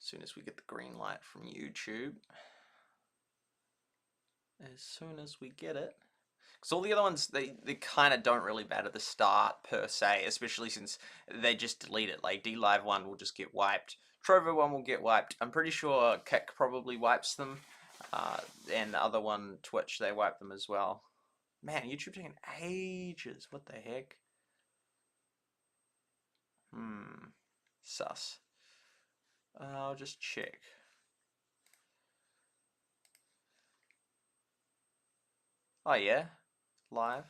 As soon as we get the green light from YouTube. As soon as we get it. Because all the other ones, they kind of don't really matter at the start, per se. Especially since they just delete it. Like, DLive 1 will just get wiped. Trovo 1 will get wiped. I'm pretty sure Kick probably wipes them. And the other one, Twitch, they wipe them as well. Man, YouTube taking ages. What the heck? Sus. I'll just check. Oh yeah, live.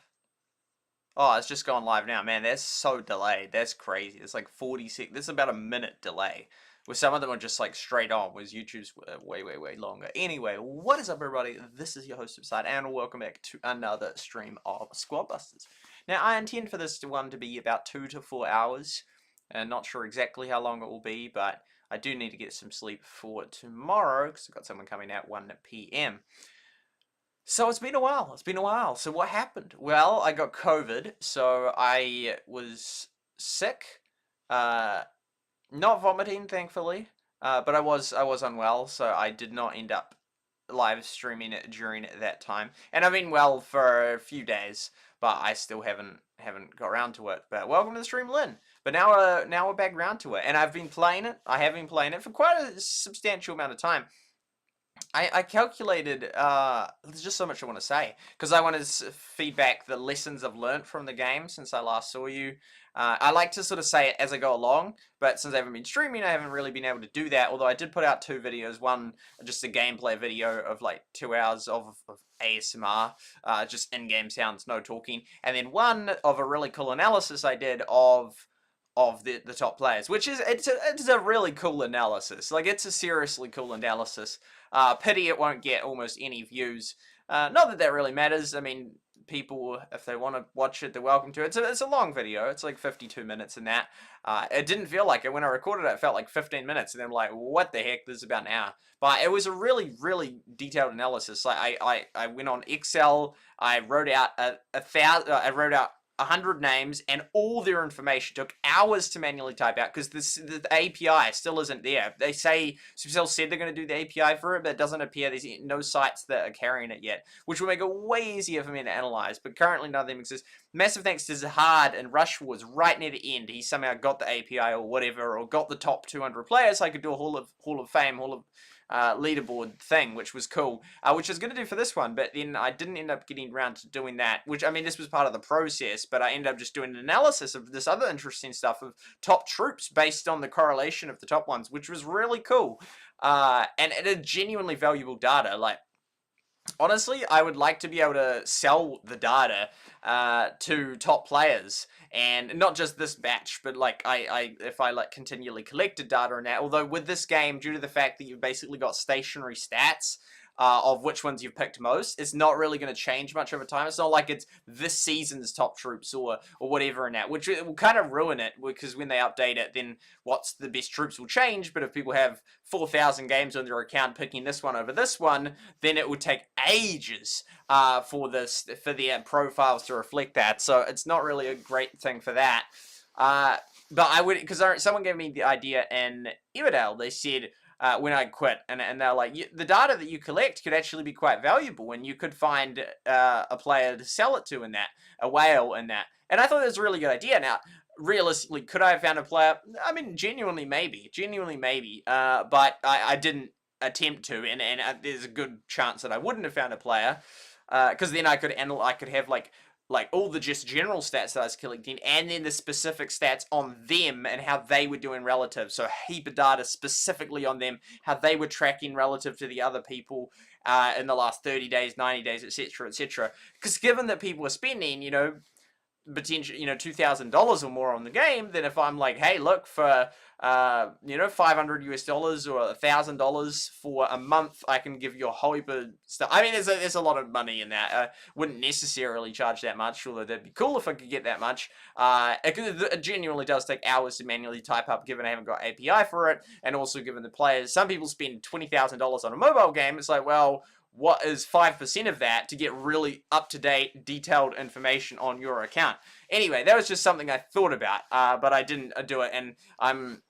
Oh, it's just gone live now. Man, that's so delayed. That's crazy. It's like 40 seconds. This is about a minute delay. With some of them are just like straight on, whereas YouTube's way longer. Anyway, what is up, everybody? This is your host, SuperSight, and welcome back to another stream of Squadbusters. Now, I intend for this one to be about 2 to 4 hours. Not sure exactly how long it will be, but I do need to get some sleep for tomorrow, because I've got someone coming at 1 p.m. So it's been a while. So what happened? Well, I got COVID, so I was sick, not vomiting, thankfully, but I was unwell, so I did not end up live streaming it during that time. And I've been well for a few days, but I still haven't got around to it. But welcome to the stream, Lynn. But now we're back around to it, and I've been playing it. I have been playing it for quite a substantial amount of time. I calculated, there's just so much I want to say, because I want to feedback the lessons I've learned from the game since I last saw you. I like to sort of say it as I go along, but since I haven't been streaming, I haven't really been able to do that, although I did put out 2 videos, one just a gameplay video of like 2 hours of ASMR, just in-game sounds, no talking, and then one of a really cool analysis I did of the top players, which is, it's a really cool analysis. Like, it's a seriously cool analysis. Pity it won't get almost any views. Not that really matters. I mean, people, if they want to watch it, they're welcome to it. It's a long video. It's like 52 minutes and that. It didn't feel like it. When I recorded it, it felt like 15 minutes. And then I'm like, what the heck? This is about an hour. But it was a really detailed analysis. Like, I went on Excel. I wrote out I wrote out 100 names and all their information. Took hours to manually type out because the API still isn't there. They say Supercell said they're going to do the API for it, but it doesn't appear. There's no sites that are carrying it yet, which will make it way easier for me to analyze. But currently none of them exist. Massive thanks to Zahard and Rush Wars right near the end. He somehow got the API or whatever, or got the top 200 players. So I could do a Hall of Fame, leaderboard thing, which was cool, which I was going to do for this one, but then I didn't end up getting around to doing that, which, I mean, this was part of the process, but I ended up just doing an analysis of this other interesting stuff of top troops based on the correlation of the top ones, which was really cool, and it had genuinely valuable data. Like, honestly, I would like to be able to sell the data to top players, and not just this batch, but like if I like continually collected data and that. Although with this game, due to the fact that you've basically got stationary stats of which ones you've picked most, it's not really going to change much over time. It's not like it's this season's top troops or whatever in that, which will kind of ruin it, because when they update it, then what's the best troops will change. But if people have 4,000 games on their account picking this one over this one, then it would take ages for the profiles to reflect that. So it's not really a great thing for that. But I would, because someone gave me the idea in Everdale. They said, when I quit, and they're like, the data that you collect could actually be quite valuable, and you could find a player to sell it to in that, a whale in that. And I thought it was a really good idea. Now, realistically, could I have found a player? I mean, genuinely maybe, but I didn't attempt to, and there's a good chance that I wouldn't have found a player, because then I could have like all the just general stats that I was collecting, and then the specific stats on them and how they were doing relative. So a heap of data specifically on them, how they were tracking relative to the other people in the last 30 days, 90 days, etc., etc. Because given that people are spending, potentially, $2,000 or more on the game, then if I'm like, hey, look, for $500 US or $1,000 for a month, I can give you a whole heap of stuff. I mean, there's a lot of money in that. I wouldn't necessarily charge that much, although that'd be cool if I could get that much. It genuinely does take hours to manually type up, given I haven't got API for it, and also given the players. Some people spend $20,000 on a mobile game. It's like, well, what is 5% of that to get really up-to-date, detailed information on your account? Anyway, that was just something I thought about, but I didn't do it, and I'm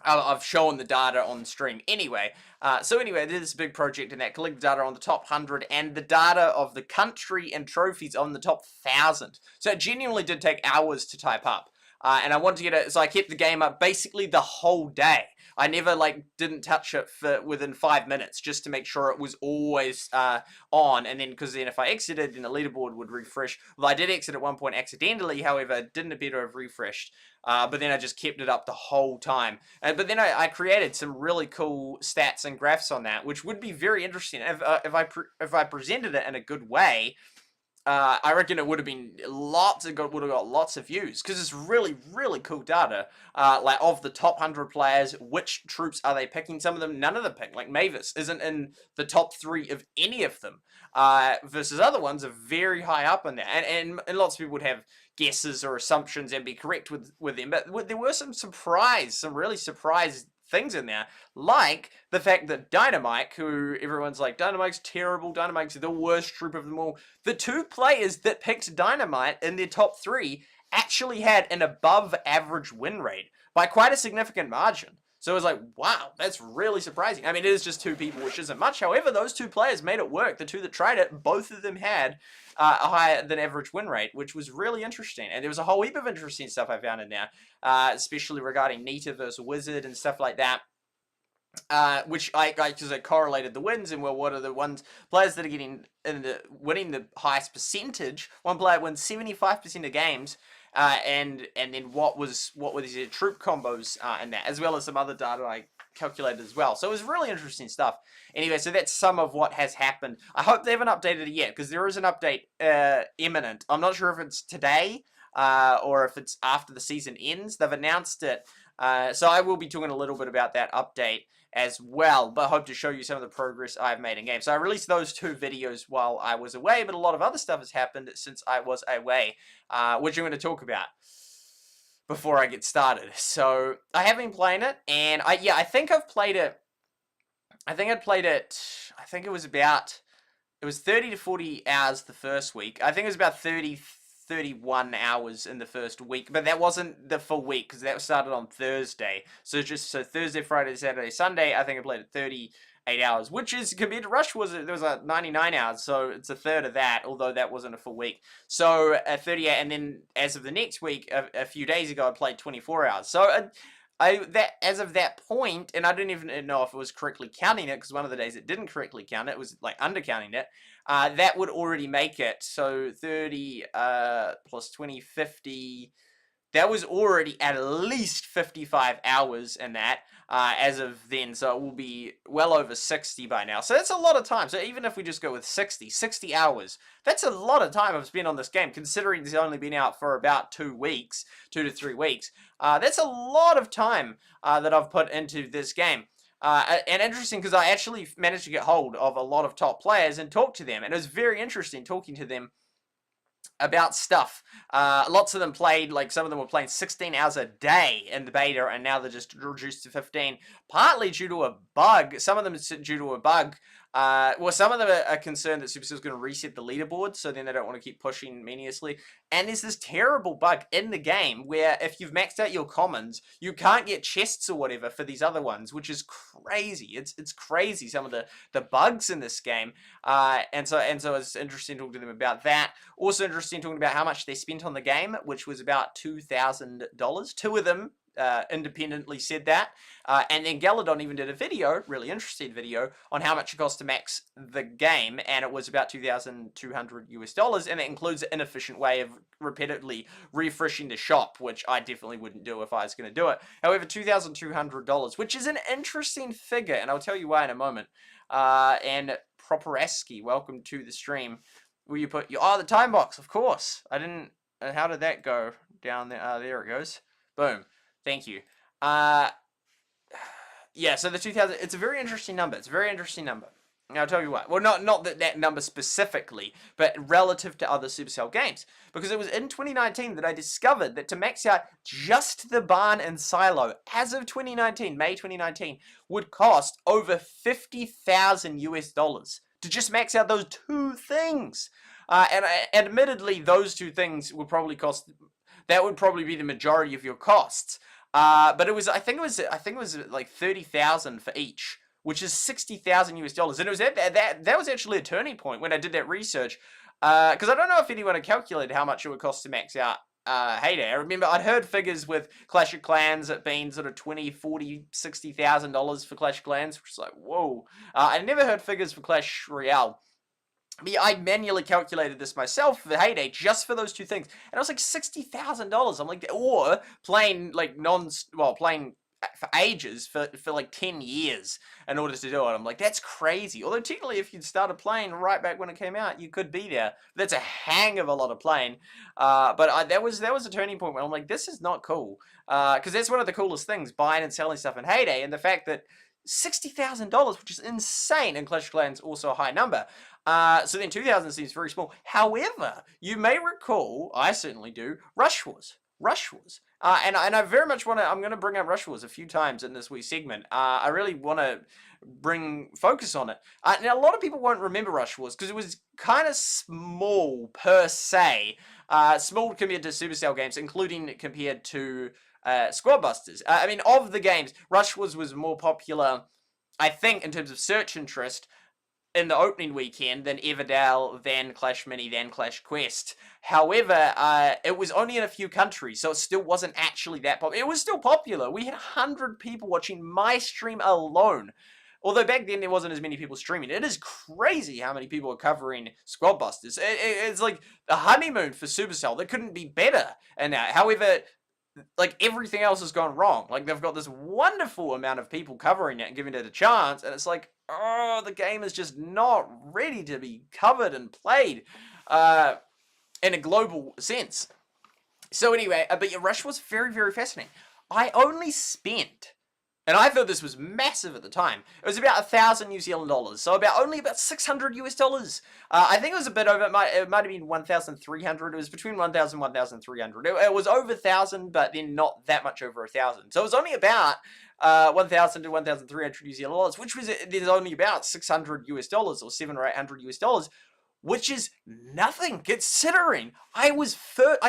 I've shown the data on stream. Anyway, so anyway, I did this big project and that collected data on the top 100 and the data of the country and trophies on the top 1,000. So it genuinely did take hours to type up. And I wanted to get it, so I kept the game up basically the whole day. I never didn't touch it for within 5 minutes just to make sure it was always on. And then because then if I exited, then the leaderboard would refresh. Well, I did exit at one point accidentally, however, it didn't appear to have refreshed. But then I just kept it up the whole time. But then I created some really cool stats and graphs on that, which would be very interesting if I presented it in a good way. I reckon it would have been would have got lots of views because it's really, really cool data. Like of the top 100 players, which troops are they picking? Some of them, none of them pick. Like Mavis isn't in the top 3 of any of them. Versus other ones are very high up in there, and lots of people would have guesses or assumptions and be correct with them. But there were some really surprised things in there, like the fact that Dynamite, who everyone's like, Dynamite's terrible, Dynamite's the worst troop of them all, the 2 players that picked Dynamite in their top 3 actually had an above average win rate by quite a significant margin. So it was like, wow, that's really surprising. I mean, it is just 2 people, which isn't much. However, those 2 players made it work. The 2 that tried it, both of them had a higher than average win rate, which was really interesting. And there was a whole heap of interesting stuff I found in there, especially regarding Nita versus Wizard and stuff like that. Which because I correlated the wins and well, what are the players that are winning the highest percentage? One player wins 75% of games. And then what were these troop combos in that, as well as some other data I calculated as well. So it was really interesting stuff. Anyway, so that's some of what has happened. I hope they haven't updated it yet, because there is an update imminent. I'm not sure if it's today or if it's after the season ends. They've announced it. So I will be talking a little bit about that update as well, but I hope to show you some of the progress I've made in game. So I released those 2 videos while I was away, but a lot of other stuff has happened since I was away, which I'm going to talk about before I get started. So I have been playing it, and I think I've played it. I think it was 30 to 40 hours the first week. I think it was about 31 hours in the first week, but that wasn't the full week because that started on Thursday. So Thursday, Friday, Saturday, Sunday, I think I played it 38 hours, which is, compared to Rush, there was 99 hours, so it's a third of that, although that wasn't a full week. So 38, and then as of the next week, a few days ago, I played 24 hours. So as of that point, and I didn't even know if it was correctly counting it, because one of the days it didn't correctly count it, was like undercounting it, that would already make it, so 30 plus 20, 50, that was already at least 55 hours in that, as of then, so it will be well over 60 by now. So that's a lot of time. So even if we just go with 60 hours, that's a lot of time I've spent on this game, considering it's only been out for about 2 to 3 weeks. That's a lot of time that I've put into this game. And interesting, because I actually managed to get hold of a lot of top players and talk to them, and it was very interesting talking to them about stuff. Lots of them played, like some of them were playing 16 hours a day in the beta, and now they're just reduced to 15, partly due to a bug. Some of them is due to a bug. Well, some of them are concerned that Supercell's going to reset the leaderboard, so then they don't want to keep pushing meaninglessly. And there's this terrible bug in the game where if you've maxed out your commons, you can't get chests or whatever for these other ones, which is crazy. It's crazy, some of the bugs in this game. And so it's interesting talking to them about that. Also interesting talking about how much they spent on the game, which was about $2,000. 2 of them independently said that. And then Galadon even did a video, really interesting video, on how much it costs to max the game, and it was about $2,200 and it includes an inefficient way of repeatedly refreshing the shop, which I definitely wouldn't do if I was going to do it. However, $2,200, which is an interesting figure, and I'll tell you why in a moment. And Propereski, welcome to the stream. Will you put your, the time box, of course. I didn't, how did that go down there? There it goes. Boom. Thank you. Yeah, so the 2,000, it's a very interesting number. It's a very interesting number. And I'll tell you why. Well, not that number specifically, but relative to other Supercell games. Because it was in 2019 that I discovered that to max out just the barn and silo, as of 2019, May 2019, would cost over $50,000 to just max out those 2 things. And admittedly, those 2 things would probably cost, that would probably be the majority of your costs. But I think it was like 30,000 for each, which is 60,000 US dollars. And it was that was actually a turning point when I did that research. Because I don't know if anyone had calculated how much it would cost to max out Heyday. I remember I'd heard figures with Clash of Clans at being sort of 20, 40, 60,000 dollars for Clash of Clans, which is like, whoa. I never heard figures for Clash Royale. But yeah, I manually calculated this myself for Heyday just for those two things, and I was like $60,000. I'm like, or playing like playing for ages for like 10 years in order to do it. I'm like, that's crazy. Although technically, if you'd started playing right back when it came out, you could be there. That's a hang of a lot of playing. But that was a turning point where I'm like, this is not cool. Because that's one of the coolest things, buying and selling stuff in Heyday, and the fact that $60,000, which is insane, and Clash of Clans also a high number. So then 2,000 seems very small. However, you may recall, I certainly do, Rush Wars. And I very much want to, I'm going to bring up Rush Wars a few times in this wee segment. I really want to bring focus on it. Now, a lot of people won't remember Rush Wars because it was kind of small per se. Small compared to Supercell games, including compared to Squadbusters. I mean, of the games, Rush Wars was more popular, I think, in terms of search interest in the opening weekend than Everdell, than Clash Mini, than Clash Quest. However, it was only in a few countries, so it still wasn't actually that popular. It was still popular. We had 100 people watching my stream alone. Although back then there wasn't as many people streaming. It is crazy how many people are covering Squadbusters. It's like the honeymoon for Supercell. They couldn't be better. And however, like everything else has gone wrong. Like they've got this wonderful amount of people covering it and giving it a chance, and it's like, oh, the game is just not ready to be covered and played in a global sense. So anyway, but yeah, Rush was very, very fascinating. I only spent, and I thought this was massive at the time, it was about 1,000 New Zealand dollars, so only about 600 US dollars. I think it was a bit over, it might have been 1,300, it was between 1,000 and 1,300. It was over 1,000, but then not that much over 1,000. So it was only about 1,000 to 1,300 New Zealand dollars, which was, there's only about 600 US dollars, or 700 or 800 US dollars, which is nothing considering I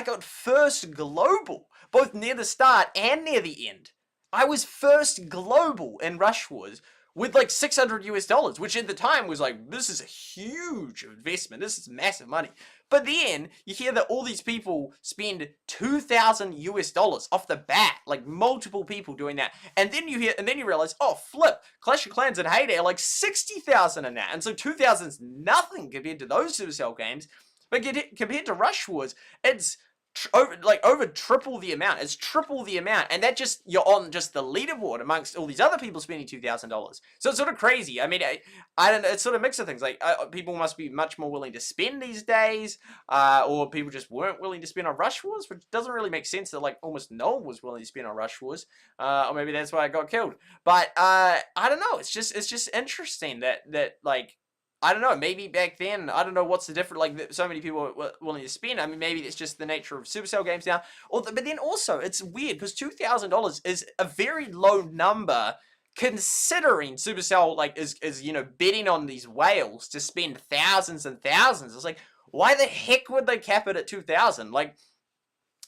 got first global, both near the start and near the end. I was first global in Rush Wars with like 600 US dollars, which at the time was like, this is a huge investment. This is massive money. But then you hear that all these people spend 2,000 US dollars off the bat, like multiple people doing that. And then you realize, oh, flip, Clash of Clans and Heyday are like 60,000 in that. And so 2,000 is nothing compared to those Supercell games. But compared to Rush Wars, it's over triple the amount. It's triple the amount, and that just, you're on just the leaderboard amongst all these other people spending $2,000. So it's sort of crazy. I mean, I don't know. It's sort of a mix of things. Like people must be much more willing to spend these days, or people just weren't willing to spend on Rush Wars, which doesn't really make sense. That like almost no one was willing to spend on Rush Wars, or maybe that's why I got killed. But I don't know. It's just interesting that like, I don't know, maybe back then, I don't know what's the difference, like, so many people were willing to spend. I mean, maybe it's just the nature of Supercell games now. But then also, it's weird, because $2,000 is a very low number, considering Supercell, like, is you know, betting on these whales to spend thousands and thousands. It's like, why the heck would they cap it at 2,000? Like,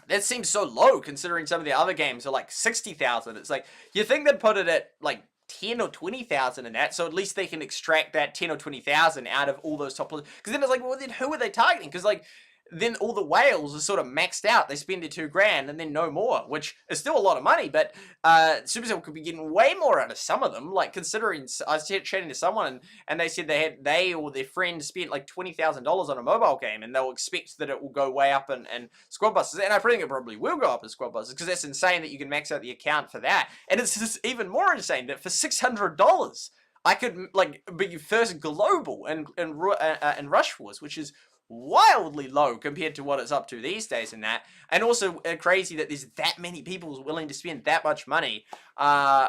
that seems so low, considering some of the other games are like 60,000. It's like, you think they'd put it at, like, 10 or 20,000 in that, so at least they can extract that 10 or 20,000 out of all those top players. Because then it's like, well, then who are they targeting? Because like, then all the whales are sort of maxed out. They spend their $2,000 and then no more, which is still a lot of money. But Supercell could be getting way more out of some of them. Like considering, I was chatting to someone and they said they or their friends spent like $20,000 on a mobile game, and they'll expect that it will go way up in Squadbusters. And I think it probably will go up in Squadbusters, because that's insane that you can max out the account for that. And it's just even more insane that for $600 I could like be first global in Rush Wars, which is wildly low compared to what it's up to these days in that. And also crazy that there's that many people willing to spend that much money,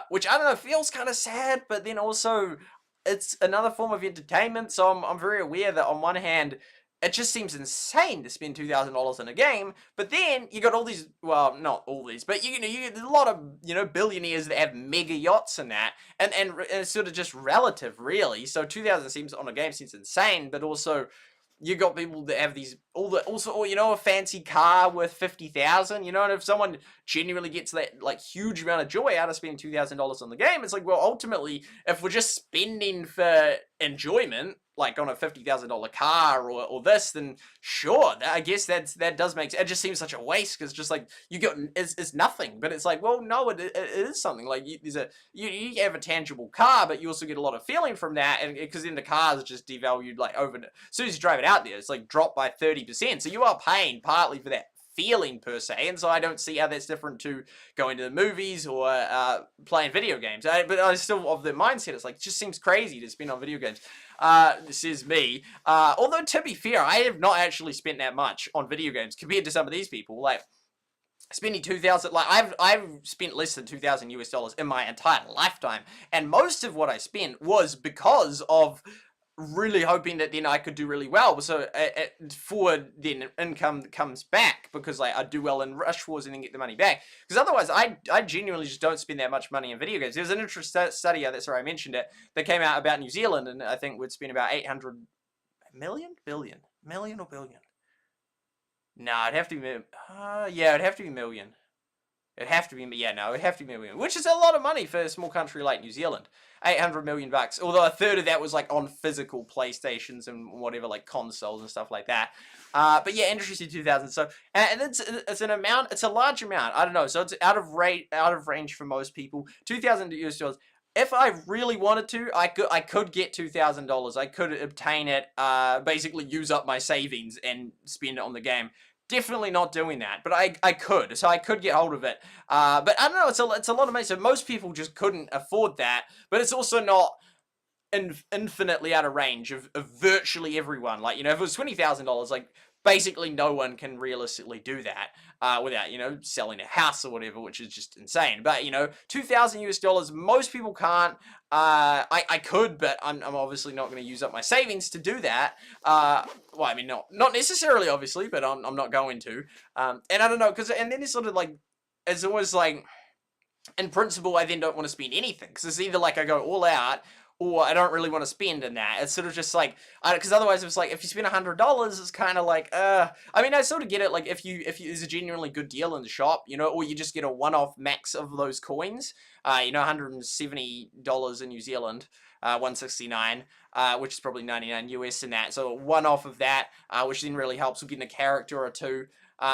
which I don't know, feels kind of sad, but then also it's another form of entertainment. So I'm very aware that on one hand, it just seems insane to spend $2,000 in a game, but then you got all these, well, not all these, but you know, there's a lot of, you know, billionaires that have mega yachts and that, and it's sort of just relative, really. So 2,000 seems on a game seems insane, but also you got people that have these also you know, a fancy car worth 50,000, you know, and if someone genuinely gets that like huge amount of joy out of spending $2,000 on the game, it's like, well, ultimately, if we're just spending for enjoyment, like on a $50,000 car or this, then sure, I guess that does make sense. It just seems such a waste because just like you got it's nothing, but it's like, well, no, it is something. Like you have a tangible car, but you also get a lot of feeling from that, and because then the car is just devalued like over. As soon as you drive it out there, it's like dropped by 30%. So you are paying partly for that feeling per se, and so I don't see how that's different to going to the movies or playing video games. But I still of the mindset, it's like it just seems crazy to spend on video games. This is me. Although to be fair, I have not actually spent that much on video games compared to some of these people. Like spending 2,000, like I've spent less than $2,000 in my entire lifetime, and most of what I spent was because of really hoping that then I could do really well. So for then income comes back because like I do well in Rush Wars and then get the money back. Because otherwise I genuinely just don't spend that much money in video games. There's an interesting study, that's where I mentioned it, that came out about New Zealand, and I think we'd spend about 800 million? Million or billion? No, it'd have to be, yeah, it'd have to be million. It'd have to be, yeah, no, it'd have to be million, which is a lot of money for a small country like New Zealand. 800 million bucks, although a third of that was like on physical PlayStations and whatever, like consoles and stuff like that. But yeah, interesting 2000. So, and it's an amount, it's a large amount. I don't know. So it's out of range for most people. $2,000. If I really wanted to, I could get $2,000. I could obtain it, basically use up my savings and spend it on the game. Definitely not doing that, but I could, so I could get hold of it. But I don't know, it's a lot of money, so most people just couldn't afford that, but it's also not infinitely out of range of virtually everyone. Like, you know, if it was $20,000, like, basically no one can realistically do that without, you know, selling a house or whatever, which is just insane. But, you know, $2,000, most people can't. I could, but I'm obviously not going to use up my savings to do that. Well, I mean, not necessarily, obviously, but I'm not going to. And I don't know, and then it's sort of like, it's always like, in principle, I then don't want to spend anything, because it's either like I go all out, or I don't really want to spend in that. It's sort of just like, because otherwise it's like, if you spend $100, it's kind of like, I mean, I sort of get it, like, if there's a genuinely good deal in the shop, you know, or you just get a one-off max of those coins, you know, $170 in New Zealand, 169, which is probably 99 US in that, so one off of that, which then really helps with getting a character or two.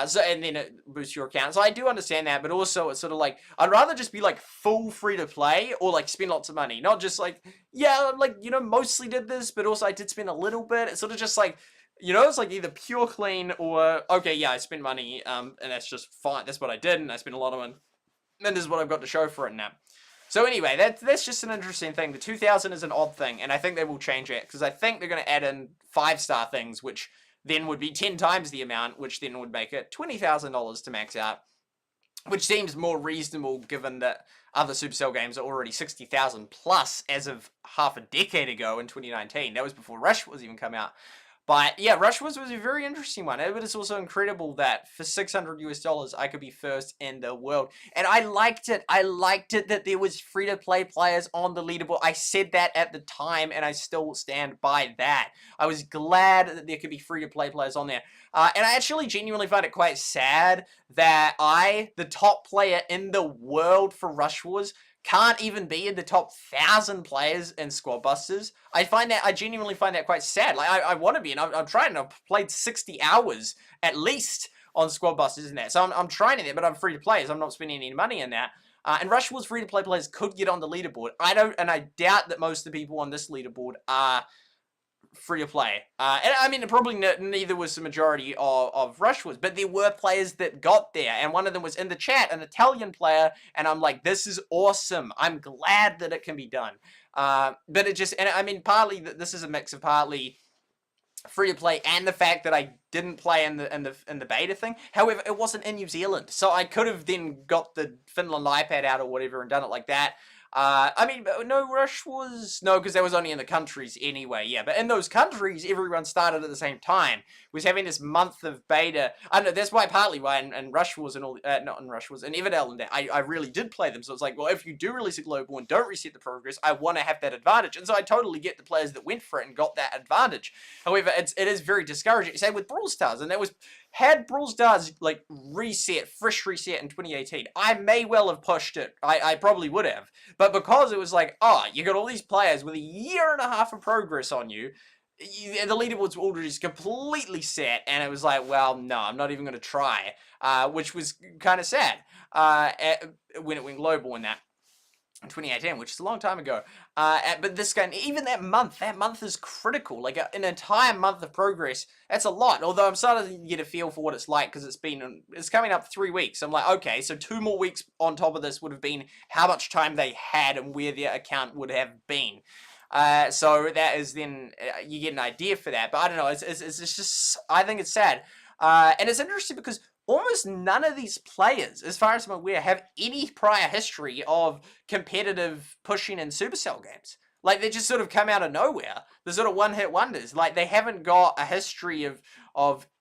So, and then it boosts your account. So I do understand that, but also it's sort of like, I'd rather just be like full free to play, or like spend lots of money. Not just like, yeah, like, you know, mostly did this, but also I did spend a little bit. It's sort of just like, you know, it's like either pure clean or, okay, yeah, I spent money, and that's just fine. That's what I did, and I spent a lot of money. And this is what I've got to show for it now. So anyway, that's just an interesting thing. The 2000 is an odd thing, and I think they will change it, because I think they're going to add in 5-star things, which then would be 10 times the amount, which then would make it $20,000 to max out, which seems more reasonable given that other Supercell games are already 60,000 plus as of half a decade ago in 2019. That was before Rush was even come out. But yeah, Rush was a very interesting one. But it's also incredible that for $600 I could be first in the world. And I liked it. I liked it that there was free-to-play players on the leaderboard. I said that at the time, and I still stand by that. I was glad that there could be free-to-play players on there. And I actually genuinely find it quite sad that the top player in the world for Rush Wars, can't even be in the top 1,000 players in Squadbusters. I genuinely find that quite sad. Like, I want to be, and I'm trying, and I've played 60 hours at least on Squadbusters and that. So I'm trying it, but I'm free to play, so I'm not spending any money in that. And Rush Wars free to play players could get on the leaderboard. I doubt that most of the people on this leaderboard are free to play. And I mean, probably neither was the majority of Rush Wars, but there were players that got there, and one of them was in the chat, an Italian player, and I'm like, this is awesome. I'm glad that it can be done. But it just, and I mean, partly this is a mix of partly free to play and the fact that I didn't play in the beta thing. However, it wasn't in New Zealand, so I could have then got the Finland iPad out or whatever and done it like that. I mean, no, Rush was... No, because that was only in the countries anyway, yeah. But in those countries, everyone started at the same time. Was having this month of beta. I don't know, that's why, partly why, and Rush Wars and all... not in Rush Wars, and Everdell and that, I really did play them. So it's like, well, if you do release a global and don't reset the progress, I want to have that advantage. And so I totally get the players that went for it and got that advantage. However, it is very discouraging. Same with Brawl Stars, and that was... Had Brawl Stars, like, fresh reset in 2018, I may well have pushed it. I probably would have. But because it was like, oh, you got all these players with a year and a half of progress on you, the leaderboards were already just completely set, and it was like, well, no, I'm not even going to try, which was kind of sad when it went global in that. 2018, which is a long time ago, but this game, even that month is critical. Like an entire month of progress, that's a lot. Although I'm starting to get a feel for what it's like because it's coming up 3 weeks. I'm like, okay, so 2 more weeks on top of this would have been how much time they had and where their account would have been. So that is then you get an idea for that. But I don't know. It's just, I think it's sad, and it's interesting because almost none of these players, as far as I'm aware, have any prior history of competitive pushing in Supercell games. Like, they just sort of come out of nowhere. They're sort of one-hit wonders. Like, they haven't got a history of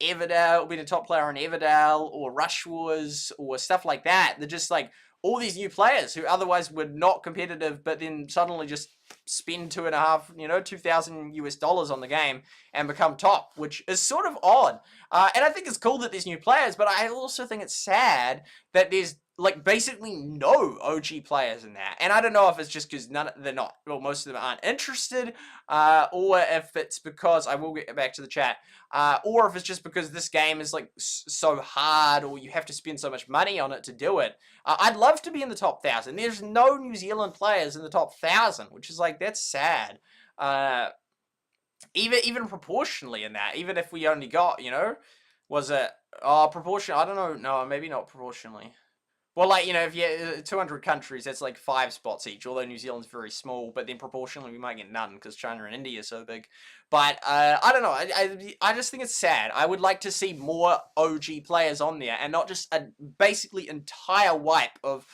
Everdell, being a top player in Everdell, or Rush Wars, or stuff like that. They're just, like, all these new players who otherwise were not competitive, but then suddenly just spend $2,000 on the game and become top, which is sort of odd. And I think it's cool that there's new players, but I also think it's sad that there's like basically no OG players in that. And I don't know if it's just because most of them aren't interested, or if it's because, I will get back to the chat, or if it's just because this game is like so hard, or you have to spend so much money on it to do it. I'd love to be in the top 1,000. There's no New Zealand players in the top 1,000, which is like, that's sad. Even proportionally in that, even if we only got, was it, proportion, I don't know, no, maybe not proportionally. Well, like, if you 200 countries, that's like 5 spots each, although New Zealand's very small, but then proportionally we might get none because China and India are so big. But I don't know, I just think it's sad. I would like to see more OG players on there and not just a basically entire wipe of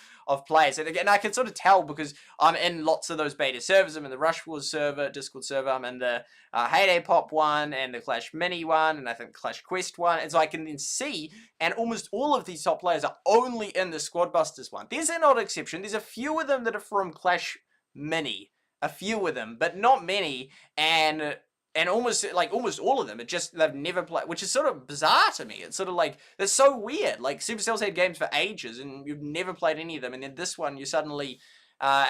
players. And again, I can sort of tell because I'm in lots of those beta servers. I'm in the Rush Wars server, Discord server. I'm in the Heyday Pop one and the Clash Mini one, and I think Clash Quest one. And so I can then see, and almost all of these top players are only in the Squadbusters one. There's an odd exception. There's a few of them that are from Clash Mini. A few of them, but not many. And almost all of them, they've never played, which is sort of bizarre to me. It's sort of like, it's so weird. Like, Supercell's had games for ages, and you've never played any of them, and then this one, you're suddenly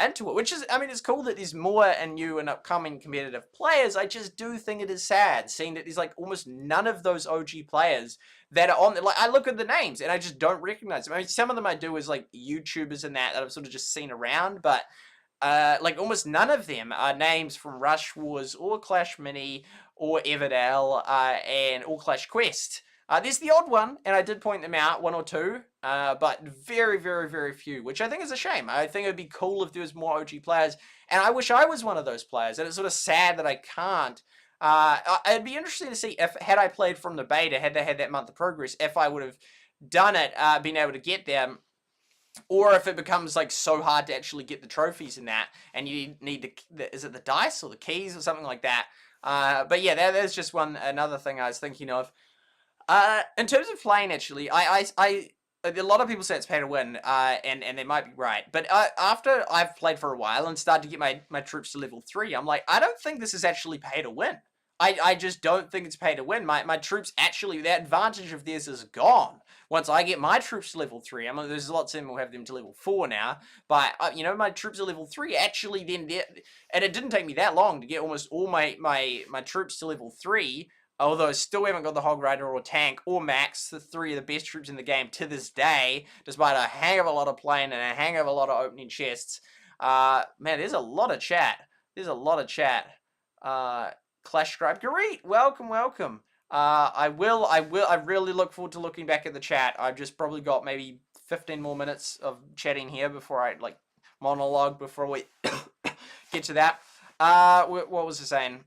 into it, which is, I mean, it's cool that there's more and new and upcoming competitive players. I just do think it is sad, seeing that there's, like, almost none of those OG players that are on there. Like, I look at the names, and I just don't recognize them. I mean, some of them I do as, like, YouTubers and that I've sort of just seen around, but like, almost none of them are names from Rush Wars or Clash Mini or Everdell or Clash Quest. There's the odd one, and I did point them out, 1 or 2, but very, very, very few, which I think is a shame. I think it would be cool if there was more OG players, and I wish I was one of those players, and it's sort of sad that I can't. It'd be interesting to see if, had I played from the beta, had they had that month of progress, if I would have done it, been able to get them. Or if it becomes, like, so hard to actually get the trophies in that, and you need is it the dice or the keys or something like that? But yeah, there's just another thing I was thinking of. In terms of playing, actually, a lot of people say it's pay to win, and they might be right. But after I've played for a while and started to get my troops to level 3, I'm like, I don't think this is actually pay to win. I just don't think it's pay to win. My troops, actually, the advantage of theirs is gone. Once I get my troops to level 3, I mean, there's lots of them who have them to level 4 now, but, my troops are level 3, actually, and it didn't take me that long to get almost all my troops to level 3, although I still haven't got the Hog Rider or Tank or Max, the 3 of the best troops in the game to this day, despite a hang of a lot of playing and a hang of a lot of opening chests. Man, there's a lot of chat. Clash Scribe, great, welcome. I really look forward to looking back at the chat. I've just probably got maybe 15 more minutes of chatting here before I, like, monologue before we get to that. What was I saying?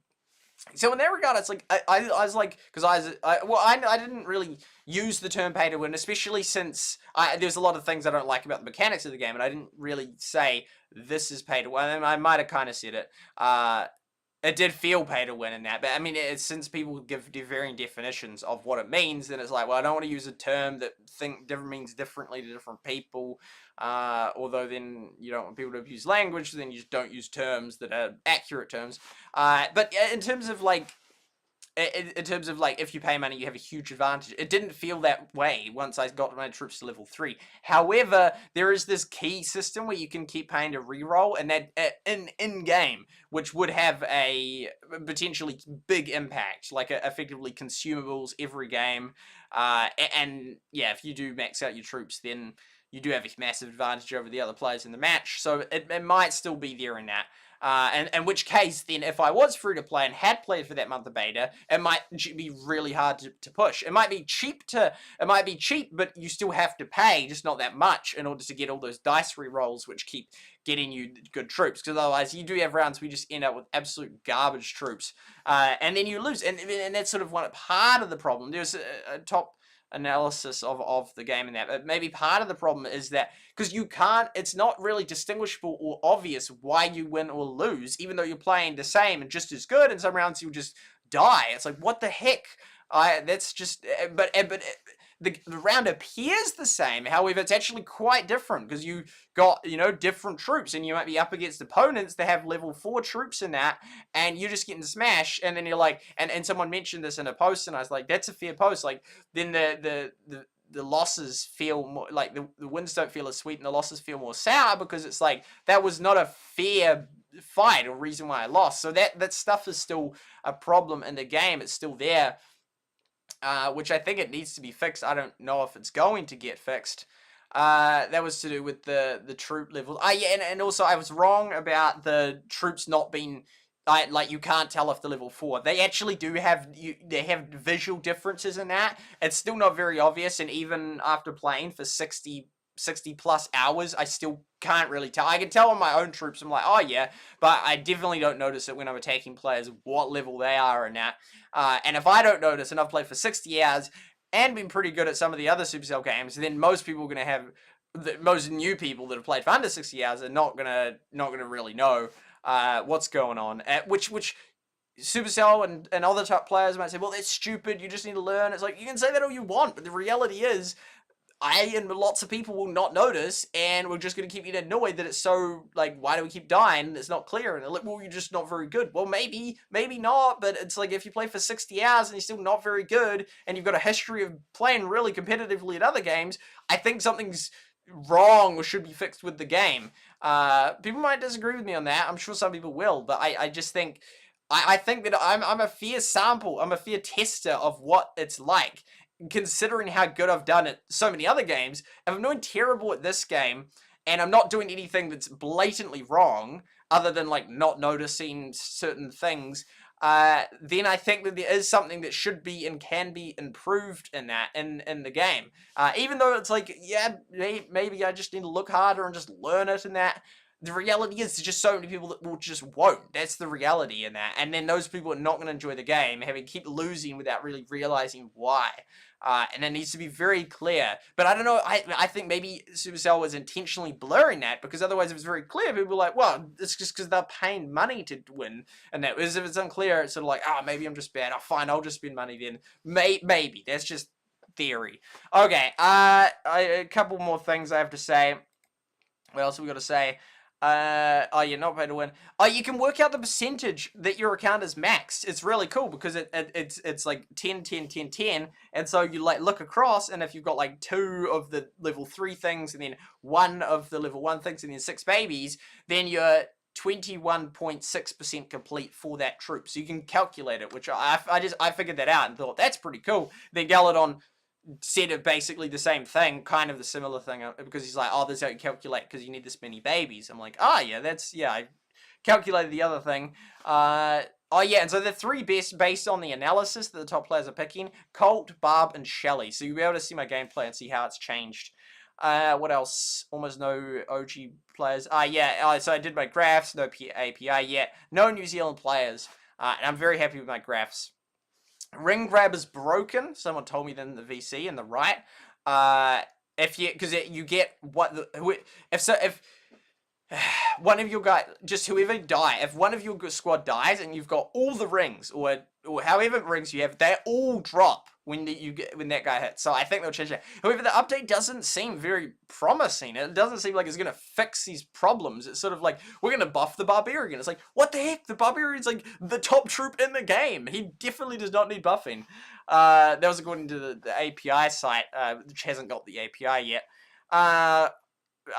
So in that regard, it's like I was like, because I didn't really use the term pay to win, especially since there's a lot of things I don't like about the mechanics of the game, and I didn't really say this is pay to win. And I might have kind of said it. It did feel pay to win in that, but I mean, since people give varying definitions of what it means, then it's like, well, I don't want to use a term that means differently to different people. Although then you don't want people to abuse language, then you just don't use terms that are accurate terms. But in terms of like, if you pay money, you have a huge advantage. It didn't feel that way once I got my troops to level 3. However, there is this key system where you can keep paying to reroll, and that in game, which would have a potentially big impact, like effectively consumables every game. And yeah, if you do max out your troops, then you do have a massive advantage over the other players in the match. So it might still be there in that. And in which case, then, if I was free to play and had played for that month of beta, it might be really hard to push. It might be cheap, but you still have to pay, just not that much, in order to get all those dice re-rolls, which keep getting you good troops. Because otherwise, you do have rounds where you just end up with absolute garbage troops, and then you lose. And that's sort of one part of the problem. There's a top analysis of the game in that, but maybe part of the problem is that because it's not really distinguishable or obvious why you win or lose, even though you're playing the same and just as good. In some rounds you'll just die. It's like, what the heck? That's just but the round appears the same. However, it's actually quite different because you got, different troops, and you might be up against opponents that have level 4 troops in that, and you're just getting smashed. And then you're like, and someone mentioned this in a post, and I was like, that's a fair post. Like, then the losses feel more like the wins don't feel as sweet, and the losses feel more sour, because it's like that was not a fair fight or reason why I lost. So that stuff is still a problem in the game. It's still there. Which I think it needs to be fixed. I don't know if it's going to get fixed. That was to do with the troop levels. Yeah, and also I was wrong about the troops not being, like, you can't tell if they're level 4. They actually do they have visual differences in that. It's still not very obvious, and even after playing for 60 plus hours, I still can't really tell. I can tell on my own troops, I'm like, oh yeah, but I definitely don't notice it when I'm attacking players, what level they are in that. And if I don't notice, and I've played for 60 hours and been pretty good at some of the other Supercell games, then most people are going to have, most new people that have played for under 60 hours are not gonna really know what's going on. Which Supercell and other top players might say, well, that's stupid, you just need to learn. It's like, you can say that all you want, but the reality is, I and lots of people will not notice, and we're just going to keep getting annoyed that it's so, like, why do we keep dying? It's not clear. And like, well, you're just not very good. Well, maybe not, but it's like, if you play for 60 hours and you're still not very good, and you've got a history of playing really competitively at other games, I think something's wrong or should be fixed with the game. People might disagree with me on that. I'm sure some people will, but I just think, I think that I'm a fair sample. I'm a fair tester of what it's like, considering how good I've done at so many other games. If I'm doing terrible at this game, and I'm not doing anything that's blatantly wrong, other than, like, not noticing certain things, then I think that there is something that should be and can be improved in the game. Even though it's like, yeah, maybe I just need to look harder and just learn it in that. The reality is, there's just so many people that just won't. That's the reality in that. And then those people are not going to enjoy the game, having keep losing without really realizing why. And it needs to be very clear. But I don't know, I think maybe Supercell was intentionally blurring that, because otherwise if it's very clear, people are like, well, it's just because they're paying money to win. And that, if it's unclear, it's sort of like, maybe I'm just bad. Fine, I'll just spend money then. Maybe. That's just theory. Okay, a couple more things I have to say. What else have we got to say? You're not paid to win. You can work out the percentage that your account is maxed. It's really cool, because it's like 10, 10, 10, 10, and so you, like, look across, and if you've got, like, 2 of the level 3 things, and then 1 of the level 1 things, and then 6 babies, then you're 21.6% complete for that troop. So you can calculate it, which I figured that out and thought, that's pretty cool. Then Galadon said it basically the same thing, kind of the similar thing, because he's like, oh, that's how you calculate, because you need this many babies. I'm like, yeah, I calculated the other thing. Yeah, and so the 3 best, based on the analysis that the top players are picking: Colt, Barb, and Shelly. So you'll be able to see my gameplay and see how it's changed. What else? Almost no OG players. Yeah, so I did my graphs, no API yet. No New Zealand players. and I'm very happy with my graphs. Ring grab is broken. Someone told me that in the VC in the right. If you, because you get what the if one of your guys, just whoever die, if one of your squad dies and you've got all the rings or however rings you have, they all drop when that guy hits. So I think they'll change that. However, the update doesn't seem very promising. It doesn't seem like it's going to fix these problems. It's sort of like, we're going to buff the Barbarian. It's like, what the heck? The Barbarian's like the top troop in the game. He definitely does not need buffing. That was according to the API site, which hasn't got the API yet.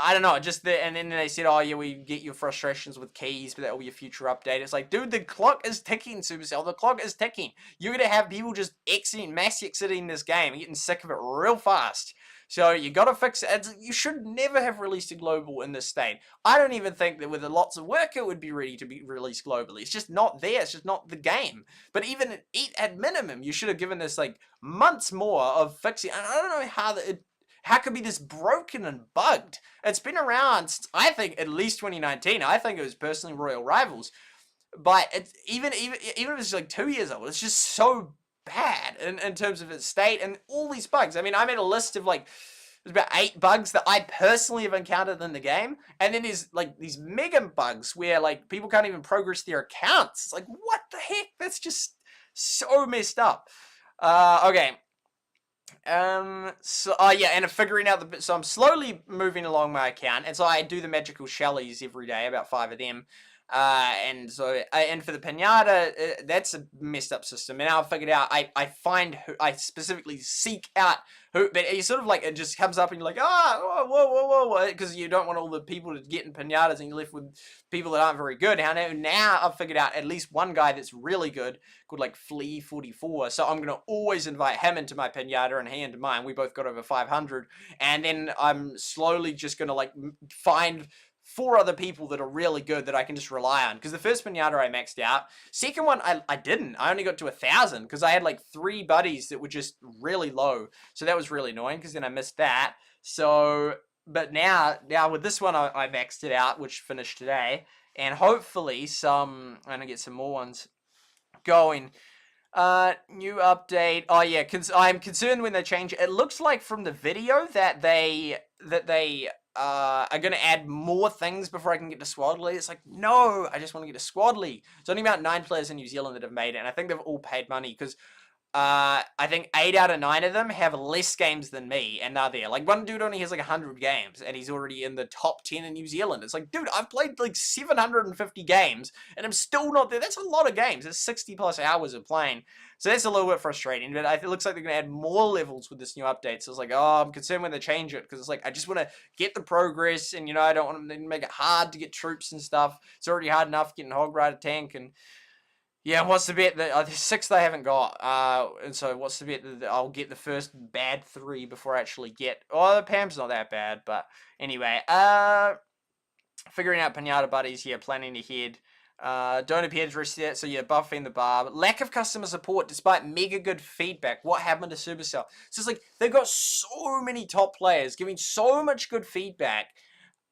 I don't know, and then they said, oh yeah, we get your frustrations with keys, but that will be a future update. It's like, dude, the clock is ticking, Supercell. The clock is ticking. You're going to have people just mass exiting this game and getting sick of it real fast. So you got to fix it. You should never have released a global in this state. I don't even think that with lots of work it would be ready to be released globally. It's just not there. It's just not the game. But even at minimum, you should have given this like months more of fixing. And I don't know how could be this broken and bugged? It's been around since, I think, at least 2019. I think it was personally Royal Rivals. But it's even if it's like 2 years old, it's just so bad in terms of its state and all these bugs. I mean, I made a list of like, there's about 8 bugs that I personally have encountered in the game. And then there's like these mega bugs where like people can't even progress their accounts. It's like, what the heck? That's just so messed up. Okay. Yeah, and figuring out so I'm slowly moving along my account, and so I do the magical shellies every day, about 5 of them, and for the pinata, that's a messed up system, and now I've figured out, I specifically seek out who, but it's sort of like, it just comes up and you're like, whoa, because you don't want all the people to get in pinatas and you're left with people that aren't very good. Now I've figured out at least one guy that's really good, called like Flea44, so I'm going to always invite him into my pinata and he into mine. We both got over 500, and then I'm slowly just going to like find 4 other people that are really good that I can just rely on. Because the first pinata I maxed out. Second one, I didn't. I only got to 1,000 because I had like 3 buddies that were just really low. So that was really annoying because then I missed that. So, but now with this one, I maxed it out, which finished today. And hopefully I'm going to get some more ones going. New update. Oh yeah, I'm concerned when they change it. It looks like from the video that they are going to add more things before I can get to Squad League. It's like, no, I just want to get to Squad League. There's only about 9 players in New Zealand that have made it, and I think they've all paid money, because I think 8 out of 9 of them have less games than me, and they're there. Like, one dude only has like 100 games, and he's already in the top 10 in New Zealand. It's like, dude, I've played like 750 games, and I'm still not there. That's a lot of games. It's 60 plus hours of playing. So that's a little bit frustrating, but it looks like they're going to add more levels with this new update. So it's like, oh, I'm concerned when they change it, because it's like, I just want to get the progress, and, you know, I don't want them to make it hard to get troops and stuff. It's already hard enough getting Hog Rider tank, and yeah, what's the bet that 6 they haven't got? And so what's the bet that I'll get the first bad 3 before I actually get? Oh, the Pam's not that bad, but anyway. Figuring out pinata buddies here, planning ahead. Don't appear to reset, so yeah, buffing the bar. Lack of customer support despite mega good feedback. What happened to Supercell? So it's like, they've got so many top players giving so much good feedback.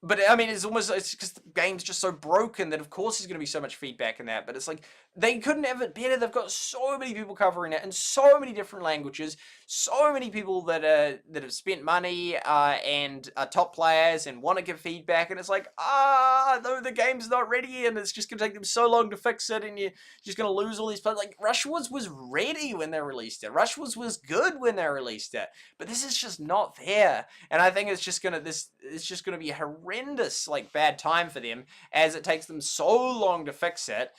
But, I mean, it's because the game's just so broken that, of course, there's going to be so much feedback in that. But it's like, they couldn't have it better. They've got so many people covering it in so many different languages. So many people that have spent money and are top players and want to give feedback. And it's like, no, the game's not ready and it's just going to take them so long to fix it. And you're just going to lose all these players. Like, Rushwoods was ready when they released it. Rushwoods was good when they released it. But this is just not there. And I think it's just going to be a horrendous, like, bad time for them, as it takes them so long to fix it,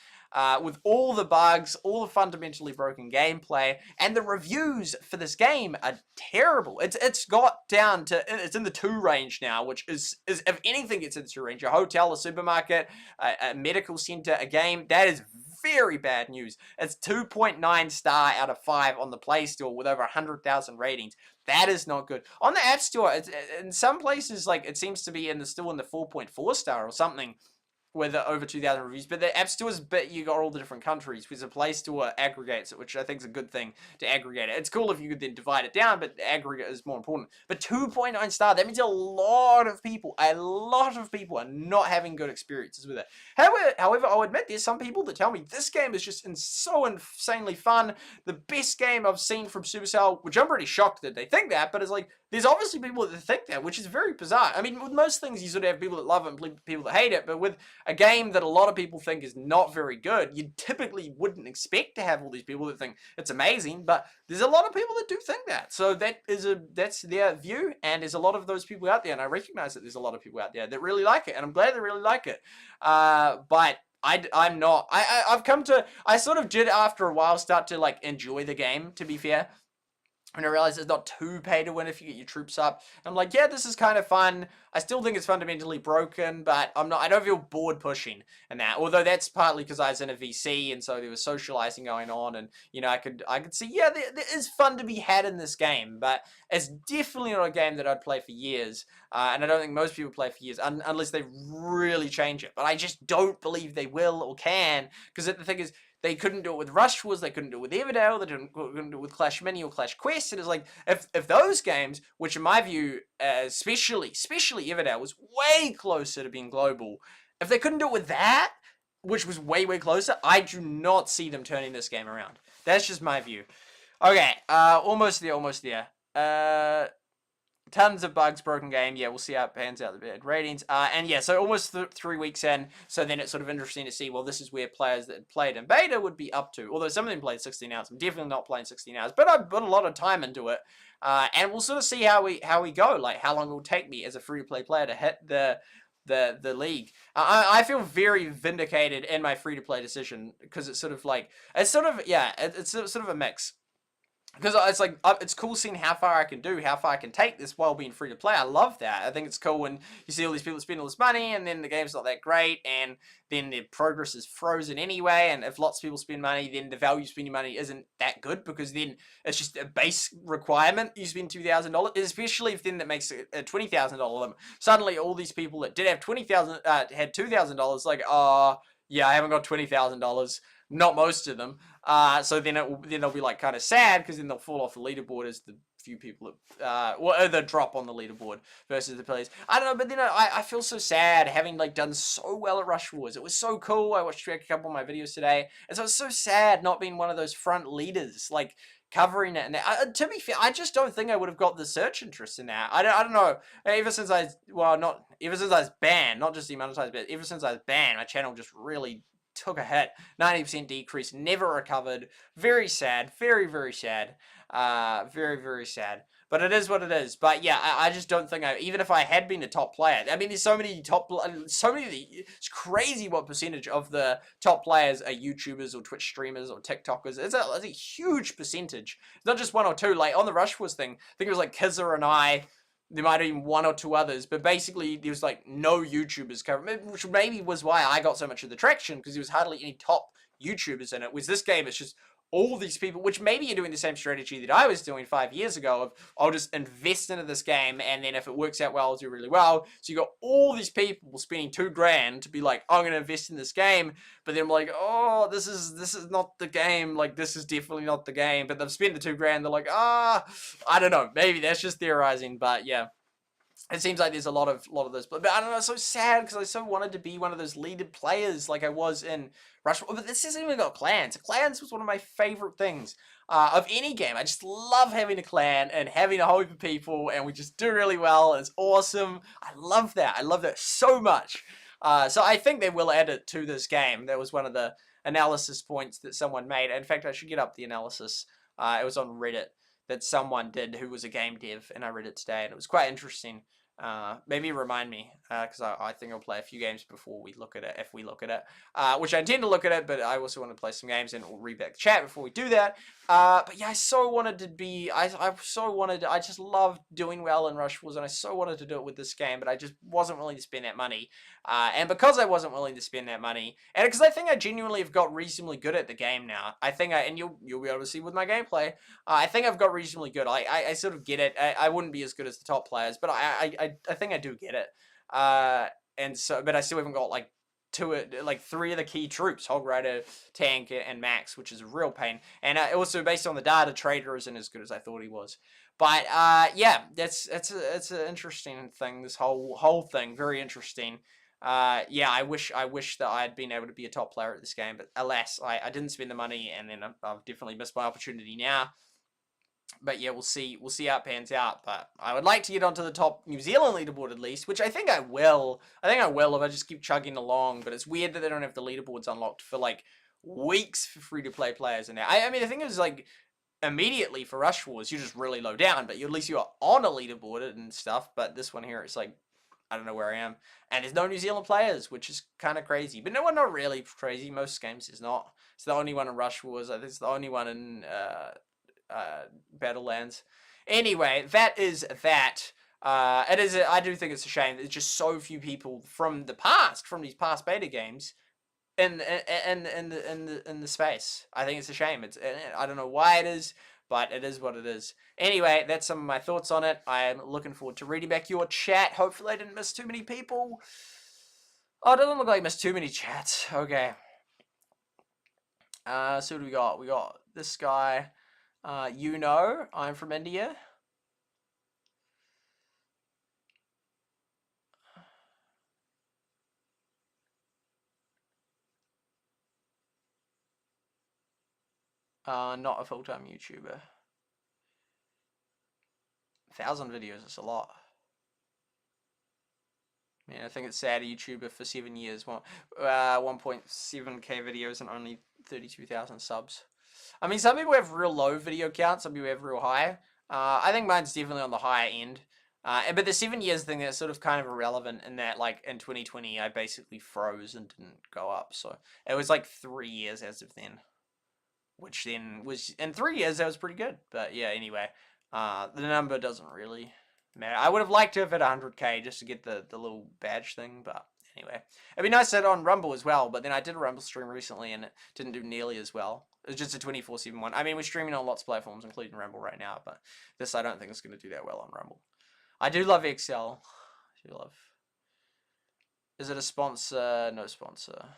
with all the bugs, all the fundamentally broken gameplay, and the reviews for this game are terrible. It's got down to, it's in the 2 range now, which is if anything gets in the 2 range, a hotel, a supermarket, a medical center, a game, that is very bad news. It's 2.9 star out of 5 on the Play Store with over 100,000 ratings. That is not good. On the App Store, in some places, like, it seems to be still in the 4.4 star or something. with over 2,000 reviews. But the App Store is you got all the different countries, because the Play Store aggregates it, which I think is a good thing to aggregate it. It's cool if you could then divide it down, but aggregate is more important. But 2.9 star, that means a lot of people are not having good experiences with it. However, I'll admit there's some people that tell me this game is just so insanely fun, the best game I've seen from Supercell, which I'm pretty shocked that they think that, but it's like, there's obviously people that think that, which is very bizarre. I mean, with most things, you sort of have people that love it and people that hate it, but with a game that a lot of people think is not very good, you typically wouldn't expect to have all these people that think it's amazing, but there's a lot of people that do think that. So that's their view, and there's a lot of those people out there, and I recognize that there's a lot of people out there that really like it, and I'm glad they really like it. But I'm not. I sort of did after a while start to like enjoy the game, to be fair. And I realized it's not too pay to win if you get your troops up. I'm like, yeah, this is kind of fun. I still think it's fundamentally broken, but I don't feel bored pushing and that. Although that's partly because I was in a VC, and so there was socializing going on, and you know, I could see, yeah, there is fun to be had in this game, but it's definitely not a game that I'd play for years. And I don't think most people play for years unless they really change it. But I just don't believe they will or can, because the thing is, they couldn't do it with Rush Wars, they couldn't do it with Everdale, they couldn't do it with Clash Mini or Clash Quest. And it's like, if those games, which in my view, especially Everdale, was way closer to being global, if they couldn't do it with that, which was way, way closer, I do not see them turning this game around. That's just my view. Okay, almost there. Tons of bugs, broken game. Yeah, we'll see how it pans out, the bad ratings. And yeah, so almost 3 weeks in. So then it's sort of interesting to see, well, this is where players that played in beta would be up to. Although some of them played 16 hours. I'm definitely not playing 16 hours. But I put a lot of time into it. And we'll sort of see how we go. Like, how long it will take me as a free-to-play player to hit the league. I feel very vindicated in my free-to-play decision. Because it's sort of like, it's sort of a mix. Because it's like, it's cool seeing how far I can do, how far I can take this while being free to play. I love that. I think it's cool when you see all these people spend all this money, and then the game's not that great, and then their progress is frozen anyway, and if lots of people spend money, then the value of spending money isn't that good, because then it's just a base requirement. You spend $2,000, especially if then that makes a $20,000 limit. Suddenly, all these people that did have had $2,000, like, oh, yeah, I haven't got $20,000. Not most of them. So then they'll be like kind of sad, because then they'll fall off the leaderboard as the few people that, or the drop on the leaderboard versus the players. I don't know, but then I feel so sad having like done so well at Rush Wars. It was so cool. I watched a couple of my videos today, and so it's so sad not being one of those front leaders, like covering it. And to be fair, I just don't think I would have got the search interest in that. I don't know. Ever since I was banned, not just demonetized, but ever since I was banned, my channel just really took a hit. 90% decrease, never recovered. Very sad. Very, very sad. Very, very sad. But it is what it is. But yeah, I just don't think even if I had been a top player, I mean, there's it's crazy what percentage of the top players are YouTubers or Twitch streamers or TikTokers. It's a huge percentage. It's not just one or two. Like on the Rush Wars thing, I think it was like Kizzer and I. There might have been one or two others, but basically there was like no YouTubers covering, which maybe was why I got so much of the traction, because there was hardly any top YouTubers in it. With this game, it's just all these people, which maybe you're doing the same strategy that I was doing 5 years ago of, I'll just invest into this game, and then if it works out well, I'll do really well. So you got all these people spending $2,000 to be like, I'm going to invest in this game, but then I'm like, oh, this is not the game, like, this is definitely not the game, but they've spent the $2,000, they're like, I don't know, maybe that's just theorizing, but yeah. It seems like there's a lot of those, but I don't know, it's so sad, because I so wanted to be one of those leaded players like I was in Rush. But this hasn't even got clans. Clans was one of my favorite things of any game. I just love having a clan and having a whole heap of people, and we just do really well, and it's awesome. I love that. I love that so much. So I think they will add it to this game. That was one of the analysis points that someone made. In fact, I should get up the analysis. It was on Reddit that someone did who was a game dev, and I read it today, and it was quite interesting. Maybe remind me, because I think I'll play a few games before we look at it, if we look at it, which I intend to look at it, but I also want to play some games, and we'll read back the chat before we do that. But yeah, I so wanted to be, I just loved doing well in Rush Wars, and I so wanted to do it with this game, but I just wasn't willing to spend that money. And because I wasn't willing to spend that money, and because I think I genuinely have got reasonably good at the game now, I think and you'll be able to see with my gameplay, I think I've got reasonably good. I sort of get it. I wouldn't be as good as the top players, but I think I do get it. And so, but I still haven't got like like 3 of the key troops, Hog Rider, Tank, and Max, which is a real pain. And also based on the data, Trader isn't as good as I thought he was. But yeah, it's an interesting thing. This whole thing, very interesting. Yeah, I wish that I had been able to be a top player at this game, but alas, I didn't spend the money, and then I've definitely missed my opportunity now. But yeah, we'll see how it pans out. But I would like to get onto the top New Zealand leaderboard at least, which I think I will. I think I will if I just keep chugging along. But it's weird that they don't have the leaderboards unlocked for like weeks for free-to-play players. And I mean, the thing is, like, immediately for Rush Wars, you're just really low down, but at least you're on a leaderboard and stuff. But this one here, it's like, I don't know where I am. And there's no New Zealand players, which is kind of crazy. But no, not really crazy. Most games is not. It's the only one in Rush Wars. I think it's the only one in Battlelands. Anyway, that is that. It is. I do think it's a shame. There's just so few people from the past, from these past beta games, in the space. I think it's a shame. I don't know why it is, but it is what it is. Anyway, that's some of my thoughts on it. I am looking forward to reading back your chat. Hopefully I didn't miss too many people. Oh, it doesn't look like I missed too many chats. Okay. So what do we got? We got this guy. I'm from India. Not a full-time YouTuber. 1,000 videos is a lot. I mean, I think it's sad a YouTuber for 7 years, 1.7k videos and only 32,000 subs. I mean, some people have real low video counts, some people have real high. I think mine's definitely on the higher end. But the 7 years thing is sort of kind of irrelevant in that, like, in 2020, I basically froze and didn't go up. So it was like 3 years as of then. Which then was, in 3 years, that was pretty good. But yeah, anyway, the number doesn't really matter. I would have liked to have hit 100k just to get the little badge thing, but anyway. It'd be nice to hit on Rumble as well, but then I did a Rumble stream recently and it didn't do nearly as well. It was just a 24/7 one. I mean, we're streaming on lots of platforms, including Rumble right now, but this I don't think is going to do that well on Rumble. I do love Excel. I do love. Is it a sponsor? No sponsor.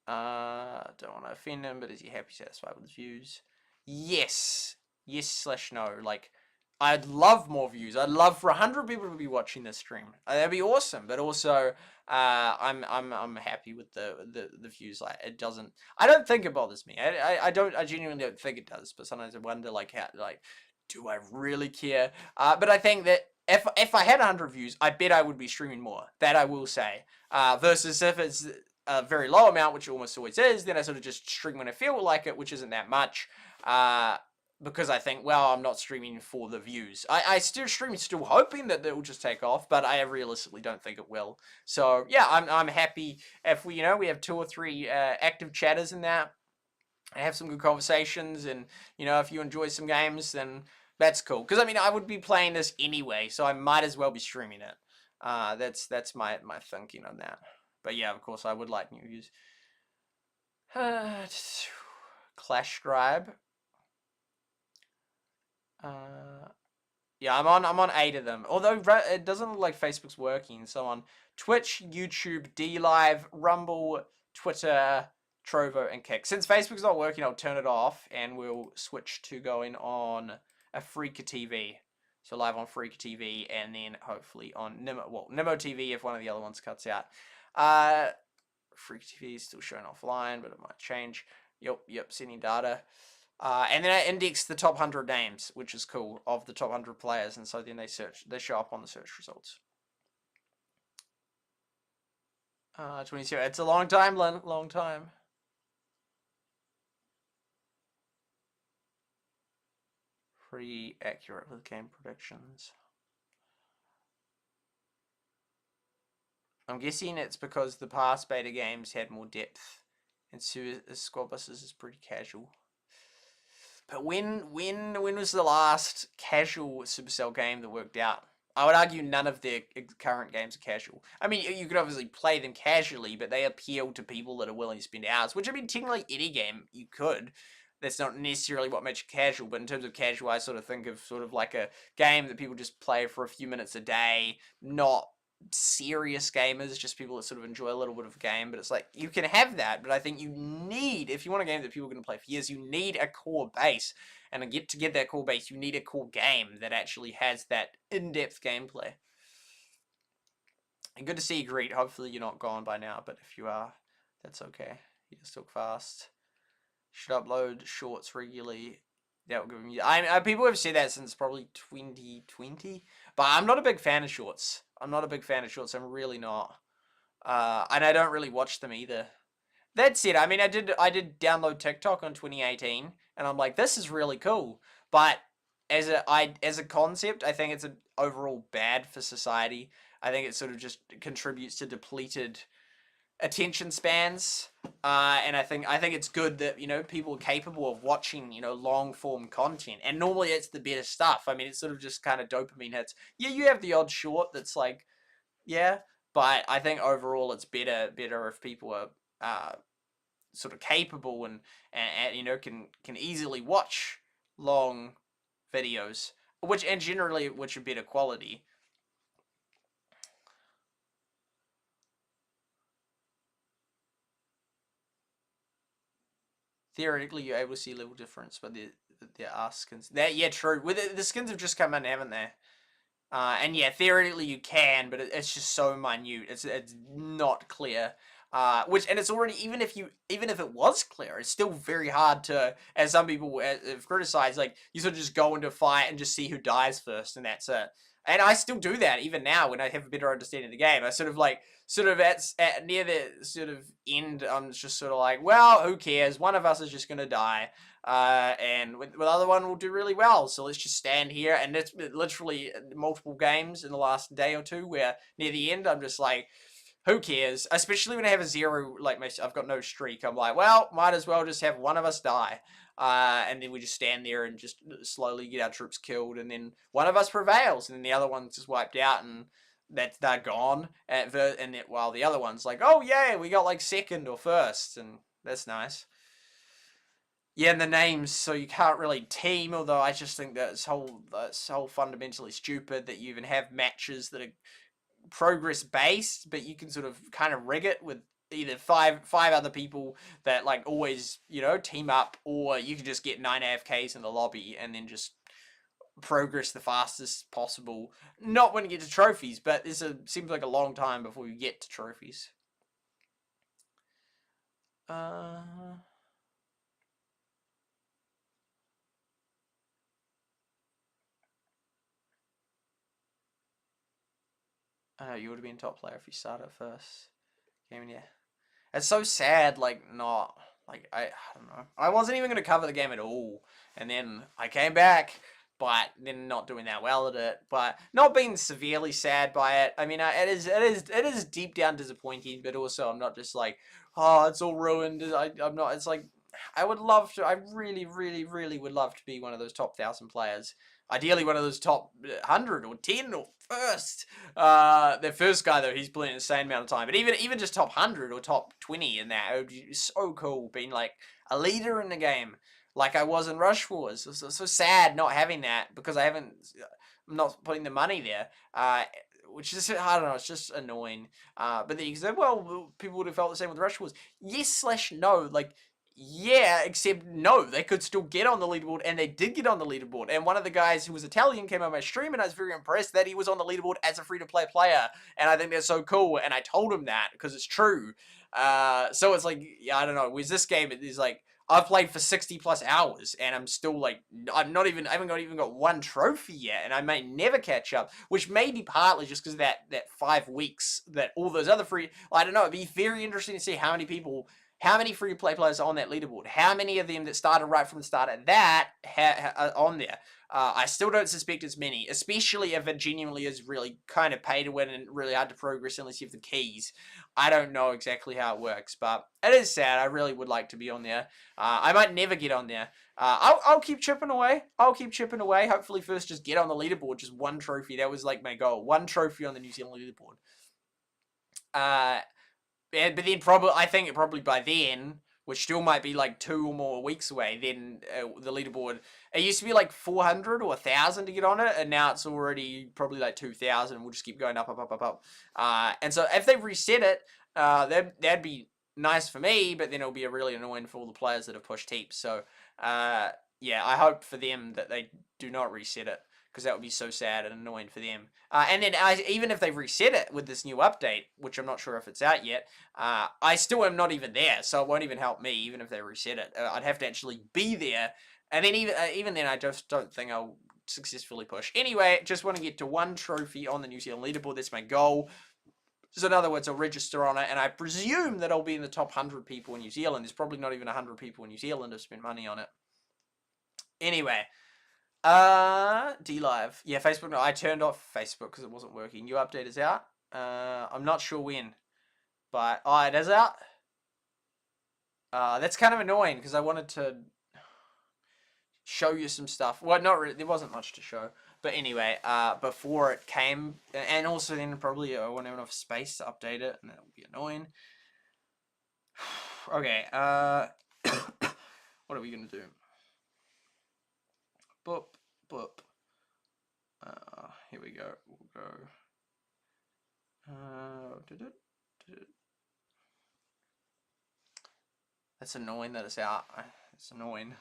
Don't want to offend him, but is he happy, satisfied with his views? Yes. Yes/no. Like, I'd love more views. I'd love for 100 people to be watching this stream. That'd be awesome. But also, I'm happy with the views. Like, it doesn't. I don't think it bothers me. I genuinely don't think it does. But sometimes I wonder, like, how, like, do I really care? But I think that if I had 100 views, I bet I would be streaming more. That I will say. Versus if it's a very low amount, which it almost always is, then I sort of just stream when I feel like it, which isn't that much. Because I think, well, I'm not streaming for the views. I still stream, still hoping that it will just take off, but I realistically don't think it will. So yeah, I'm happy if we have 2 or 3 active chatters in that. I have some good conversations, and if you enjoy some games, then that's cool. Because I mean, I would be playing this anyway, so I might as well be streaming it. That's my thinking on that. But yeah, of course, I would like new views. Clash Scribe. Yeah, I'm on 8 of them. Although it doesn't look like Facebook's working. So on Twitch, YouTube, DLive, Rumble, Twitter, Trovo, and Kick. Since Facebook's not working, I'll turn it off and we'll switch to going on a Freaker TV. So live on Freaker TV and then hopefully on Nimo TV if one of the other ones cuts out. Freaker TV is still showing offline, but it might change. Yep, sending data. And then I index the top 100 names, which is cool, of the top 100 players, and so then they show up on the search results. 27. It's a long time, long time. Pretty accurate with game predictions. I'm guessing it's because the past beta games had more depth, and Squadbusters is pretty casual. But when was the last casual Supercell game that worked out? I would argue none of their current games are casual. I mean, you could obviously play them casually, but they appeal to people that are willing to spend hours, which I mean, technically any game you could. That's not necessarily what makes you casual, but in terms of casual, I sort of think of sort of like a game that people just play for a few minutes a day, not serious gamers, just people that sort of enjoy a little bit of a game. But it's like, you can have that, but I think you need, if you want a game that people are going to play for years, you need a core base. And to get that core base, you need a core game that actually has that in-depth gameplay. And good to see you, Greet. Hopefully you're not gone by now, but if you are, that's okay. You're still fast. Should upload shorts regularly. That will give me. People have said that since probably 2020, but I'm not a big fan of shorts. I'm really not. And I don't really watch them either. That's it. I mean, I did download TikTok on 2018, and I'm like, this is really cool. But as a concept, I think it's overall bad for society. I think it sort of just contributes to depleted attention spans, and I think it's good that, you know, people are capable of watching, you know, long form content, and normally it's the better stuff. I mean, it's sort of just kind of dopamine hits. Yeah, you have the odd short that's like, yeah, but I think overall it's better if people are sort of capable and you know, can easily watch long videos, which are better quality. Theoretically, you're able to see level difference, but there are skins. Yeah, true. With the skins have just come in, haven't they? And yeah, theoretically you can, but it's just so minute. It's not clear. And it's already, even if it was clear, it's still very hard to, as some people have criticized, like, you sort of just go into a fight and just see who dies first, and that's it. And I still do that even now when I have a better understanding of the game. I sort of at near the sort of end, I'm just sort of like, well, who cares? One of us is just gonna die, and the other one will do really well. So let's just stand here. And it's literally multiple games in the last day or two where near the end I'm just like, who cares? Especially when I have a zero, like I've got no streak. I'm like, well, might as well just have one of us die. And then we just stand there and just slowly get our troops killed, and then one of us prevails, and then the other one's just wiped out, and they're gone. While the other one's like, oh yeah, we got like second or first, and that's nice. Yeah, and the names, so you can't really team, although I just think that's whole fundamentally stupid that you even have matches that are progress based, but you can sort of kind of rig it with either five other people that like always, you know, team up, or you can just get 9 AFKs in the lobby and then just progress the fastest possible. Not when you get to trophies, but seems like a long time before you get to trophies. You would have been top player if you started first. Game, yeah. It's so sad, like, not, like, I don't know. I wasn't even going to cover the game at all. And then I came back, but then not doing that well at it. But not being severely sad by it. I mean, it is deep down disappointing, but also I'm not just like, oh, it's all ruined. I'm not, it's like, I really, really, really would love to be one of those top 1,000 players. Ideally, one of those top 100 or 10 or first. The first guy, though, he's playing an insane amount of time. But even just top 100 or top 20 in that, it would be so cool being like a leader in the game, like I was in Rush Wars. It's so sad not having that, because I'm not putting the money there. Which is, I don't know, it's just annoying. But then you say, well, people would have felt the same with Rush Wars. Yes/no, like, yeah, except no, they could still get on the leaderboard, and they did get on the leaderboard. And one of the guys who was Italian came on my stream, and I was very impressed that he was on the leaderboard as a free-to-play player. And I think that's so cool, and I told him that, because it's true. So it's like, yeah, I don't know, with this game, it is like, I've played for 60 plus hours, and I'm still like, I haven't even got one trophy yet, and I may never catch up, which may be partly just because of that 5 weeks that all those other I don't know, it'd be very interesting to see how many free-to-play players are on that leaderboard. How many of them that started right from the start of that are on there? I still don't suspect as many, especially if it genuinely is really kind of pay to win and really hard to progress unless you have the keys. I don't know exactly how it works, but it is sad. I really would like to be on there. I might never get on there. I'll keep chipping away. Hopefully first just get on the leaderboard, just one trophy. That was like my goal. One trophy on the New Zealand leaderboard. But then I think probably by then, which still might be like 2 or more weeks away, then the leaderboard, it used to be like 400 or 1,000 to get on it, and now it's already probably like 2,000. We'll just keep going up, up, up, up, up. And so if they reset it, that'd be nice for me, but then it'll be really annoying for all the players that have pushed heaps. So yeah, I hope for them that they do not reset it, because that would be so sad and annoying for them. And then even if they reset it with this new update, which I'm not sure if it's out yet, I still am not even there, so it won't even help me even if they reset it. I'd have to actually be there, and then even then I just don't think I'll successfully push. Anyway, just want to get to 1 trophy on the New Zealand leaderboard. That's my goal. So in other words, I'll register on it, and I presume that I'll be in the top 100 people in New Zealand. There's probably not even 100 people in New Zealand who've spent money on it. Anyway, D-Live. Yeah, Facebook. No, I turned off Facebook because it wasn't working. New update is out. I'm not sure when, but it is out. That's kind of annoying because I wanted to show you some stuff. Well, not really. There wasn't much to show. But anyway, before it came, and also then probably I won't have enough space to update it, and that will be annoying. Okay, what are we going to do? Boop, boop. Here we go. We'll go. That's annoying that it's out. It's annoying.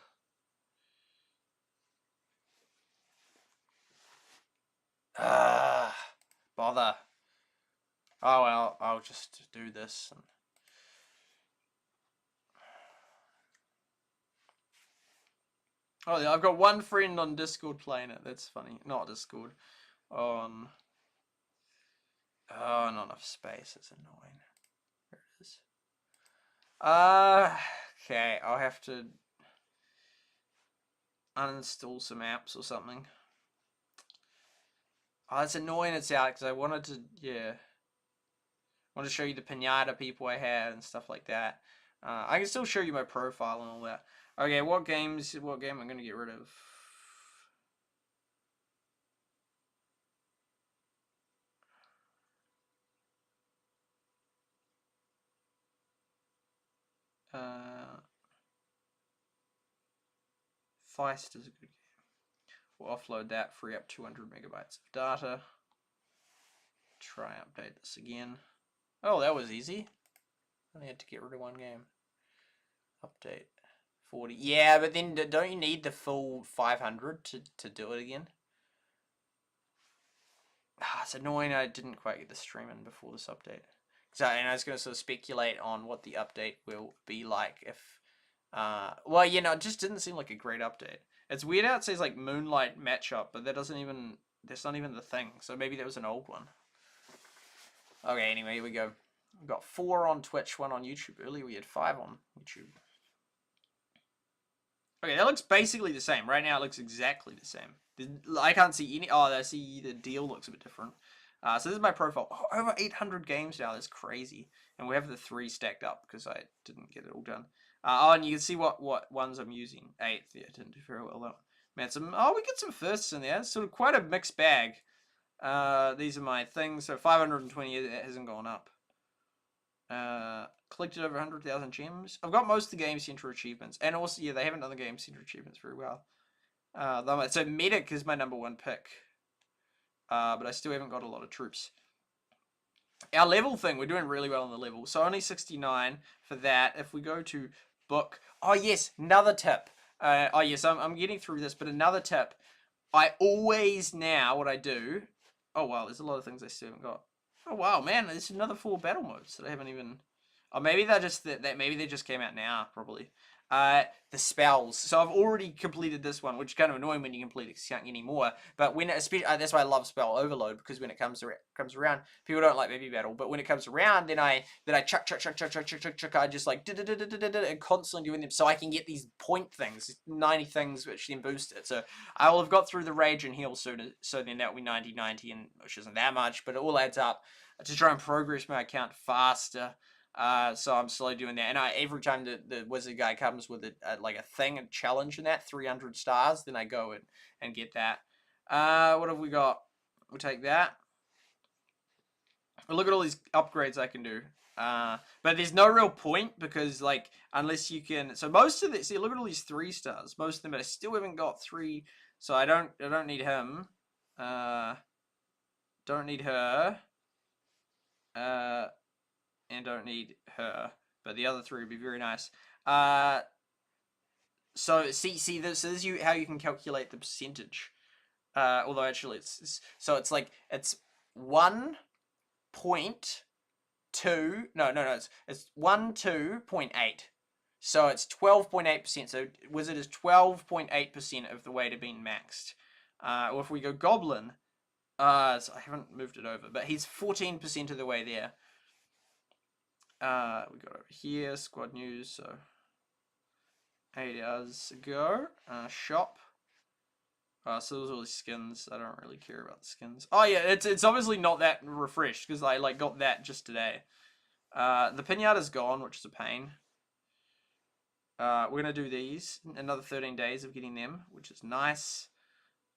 Bother. Oh well, I'll just do this. Oh yeah, I've got 1 friend on Discord playing it. That's funny. Not Discord. On. Oh, not enough space. It's annoying. There it is. Okay, I'll have to uninstall some apps or something. Oh, it's annoying it's out because I wanted to, yeah. I want to show you the pinata people I had and stuff like that. I can still show you my profile and all that. Okay, what game I'm going to get rid of? Feist is a good game. We'll offload that, free up 200 megabytes of data. Try update this again. Oh, that was easy. Only had to get rid of 1 game. Update 40. Yeah, but then don't you need the full 500 to do it again? It's annoying I didn't quite get the stream in before this update. So, and I was going to sort of speculate on what the update will be like if... well, you know, it just didn't seem like a great update. It's weird how it says, like, Moonlight Matchup, but that doesn't even... That's not even the thing. So maybe that was an old one. Okay, anyway, here we go. We've got 4 on Twitch, 1 on YouTube. Earlier we had 5 on YouTube. Okay, that looks basically the same. Right now it looks exactly the same. I can't see any... Oh, I see the deal looks a bit different. So this is my profile. Oh, over 800 games now. That's crazy. And we have the 3 stacked up because I didn't get it all done. Oh, and you can see what ones I'm using. 8. Yeah, didn't do very well though. Man, we get some firsts in there. It's sort of quite a mixed bag. These are my things. So 520, it hasn't gone up. Collected over 100,000 gems. I've got most of the Game Center achievements. And also, yeah, they haven't done the Game Center achievements very well. So Medic is my #1 pick. But I still haven't got a lot of troops. Our level thing, we're doing really well on the level. So only 69 for that. If we go to book... Oh, yes, another tip. Oh, yes, I'm getting through this, but another tip. I always now, what I do... Oh, wow, there's a lot of things I still haven't got. Oh, wow, man, there's another 4 battle modes that I haven't even... Oh, maybe they're just... maybe they just came out now, probably. The spells. So I've already completed this one, which is kind of annoying when you complete it because you can't get any more. But when, especially, that's why I love spell overload, because when it comes around, people don't like baby battle. But when it comes around, then I chuck. I just like and constantly doing them, so I can get these point things, 90 things, which then boost it. So I will have got through the rage and heal soon. So then that will be 90, and which isn't that much, but it all adds up to try and progress my account faster. So I'm slowly doing that, and every time the wizard guy comes with like a thing, a challenge in that 300 stars, then I go and get that. What have we got? We'll take that. Look at all these upgrades I can do. But there's no real point because like unless you can. So most of it. See, look at all these 3-stars. Most of them, but I still haven't got 3. So I don't need him. Don't need her. And don't need her. But the other 3 would be very nice. So see this is how you can calculate the percentage. Although actually it's like it's 1.2. No, it's 2.8. So it's 12.8%. So Wizard is 12.8% of the way to being maxed. Or if we go Goblin, so I haven't moved it over, but he's 14% of the way there. We got over here, squad news, so 8 hours ago. Shop. So there's all these skins. I don't really care about the skins. Oh yeah, it's obviously not that refreshed because I like got that just today. The pinata's gone, which is a pain. We're gonna do these. Another 13 days of getting them, which is nice.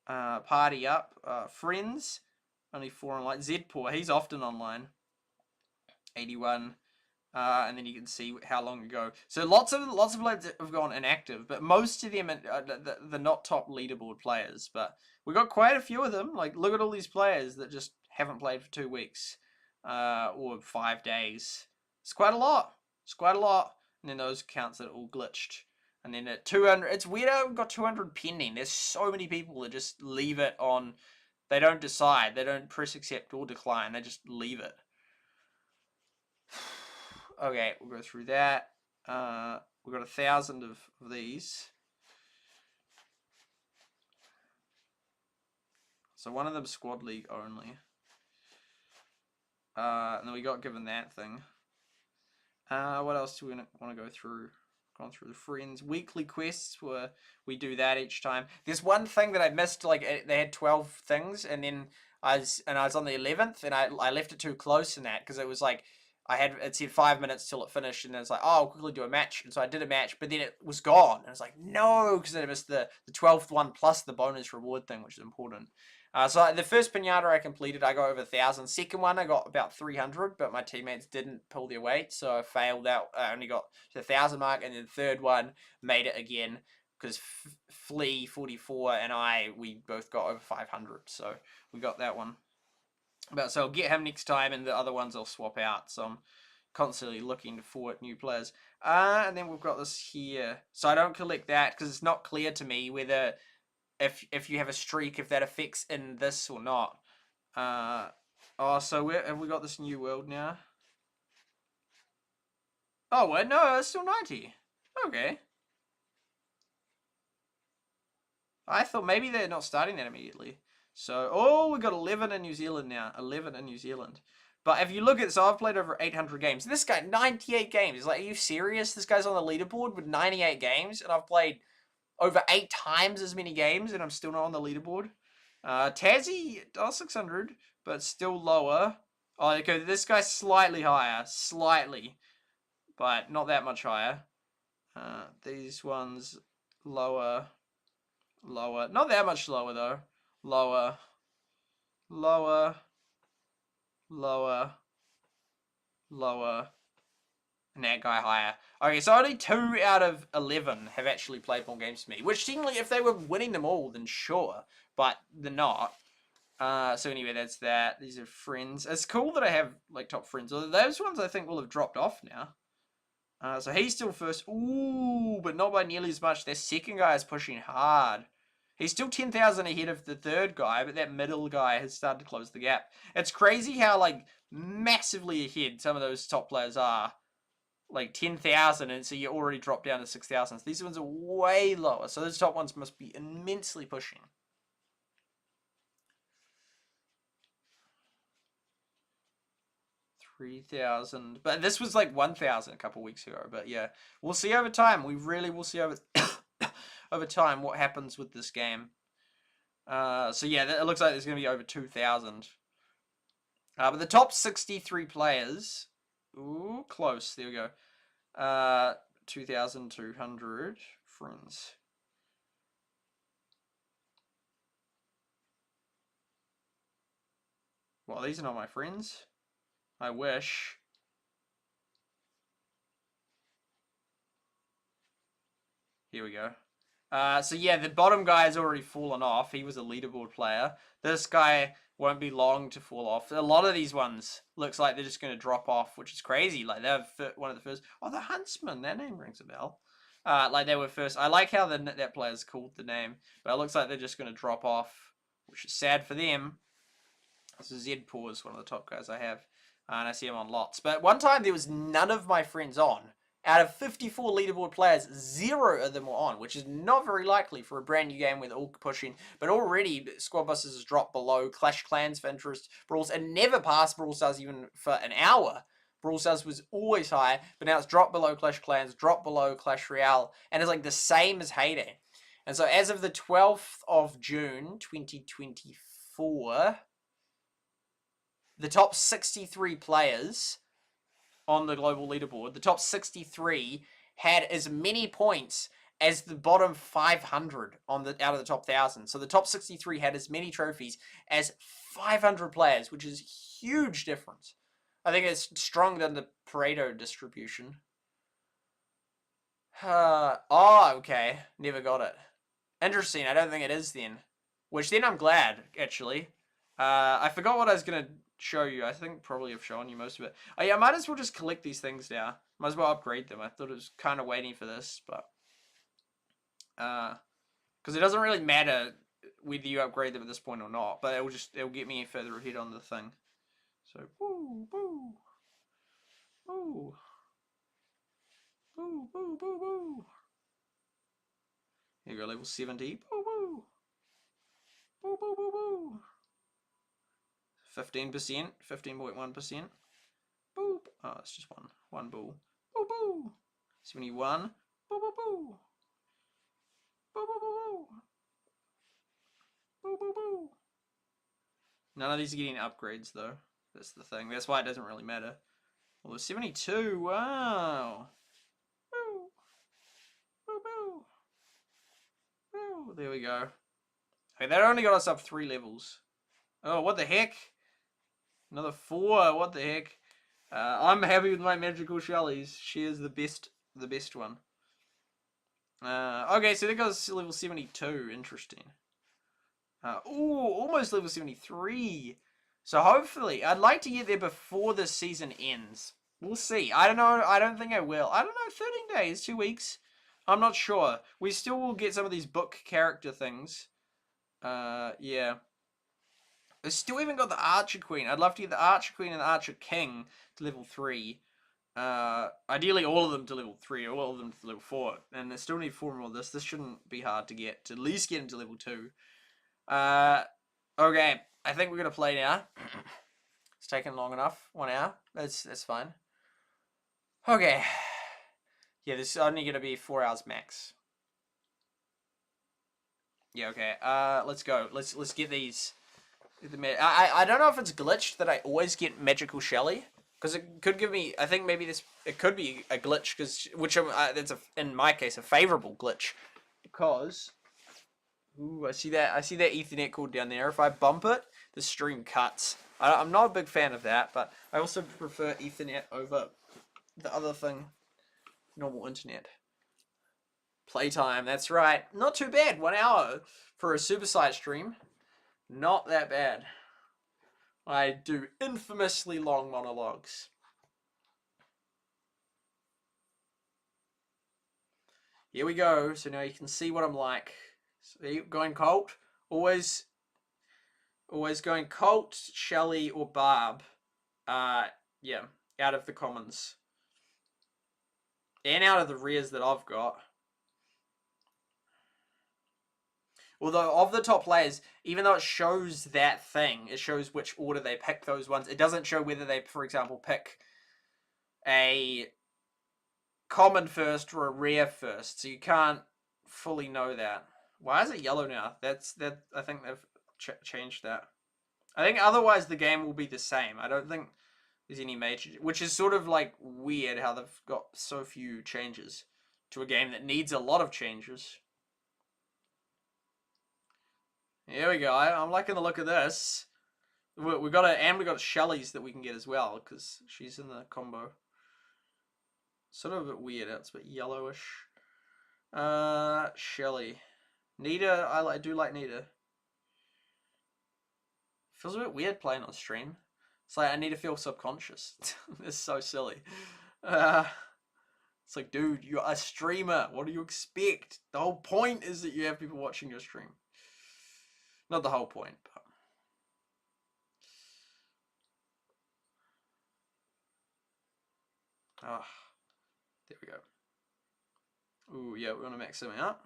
Party up. Friends. Only 4 online. Zpoor, he's often online. 81. And then you can see how long ago. So lots of players have gone inactive, but most of them are the not top leaderboard players. But we got quite a few of them. Like look at all these players that just haven't played for 2 weeks, or 5 days. It's quite a lot. It's quite a lot. And then those accounts that are all glitched. And then at 200, it's weird how we've got 200 pending. There's so many people that just leave it on. They don't decide. They don't press accept or decline. They just leave it. Okay, we'll go through that. We've got 1,000 of these. So one of them squad league only. And then we got given that thing. What else do we want to go through? Gone through the friends. Weekly quests, where we do that each time. There's one thing that I missed, like they had 12 things, and then I was on the 11th, and I left it too close in that, because it was like, it said 5 minutes till it finished, and then it's like, oh, I'll quickly do a match. And so I did a match, but then it was gone. And I was like, no, because I missed the 12th one plus the bonus reward thing, which is important. So the first pinata I completed, I got over 1,000. Second one, I got about 300, but my teammates didn't pull their weight, so I failed out. I only got to the 1,000 mark, and then the third one made it again, because Flea 44 and we both got over 500, so we got that one. But so I'll get him next time, and the other ones I'll swap out. So I'm constantly looking for new players. And then we've got this here. So I don't collect that because it's not clear to me whether if you have a streak, if that affects in this or not. So have we got this new world now? Oh, well, no, it's still 90. Okay. I thought maybe they're not starting that immediately. So, we got 11 in New Zealand now. 11 in New Zealand. But if you look at, so I've played over 800 games. This guy, 98 games. It's like, are you serious? This guy's on the leaderboard with 98 games, and I've played over 8 times as many games, and I'm still not on the leaderboard. Tassie, 600, but still lower. Oh, okay, this guy's slightly higher. Slightly. But not that much higher. These ones, lower. Lower. Not that much lower, though. Lower. Lower. Lower. Lower. And that guy higher. Okay, so only 2 out of 11 have actually played more games than me. Which, technically, if they were winning them all, then sure. But they're not. So anyway, that's that. These are friends. It's cool that I have, like, top friends. Although those ones, I think, will have dropped off now. So he's still first. Ooh, but not by nearly as much. Their second guy is pushing hard. He's still 10,000 ahead of the third guy, but that middle guy has started to close the gap. It's crazy how, like, massively ahead some of those top players are. Like, 10,000, and so you already dropped down to 6,000. So these ones are way lower. So those top ones must be immensely pushing. $3,000. But this was like 1,000 a couple weeks ago. But yeah, we'll see over time. We really will see over over time what happens with this game. So yeah, it looks like there's going to be over 2,000. But the top 63 players, ooh, close. There we go. 2,200 friends. Well, these are not my friends. I wish. Here we go. So yeah, the bottom guy has already fallen off. He was a leaderboard player. This guy won't be long to fall off. A lot of these ones looks like they're just going to drop off, which is crazy. Like they're one of the first. Oh, the Huntsman. That name rings a bell. Like they were first. I like how that player's called the name, but it looks like they're just going to drop off, which is sad for them. This is Zedpaw is one of the top guys I have, and I see him on lots. But one time there was none of my friends on. Out of 54 leaderboard players, 0 of them were on, which is not very likely for a brand new game with all pushing. But already, Squadbusters has dropped below Clash Clans for interest. Brawls, and never passed Brawl Stars even for an hour. Brawl Stars was always high, but now it's dropped below Clash Clans, dropped below Clash Royale, and it's like the same as Heyday. And so as of the 12th of June, 2024, the top 63 players on the global leaderboard, the top 63 had as many points as the bottom 500 out of the top 1,000. So the top 63 had as many trophies as 500 players, which is a huge difference. I think it's stronger than the Pareto distribution. Oh, okay. Never got it. Interesting. I don't think it is then. Which then I'm glad, actually. I forgot what I was going to show you. I think probably have shown you most of it. Oh yeah, I might as well just collect these things now. Might as well upgrade them. I thought it was kind of waiting for this, but because it doesn't really matter whether you upgrade them at this point or not, but it'll get me further ahead on the thing. So boo boo boo boo boo boo boo. Here you go, level 70. Boo boo boo boo boo boo. 15%, 15.1%. Boop. Oh, it's just one boo. Boo boo. 71. Boo boo boo. Boo boo boo boo. Boo boo boo. None of these are getting upgrades though. That's the thing. That's why it doesn't really matter. Well, there's 72. Wow. Boo. Boo boo. Boo. There we go. Okay, that only got us up 3 levels. Oh, what the heck? Another 4. What the heck? I'm happy with my magical Shellies. She is the best one. Okay, so that goes to level 72. Interesting. Ooh, almost level 73. So hopefully, I'd like to get there before the season ends. We'll see. I don't know. I don't think I will. I don't know. 13 days, 2 weeks. I'm not sure. We still will get some of these book character things. Yeah. I still even got the Archer Queen. I'd love to get the Archer Queen and the Archer King to level 3. Ideally all of them to level 3, or all of them to level 4. And I still need 4 more of this. This shouldn't be hard to get. To at least get into level 2. Okay. I think we're going to play now. It's taken long enough. 1 hour. That's fine. Okay. Yeah, this is only going to be 4 hours max. Yeah, okay. Let's go. Let's get these. I don't know if it's glitched that I always get magical Shelly, because it could give me. I think maybe it could be a glitch, that's in my case a favorable glitch, because ooh, I see that Ethernet cord down there. If I bump it, the stream cuts. I'm not a big fan of that, but I also prefer Ethernet over the other thing, normal internet. Playtime, that's right. Not too bad. 1 hour for a SuperSight stream. Not that bad. I do infamously long monologues. Here we go. So now you can see what I'm like. See, going Colt. Always going Colt, Shelly, or Barb. Yeah, out of the commons. And out of the rares that I've got. Although, of the top players, even though it shows that thing, it shows which order they pick those ones. It doesn't show whether they, for example, pick a common first or a rare first. So you can't fully know that. Why is it yellow now? I think they've changed that. I think otherwise the game will be the same. I don't think there's any major... Which is sort of like weird how they've got so few changes to a game that needs a lot of changes. Here we go. I'm liking the look of this. We got Shelly's that we can get as well, because she's in the combo. Sort of a bit weird. It's a bit yellowish. Shelly. Nita, I do like Nita. Feels a bit weird playing on stream. It's like I need to feel subconscious. It's so silly. It's like, dude, you're a streamer. What do you expect? The whole point is that you have people watching your stream. Not the whole point, but... Ah, there we go. Ooh, yeah, we want to max him out.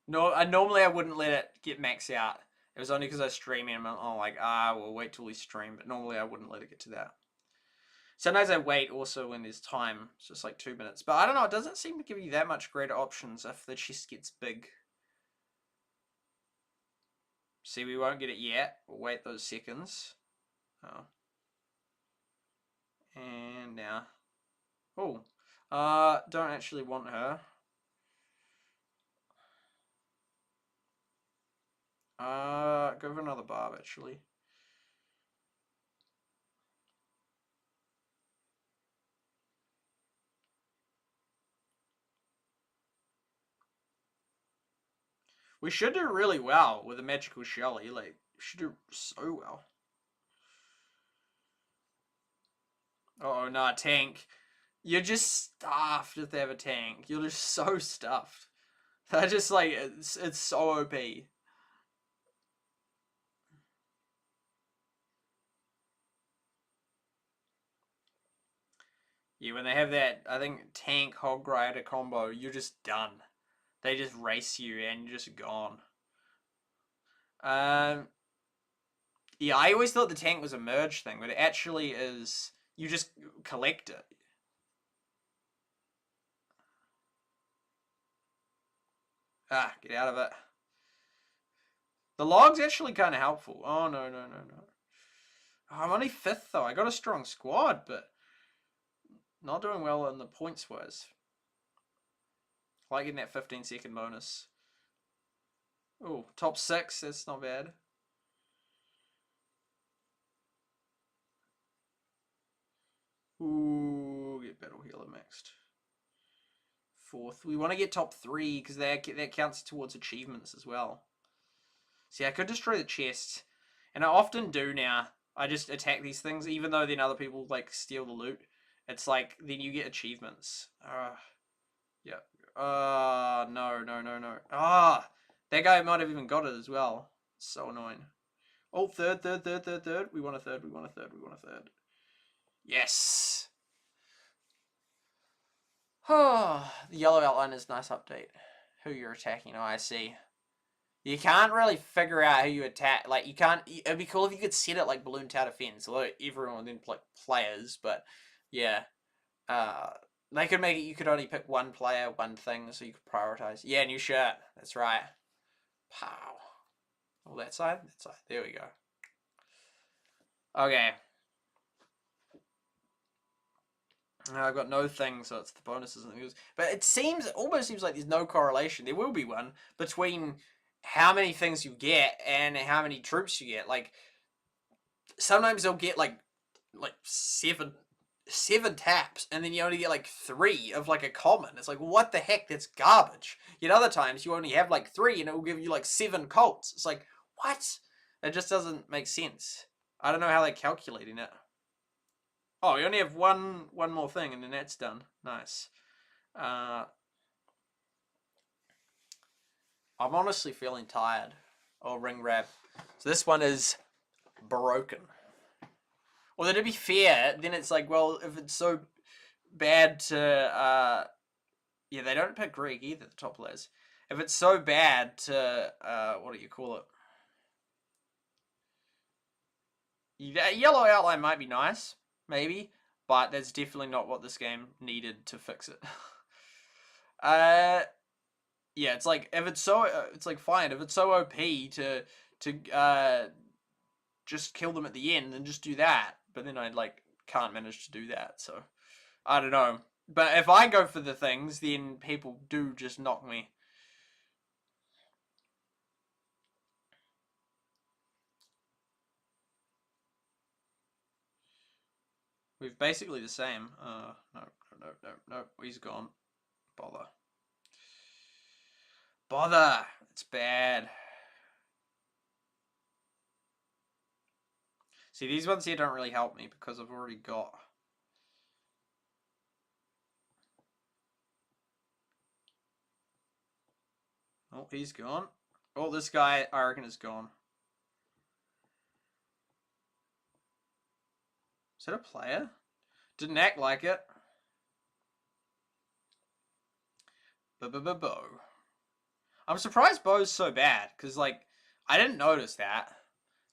No, normally I wouldn't let it get max out. It was only because I was streaming and I'm like, we'll wait till we stream. But normally I wouldn't let it get to that. Sometimes I wait also when there's time. It's just like 2 minutes. But I don't know, it doesn't seem to give you that much greater options if the chest gets big. See, we won't get it yet. We'll wait those seconds. Oh. And now. Oh. Don't actually want her. Go for another barb, actually. We should do really well with a magical Shelly. Like, we should do so well. Oh, no, tank. You're just stuffed if they have a tank. You're just so stuffed. They're just like, it's so OP. Yeah, when they have that, I think, tank hog rider combo, you're just done. They just race you and you're just gone. Yeah, I always thought the tank was a merge thing, but it actually is, you just collect it. Get out of it. The log's actually kind of helpful. Oh, no. Oh, I'm only 5th, though. I got a strong squad, but not doing well in the points-wise. I like getting that 15-second bonus. Oh, top 6. That's not bad. Ooh, get battle healer mixed. 4th. We want to get top 3 because that counts towards achievements as well. See, I could destroy the chest, and I often do now. I just attack these things, even though then other people like steal the loot. It's like then you get achievements. Yeah. No. That guy might have even got it as well. It's so annoying. Oh, third. We want a third. Yes. Oh, the yellow outline is a nice update. Who you're attacking? Oh, I see. You can't really figure out who you attack. Like, you can't... It'd be cool if you could set it like Balloon Tower Defense. Although everyone then like players, but yeah. They could make it you could only pick one player, one thing, so you could prioritize. Yeah, new shirt. That's right. Pow. Oh, that side? That side. There we go. Okay. I've got no thing, so it's the bonuses and things. But it almost seems like there's no correlation. There will be one between how many things you get and how many troops you get. Like, sometimes they'll get like seven taps, and then you only get like 3 of like a common. It's like, what the heck? That's garbage. Yet other times you only have like 3, and it will give you like 7 colts. It's like, what? It just doesn't make sense. I don't know how they're calculating it. Oh, we only have one more thing, and then that's done. Nice. I'm honestly feeling tired. Oh, ring wrap. So this one is broken. Well, to be fair, then it's like, well, if it's so bad to, yeah, they don't pick Greek either, the top players. If it's so bad to, what do you call it? Yellow outline might be nice, maybe, but that's definitely not what this game needed to fix it. Yeah, it's like, if it's so, it's like, fine, if it's so OP to just kill them at the end, then just do that. But then I, like, can't manage to do that, so, I don't know. But if I go for the things, then people do just knock me. We've basically the same. No. He's gone. Bother. It's bad. See, these ones here don't really help me because I've already got... Oh, he's gone. Oh, this guy, I reckon, is gone. Is that a player? Didn't act like it. Bo. I'm surprised Bo's so bad, because, like, I didn't notice that.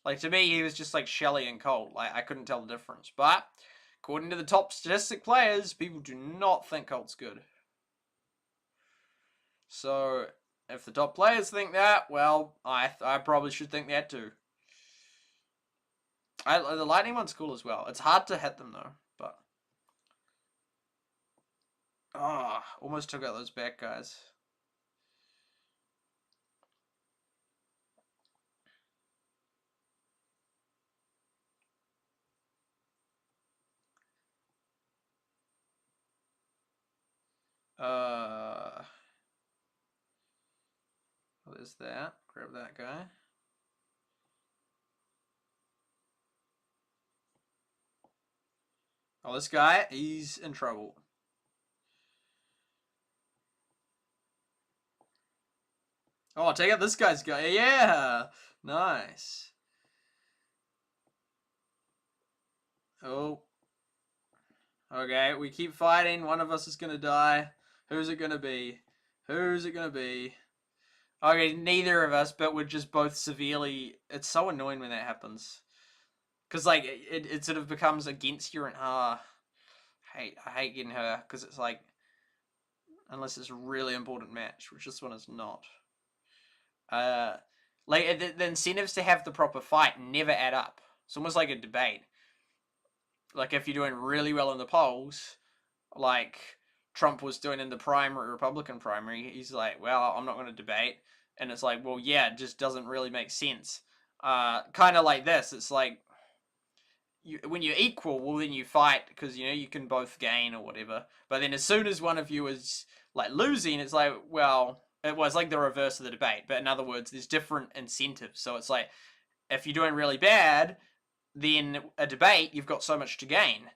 Like, to me, he was just, like, Shelly and Colt. Like, I couldn't tell the difference. But, according to the top statistic players, people do not think Colt's good. So, if the top players think that, well, I probably should think that too. The lightning one's cool as well. It's hard to hit them, though. But... oh, almost took out those back guys. What is that? Grab that guy. Oh, this guy, he's in trouble. Oh, take out this guy's guy. Yeah! Nice. Oh. Okay, we keep fighting. One of us is gonna die. Who's it gonna be? Who's it gonna be? Okay, neither of us, but we're just both severely... It's so annoying when that happens. Because, like, it sort of becomes against you and... I hate getting her, because it's like... Unless it's a really important match, which this one is not. Like, the incentives to have the proper fight never add up. It's almost like a debate. Like, if you're doing really well in the polls, like Trump was doing in the primary, Republican primary, he's like, well, I'm not going to debate. And it's like, well, yeah, it just doesn't really make sense. Kind of like this. It's like, when you're equal, well, then you fight because, you know, you can both gain or whatever. But then as soon as one of you is, like, losing, it's like, well, it was like the reverse of the debate. But in other words, there's different incentives. So it's like, if you're doing really bad, then a debate, you've got so much to gain.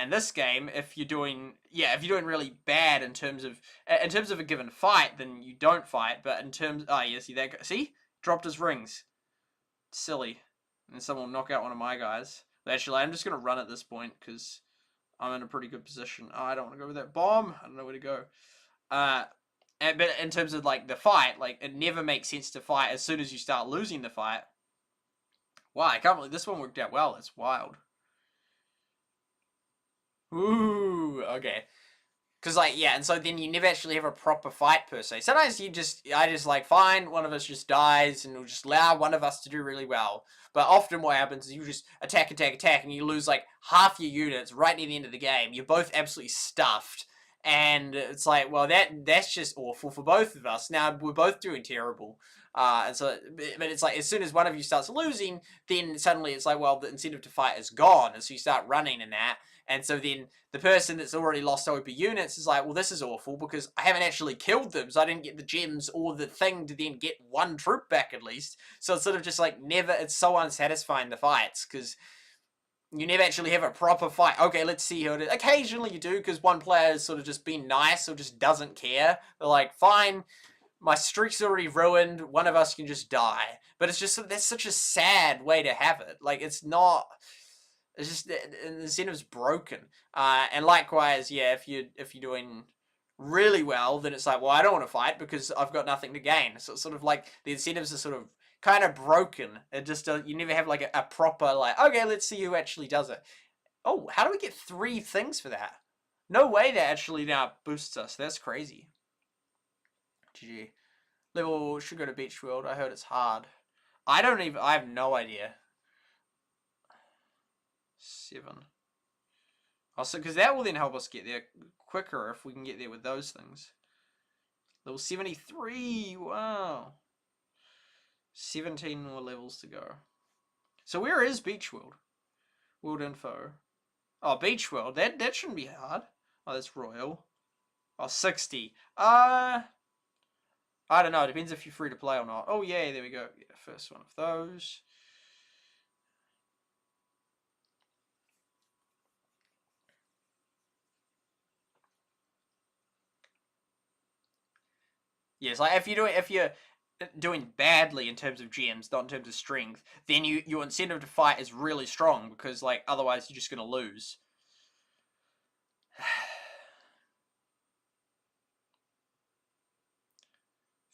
In this game, if you're doing really bad in terms of a given fight, then you don't fight. But in terms, see, dropped his rings, silly, and someone will knock out one of my guys. But actually, I'm just gonna run at this point because I'm in a pretty good position. Oh, I don't want to go with that bomb. I don't know where to go. But in terms of like the fight, like it never makes sense to fight as soon as you start losing the fight. Wow, I can't believe this one worked out well. It's wild. Ooh, okay. Because, like, yeah, and so then you never actually have a proper fight, per se. Sometimes I just, like, fine, one of us just dies, and we'll just allow one of us to do really well. But often what happens is you just attack, and you lose, like, half your units right near the end of the game. You're both absolutely stuffed. And it's like, well, that's just awful for both of us. Now, we're both doing terrible. And so, but it's like, as soon as one of you starts losing, then suddenly it's like, well, the incentive to fight is gone. And so you start running and that. And so then the person that's already lost OP units is like, well, this is awful because I haven't actually killed them, so I didn't get the gems or the thing to then get one troop back at least. So it's sort of just like it's so unsatisfying, the fights, because you never actually have a proper fight. Okay, let's see how it is. Occasionally you do, because one player is sort of just being nice or just doesn't care. They're like, fine, my streak's already ruined, one of us can just die. But it's just, that's such a sad way to have it. Like, it's not... It's just the incentive's broken. And likewise, yeah, if you're doing really well, then it's like, well, I don't want to fight because I've got nothing to gain. So it's sort of like the incentives are sort of kind of broken. It just you never have like a proper like, okay, let's see who actually does it. Oh, how do we get 3 things for that? No way that actually now boosts us. That's crazy. GG. Level should go to Beach World. I heard it's hard. I have no idea. 7. Also, because that will then help us get there quicker if we can get there with those things. Level 73. Wow. 17 more levels to go. So where is Beach World? World info. Oh, Beach World. That shouldn't be hard. Oh, that's Royale. Oh, 60. I don't know. It depends if you're free to play or not. Oh, yeah, there we go. Yeah, first one of those. Yes, like if you're doing badly in terms of gems, not in terms of strength, then your incentive to fight is really strong because like otherwise you're just gonna lose.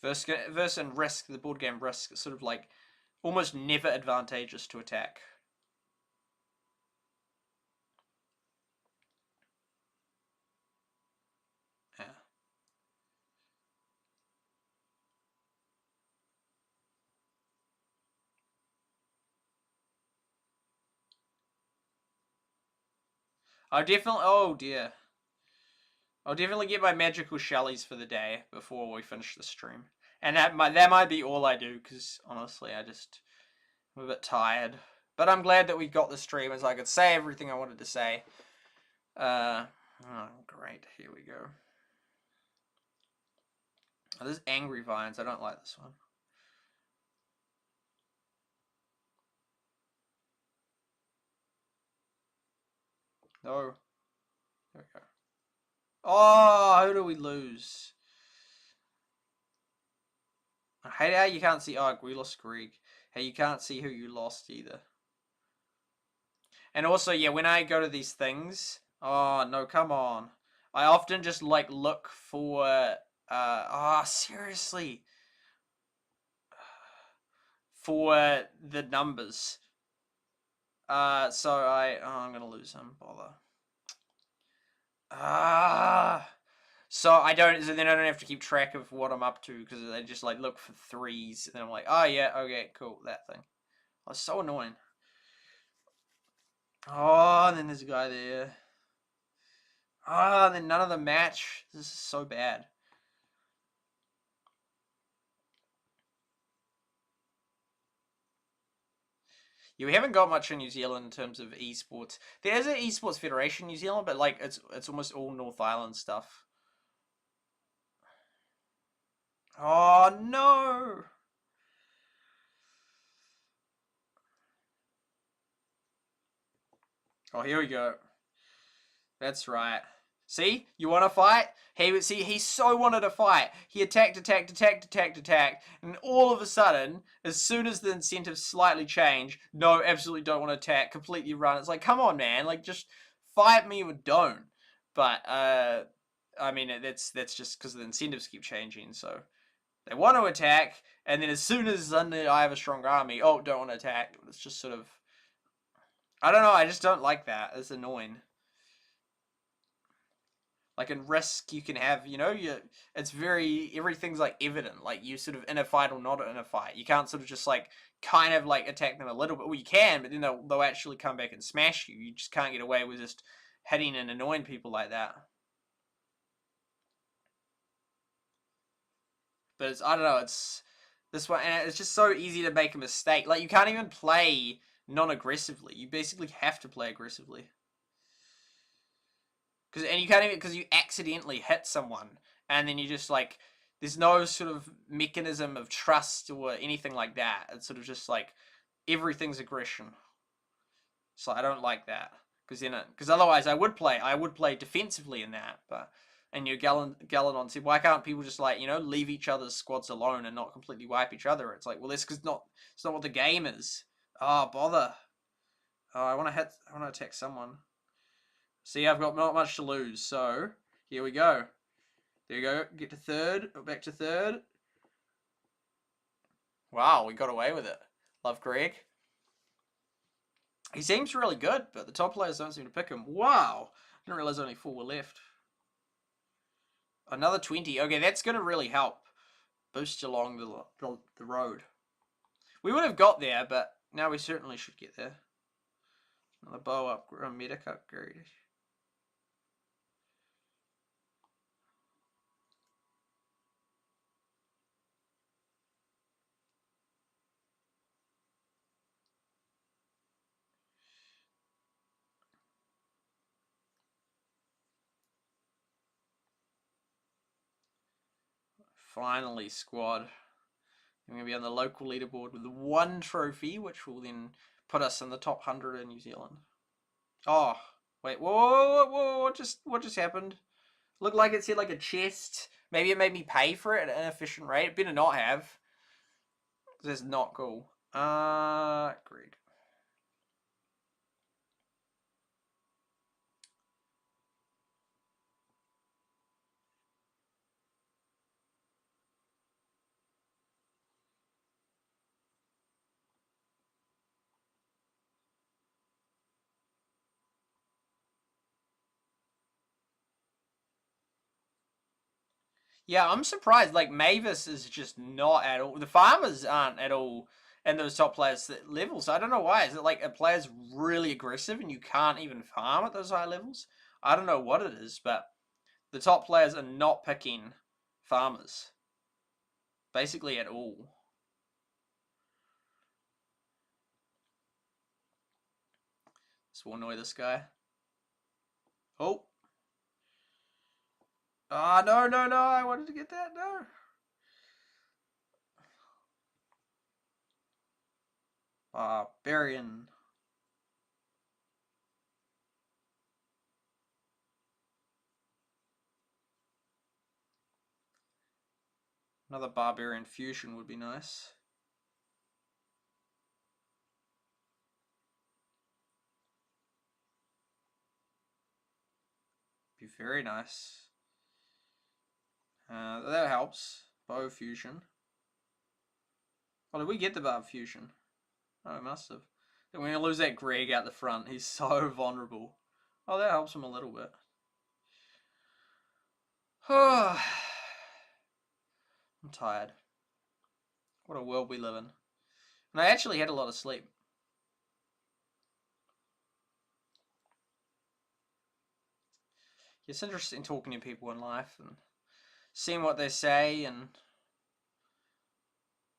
Verse and Risk, the board game Risk, is sort of like almost never advantageous to attack. Yeah. I definitely. Oh dear. I'll definitely get my magical shellies for the day before we finish the stream, and that might be all I do because honestly, I'm a bit tired. But I'm glad that we got the stream as I could say everything I wanted to say. Oh, great. Here we go. Oh, this is Angry Vines. I don't like this one. No. There we go. Oh, who do we lose? I hate how you can't see. Oh, we lost Greg. Hey, you can't see who you lost either. And also, yeah, when I go to these things, oh no, come on. I often just like look for seriously. For the numbers. I'm gonna lose him, bother. So then I don't have to keep track of what I'm up to because they just like look for threes and then I'm like, oh yeah, okay, cool, that thing. Oh, it's so annoying. Oh, and then there's a guy there. Ah, then none of the match. This is so bad. Yeah, we haven't got much in New Zealand in terms of esports. There's an esports federation in New Zealand, but like it's almost all North Island stuff. Oh no! Oh, here we go. That's right. See, you want to fight? He so wanted to fight. He attacked, and all of a sudden, as soon as the incentives slightly change, no, absolutely don't want to attack. Completely run. It's like, come on, man. Like, just fight me or don't. But I mean, that's just because the incentives keep changing. So they want to attack, and then as soon as suddenly I have a strong army, oh, don't want to attack. It's just sort of, I don't know. I just don't like that. It's annoying. Like in Risk, you can have, it's everything's like evident. Like you sort of in a fight or not in a fight. You can't sort of just like kind of like attack them a little bit. Well, you can, but then they'll actually come back and smash you. You just can't get away with just hitting and annoying people like that. But I don't know. It's this one, and it's just so easy to make a mistake. Like you can't even play non-aggressively. You basically have to play aggressively. And you can't even because you accidentally hit someone, and then you just like there's no sort of mechanism of trust or anything like that. It's sort of just like everything's aggression. So I don't like that because otherwise I would play defensively in that, but. And your Galadon said, why can't people just like leave each other's squads alone and not completely wipe each other? It's like, well, that's because it's not what the game is. Oh bother! Oh, I want to attack someone. See, I've got not much to lose, so here we go. There you go. Get to third. Back to third. Wow, we got away with it. Love Greg. He seems really good, but the top players don't seem to pick him. Wow. I didn't realize only 4 were left. Another 20. Okay, that's going to really help boost you along the road. We would have got there, but now we certainly should get there. Another bow upgrade, medic upgrade. Finally, squad. I'm going to be on the local leaderboard with 1 trophy, which will then put us in the top 100 in New Zealand. Oh, wait, whoa, what just happened? Looked like it said like a chest. Maybe it made me pay for it at an inefficient rate. It better not have. That's not cool. Greg. Yeah, I'm surprised. Like, Mavis is just not at all. The farmers aren't at all in those top players levels. I don't know why. Is it like a player's really aggressive and you can't even farm at those high levels? I don't know what it is, but the top players are not picking farmers. Basically at all. This will annoy this guy. Oh. Ah, no, I wanted to get that. No. Barbarian. Another barbarian fusion would be nice. Be very nice. That helps. Bow fusion. Oh, did we get the barb fusion? Oh, we must have. Then we're going to lose that Greg out the front. He's so vulnerable. Oh, that helps him a little bit. I'm tired. What a world we live in. And I actually had a lot of sleep. It's interesting talking to people in life and seeing what they say and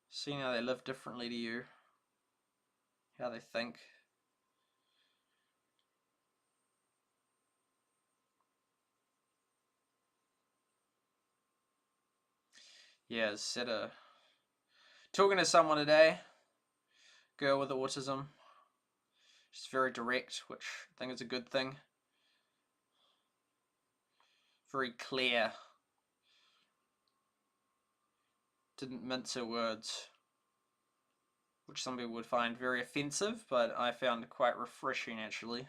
seeing how they live differently to you. How they think. Yeah, instead of talking to someone today, girl with autism. She's very direct, which I think is a good thing. Very clear. Didn't mince her words, which some people would find very offensive, but I found quite refreshing actually.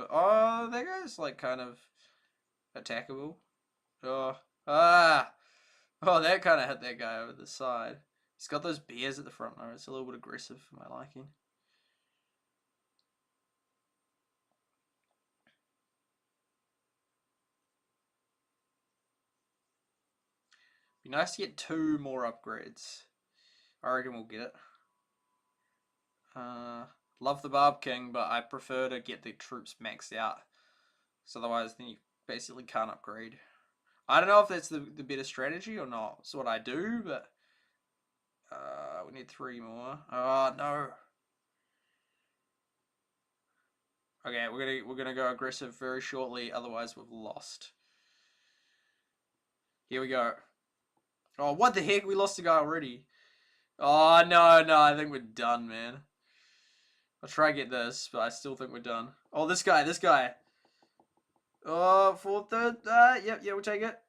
Oh, that guy's like kind of attackable. Oh, oh, that kind of hit that guy over the side. He's got those bears at the front though. It's a little bit aggressive for my liking. Be nice to get 2 more upgrades. I reckon we'll get it. Love the Barb King, but I prefer to get the troops maxed out. So otherwise, then you basically can't upgrade. I don't know if that's the better strategy or not. It's what I do, but we need 3 more. Oh no. Okay, we're gonna go aggressive very shortly. Otherwise, we've lost. Here we go. Oh, what the heck? We lost a guy already. Oh no, I think we're done, man. I'll try and get this, but I still think we're done. Oh, this guy. Oh, 4th, 3rd. Yep, we'll take it.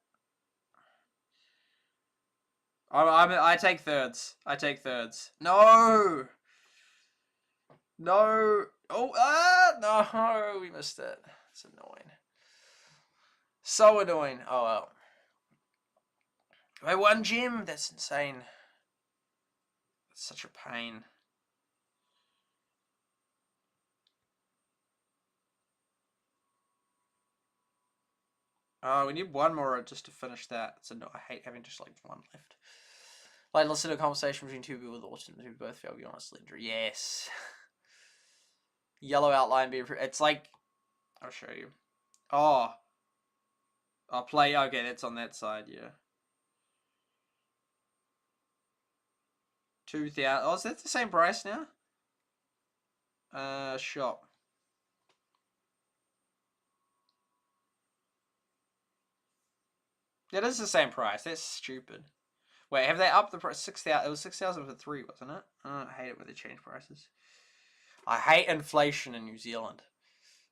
I take thirds. No! No! Oh, no! We missed it. It's annoying. So annoying. Oh, well. I won gym. That's insane. It's such a pain. Oh, we need 1 more just to finish that. I hate having just like 1 left. Like, listen to a conversation between 2 people with autism who both feel beyond a slender. Yes. Yellow outline. It's like... I'll show you. Oh. I'll play... Okay, that's on that side, yeah. 2,000. Oh, is that the same price now? Shop. That is the same price. That's stupid. Wait, have they upped the price? 6,000. It was 6,000 for 3, wasn't it? I hate it when they change prices. I hate inflation in New Zealand.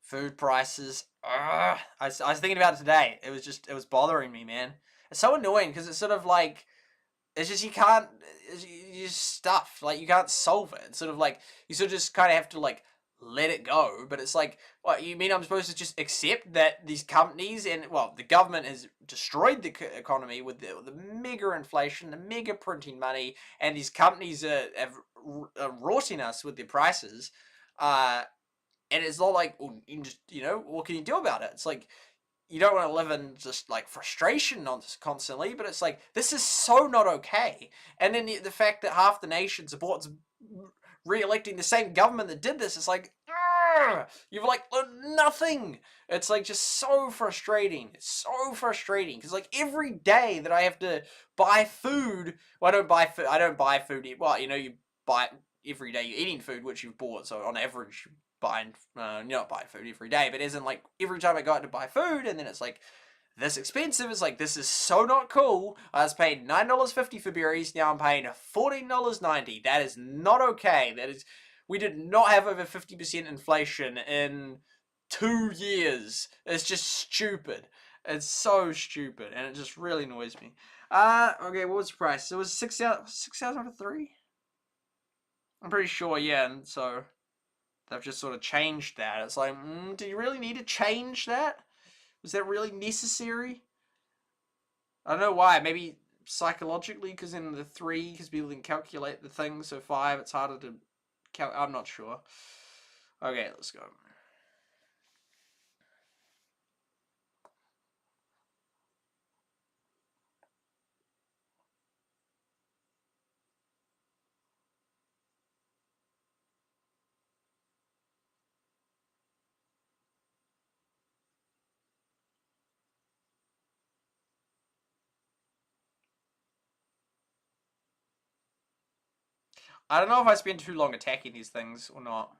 Food prices. I was thinking about it today. It was bothering me, man. It's so annoying because it's sort of like, it's just, you're stuffed. Like, you can't solve it. It's sort of like, you sort of just kind of have to, like, let it go. But it's like, what, you mean I'm supposed to just accept that these companies and, well, the government has destroyed the economy with the mega inflation, the mega printing money, and these companies have rotting us with their prices. And it's not like, well, you just, what can you do about it? It's like, you don't want to live in just like frustration constantly, but it's like, this is so not okay. And then the fact that half the nation supports re-electing the same government that did this, it's like, you've like learned nothing. It's like just so frustrating. It's so frustrating because like every day that I have to buy food, well, I don't buy food. Well, you buy every day you're eating food which you've bought, so on average buying, you're not buying food every day, but isn't like every time I go out to buy food and then it's like this expensive. It's like, this is so not cool. I was paid $9.50 for berries, now I'm paying $14.90. That is not okay. We did not have over 50% inflation in 2 years. It's just stupid. It's so stupid, and it just really annoys me. Okay, what was the price? It was 6,000 for 3? I'm pretty sure, yeah, and so they've just sort of changed that. It's like, do you really need to change that? Was that really necessary? I don't know why. Maybe psychologically, because in the 3, because people can calculate the thing, so 5, it's harder to I'm not sure. Okay, let's go. I don't know if I spend too long attacking these things or not.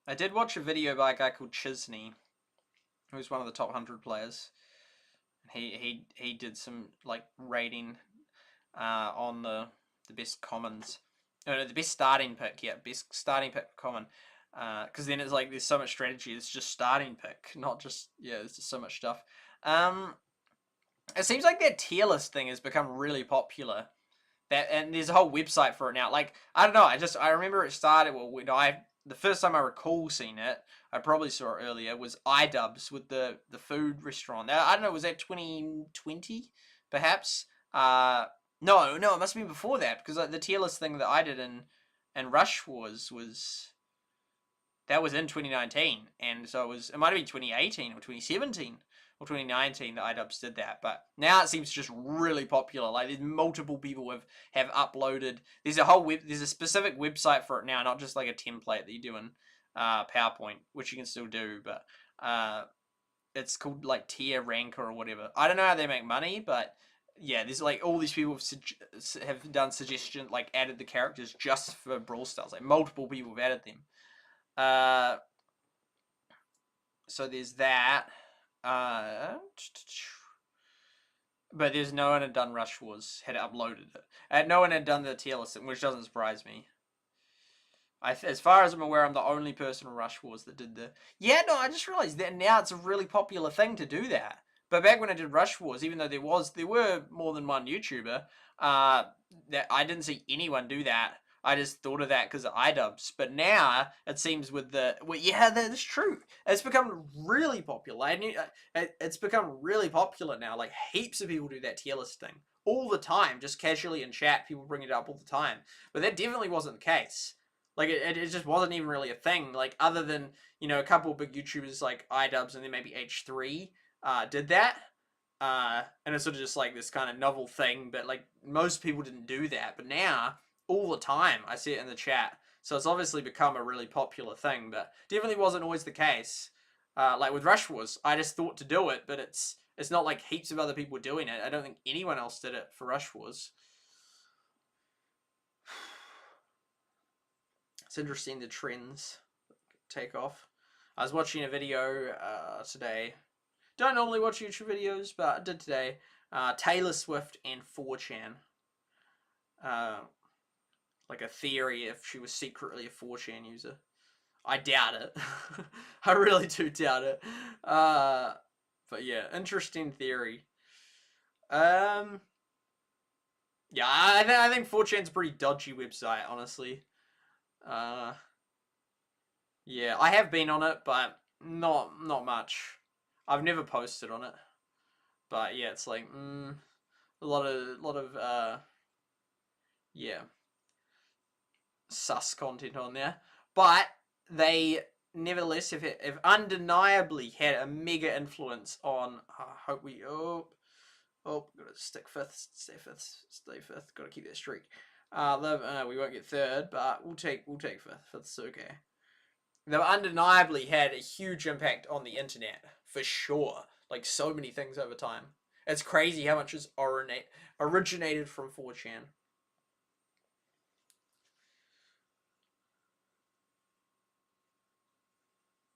I did watch a video by a guy called Chisney, who's one of the top 100 players. He did some like rating on the best commons. No, the best starting pick. Yeah, best starting pick common. Because then it's like there's so much strategy. It's just starting pick, not just there's just so much stuff. It seems like that tier list thing has become really popular. And there's a whole website for it now. Like, I don't know. I remember it started. Well, the first time I recall seeing it, I probably saw it earlier, was iDubbbz with the food restaurant. Now, I don't know, was that 2020 perhaps? No, it must have been before that, because like, the tier list thing that I did in Rush Wars was in 2019, and so it might have been 2018 or 2017 or 2019 that iDubbbz did that, but now it seems just really popular. Like, there's multiple people have uploaded. There's a specific website for it now, not just like a template that you do in PowerPoint, which you can still do, but it's called like Tier Ranker or whatever. I don't know how they make money, but yeah, there's like all these people have done suggestion, like added the characters just for Brawl Stars. Like multiple people have added them. So there's that. But there's no one had done Rush Wars, had uploaded it. No one had done the tier list, which doesn't surprise me. As far as I'm aware, I'm the only person in Rush Wars that did the... Yeah, no, I just realized that now it's a really popular thing to do that. But back when I did Rush Wars, even though there were more than one YouTuber, that I didn't see anyone do that. I just thought of that because of iDubbbz. But now, it seems with yeah, that's true. It's become really popular. It's become really popular now. Like, heaps of people do that tier list thing. All the time. Just casually in chat, people bring it up all the time. But that definitely wasn't the case. Like, it just wasn't even really a thing. Like, other than, a couple of big YouTubers like iDubbbz and then maybe H3 did that. And it's sort of just like this kind of novel thing. But, like, most people didn't do that. But now... all the time, I see it in the chat. So it's obviously become a really popular thing, but definitely wasn't always the case. Like with Rush Wars, I just thought to do it, but it's not like heaps of other people doing it. I don't think anyone else did it for Rush Wars. It's interesting the trends take off. I was watching a video today. Don't normally watch YouTube videos, but I did today. Taylor Swift and 4chan. Like a theory if she was secretly a 4chan user. I doubt it. I really do doubt it. But yeah, interesting theory. Yeah, I think 4chan's a pretty dodgy website, honestly. Yeah, I have been on it, but not much. I've never posted on it. But yeah, it's like a lot of yeah, sus content on there. But they nevertheless have undeniably had a mega influence on. I hope we gotta stick fifth, stay fifth. Gotta keep that streak. We won't get third, but we'll take fifth. Fifth's okay. They've undeniably had a huge impact on the internet for sure. Like so many things over time. It's crazy how much is originated from 4chan.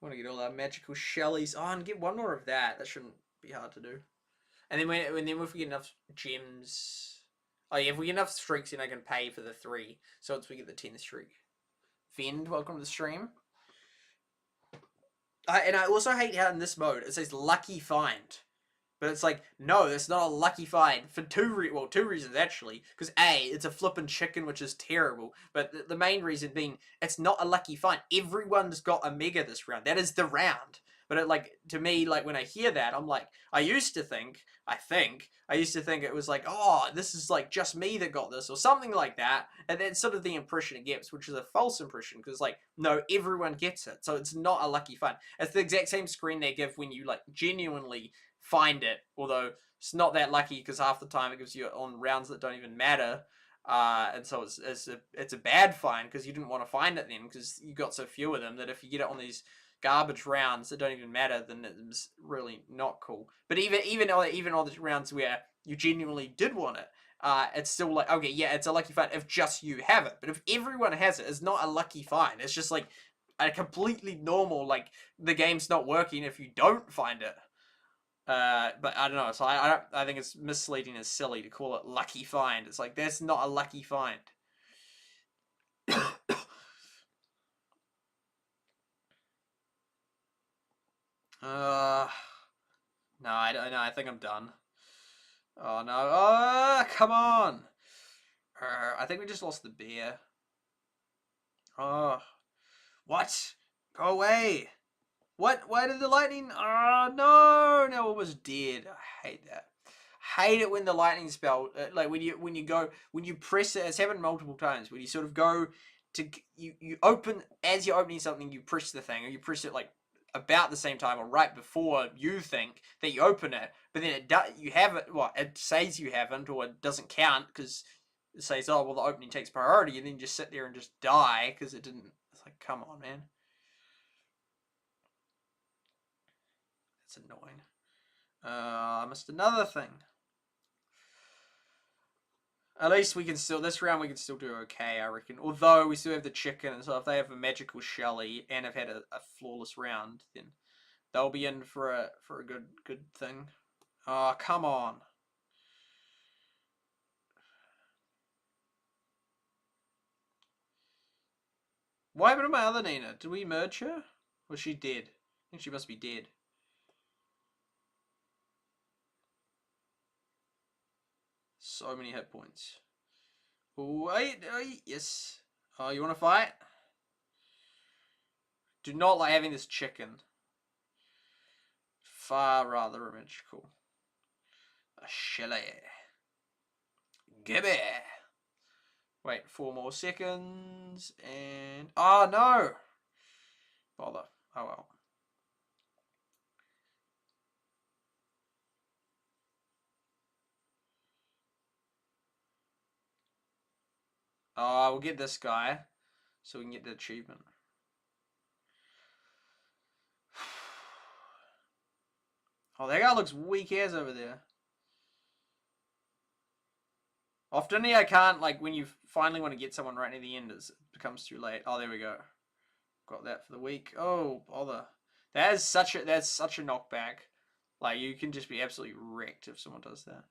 Want to get all our magical shellies. Oh, and get one more of that. That shouldn't be hard to do. And then if we get enough gems. Oh yeah, if we get enough streaks, then I can pay for the 3. So once we get the 10th streak. Fend, welcome to the stream. And I also hate how in this mode it says lucky find. But it's like, no, that's not a lucky find for two reasons actually. Because A, it's a flippin' chicken, which is terrible. But the main reason being, it's not a lucky find. Everyone's got a mega this round. That is the round. But it, like, to me, like, when I hear that, I'm like, I used to think it was like, oh, this is like just me that got this or something like that. And that's sort of the impression it gives, which is a false impression because, like, no, everyone gets it. So it's not a lucky find. It's the exact same screen they give when you, like, genuinely find it, although it's not that lucky because half the time it gives you on rounds that don't even matter, and so it's a bad find because you didn't want to find it then because you got so few of them that if you get it on these garbage rounds that don't even matter, then it's really not cool. But even on the rounds where you genuinely did want it, it's still like, okay, yeah, it's a lucky find if just you have it. But if everyone has it, it's not a lucky find. It's just like a completely normal, like, the game's not working if you don't find it. But I don't know. So I think it's misleading and silly to call it lucky find. It's like that's not a lucky find. No, I don't know. I think I'm done. Oh no! Oh, come on! I think we just lost the bear. Oh, what? Go away! What? Why did the lightning? Oh no! Now it was dead. I hate that. Hate it when the lightning spell, like when you press it. It's happened multiple times. When you sort of go to you open as you're opening something, you press the thing, or you press it like about the same time or right before you think that you open it, but then you have it. What it says you haven't, or it doesn't count because it says, oh well, the opening takes priority, and then you just sit there and just die because it didn't. It's like, come on, man. That's annoying. I missed another thing. At least we can still, this round we can still do okay, I reckon. Although we still have the chicken, and so if they have a magical Shelly and have had a flawless round, then they'll be in for a good thing. Oh, come on. What happened to my other Nina? Did we merge her? Was she dead? I think she must be dead. So many hit points. Wait, yes. Oh, you want to fight? Do not like having this chicken. Far rather magical. A Shelly. Gibby. Wait, 4 more seconds, and... Oh, no! Bother. Oh, well. Oh, we'll get this guy. so we can get the achievement. Oh, that guy looks weak as over there. Often I can't, like, when you finally want to get someone right near the end, it becomes too late. Oh, there we go. Got that for the week. Oh, bother. That's such a knockback. Like, you can just be absolutely wrecked if someone does that.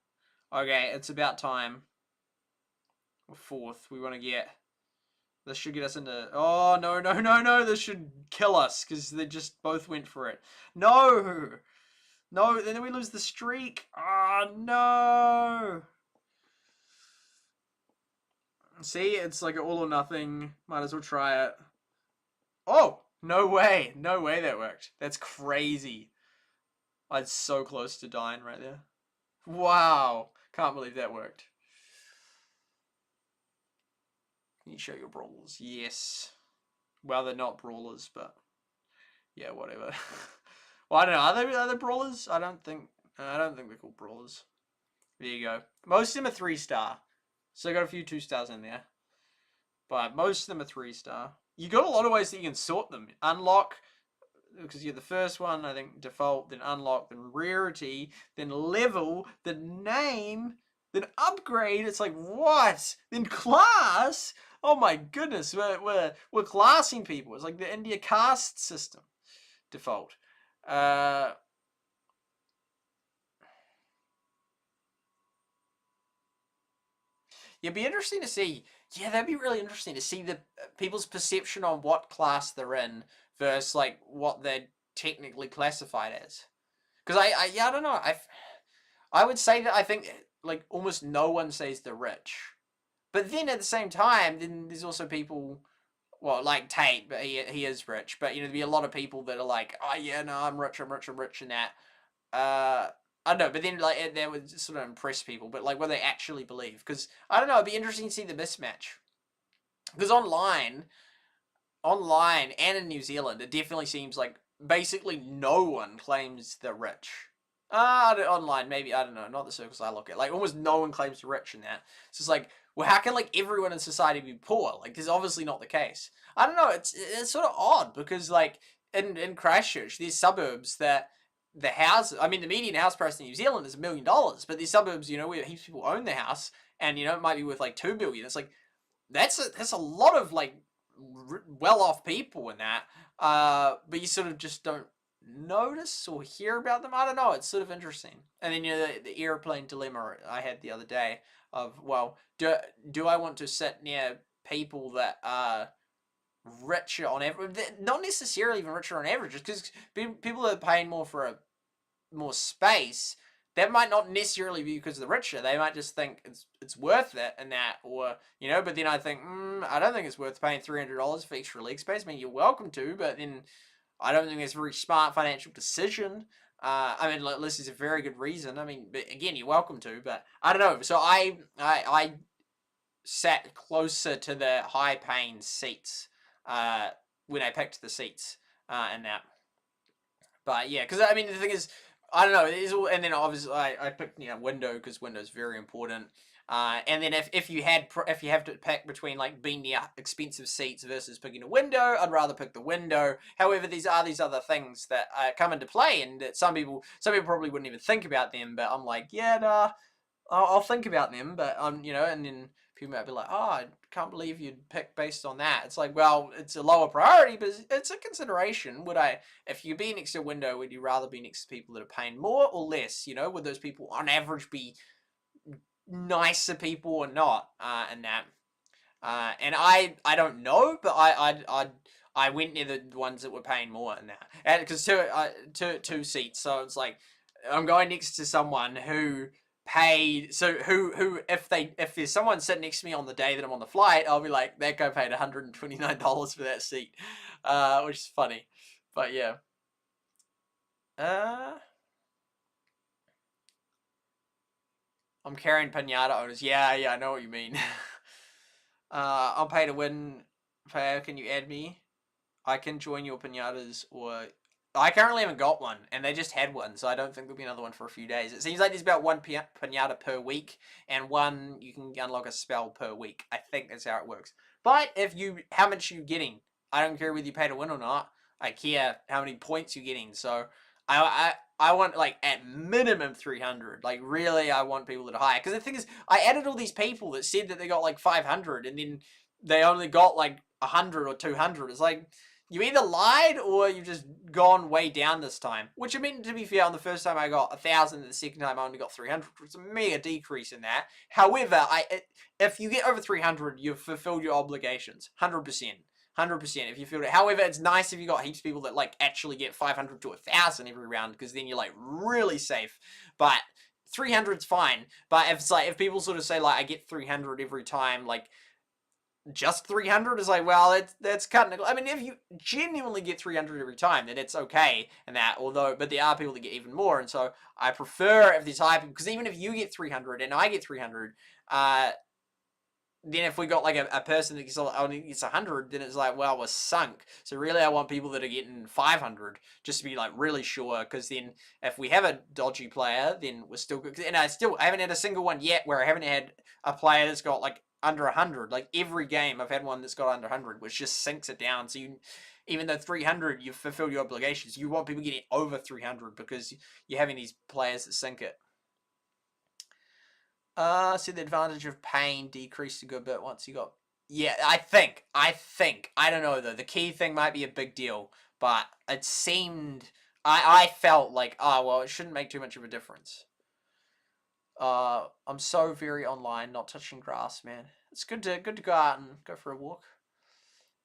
Okay, it's about time. We're fourth. We want to get... This should get us into... Oh, no, no, no, no. This should kill us, because they just both went for it. No! No, then we lose the streak. Oh, no! See, it's like an all or nothing. Might as well try it. Oh, no way. No way that worked. That's crazy. I was so close to dying right there. Wow. Can't believe that worked. Can you show your brawlers? Yes. Well, they're not brawlers, but yeah, whatever. Well, I don't know. Are they brawlers? I don't think they're called brawlers. There you go. Most of them are 3-star. So I got a few 2-stars in there. But most of them are 3-star. You got a lot of ways that you can sort them. Unlock, because you're the first one, I think, default, then unlock, then rarity, then level, then name, then upgrade. It's like, what? Then class? Oh my goodness, we're classing people. It's like the India caste system. Default. It'd be interesting to see. Yeah, that'd be really interesting to see the people's perception on what class they're in versus like what they're technically classified as. Because I don't know. I would say that I think like almost no one says they're rich, but then at the same time, then there's also people. Well, like Tate, but he is rich. But you know, there'd be a lot of people that are like, oh yeah, no, I'm rich, and that. I don't know, but then like that would sort of impress people. But like, what they actually believe? Because I don't know, it'd be interesting to see the mismatch. Because online, and in New Zealand, it definitely seems like basically no one claims they're rich. Online, maybe, I don't know, not the circles I look at. Like, almost no one claims they're rich in that. It's just like, well, how can, like, everyone in society be poor? Like, this is obviously not the case. I don't know, it's sort of odd, because, like, in Christchurch, there's suburbs that the house, I mean, the median house price in New Zealand is $1 million, but these suburbs, you know, where heaps of people own the house, and, you know, it might be worth, like, $2 billion. It's like, that's a lot of, like, well-off people in that, but you sort of just don't notice or hear about them. I don't know, it's sort of interesting. And then, you know, the airplane dilemma I had the other day of, well, do I want to sit near people that are richer on average, not necessarily even richer on average, just because people are paying more for more space, that might not necessarily be because they're richer. They might just think it's worth it and that, or, you know, but then I think, I don't think it's worth paying $300 for extra leg space. I mean, you're welcome to, but then I don't think it's a very smart financial decision. I mean, unless there's a very good reason. I mean, but again, you're welcome to, but I don't know. So I sat closer to the high-paying seats when I picked the seats and that. But yeah, because I mean, the thing is, I don't know. It is all, and then obviously I picked, you know, window, because window is very important. And then if you have to pick between like being near expensive seats versus picking a window, I'd rather pick the window. However, these other things that come into play, and that some people probably wouldn't even think about them. But I'm like, yeah, nah, I'll think about them. But you know, and then people might be like, oh, I can't believe you'd pick based on that. It's like, well, it's a lower priority, but it's a consideration. If you be next to a window, would you rather be next to people that are paying more or less? You know, would those people on average be nicer people or not? And that, and I don't know, but I went near the ones that were paying more in that, and because two seats, so it's like I'm going next to someone who paid, so who if there's someone sitting next to me on the day that I'm on the flight, I'll be like, that guy paid $129 for that seat, which is funny, but yeah. I'm carrying pinata owners. Yeah, I know what you mean. I'll pay to win. Can you add me? I can join your pinatas, or I currently haven't got one, and they just had one, so I don't think there'll be another one for a few days. It seems like there's about one pinata per week, and one you can unlock a spell per week. I think that's how it works. But how much are you getting? I don't care whether you pay to win or not. I care how many points you're getting. So I want like at minimum 300. Like really, I want people that are higher. Because the thing is, I added all these people that said that they got like 500, and then they only got like 100 or 200. It's like, you either lied or you've just gone way down this time. Which, I mean, to be fair, on the first time I got 1,000, and the second time I only got 300, which is a mega decrease in that. However, if you get over 300, you've fulfilled your obligations. 100%. 100% if you feel it. However, it's nice if you got heaps of people that like actually get 500 to 1,000 every round, because then you're like really safe. But 300's fine. But if it's like, if people sort of say like I get 300 every time, like just 300 is like, well, that's cutting it. I mean, if you genuinely get 300 every time, then it's okay. And that, but there are people that get even more, and so I prefer if there's high people, because even if you get 300 and I get 300, then if we got like a person that only gets 100, then it's like, well, we're sunk. So really, I want people that are getting 500 just to be like really sure, because then if we have a dodgy player, then we're still good. And I haven't had a single one yet where I haven't had a player that's got like under 100. Like every game I've had one that's got under 100, which just sinks it down. So even though 300, you've fulfilled your obligations, you want people getting over 300 because you're having these players that sink it. So the advantage of pain decreased a good bit once you got... Yeah, I think. I don't know, though. The key thing might be a big deal, but it seemed... I felt like, well, it shouldn't make too much of a difference. I'm so very online, not touching grass, man. It's good to go out and go for a walk.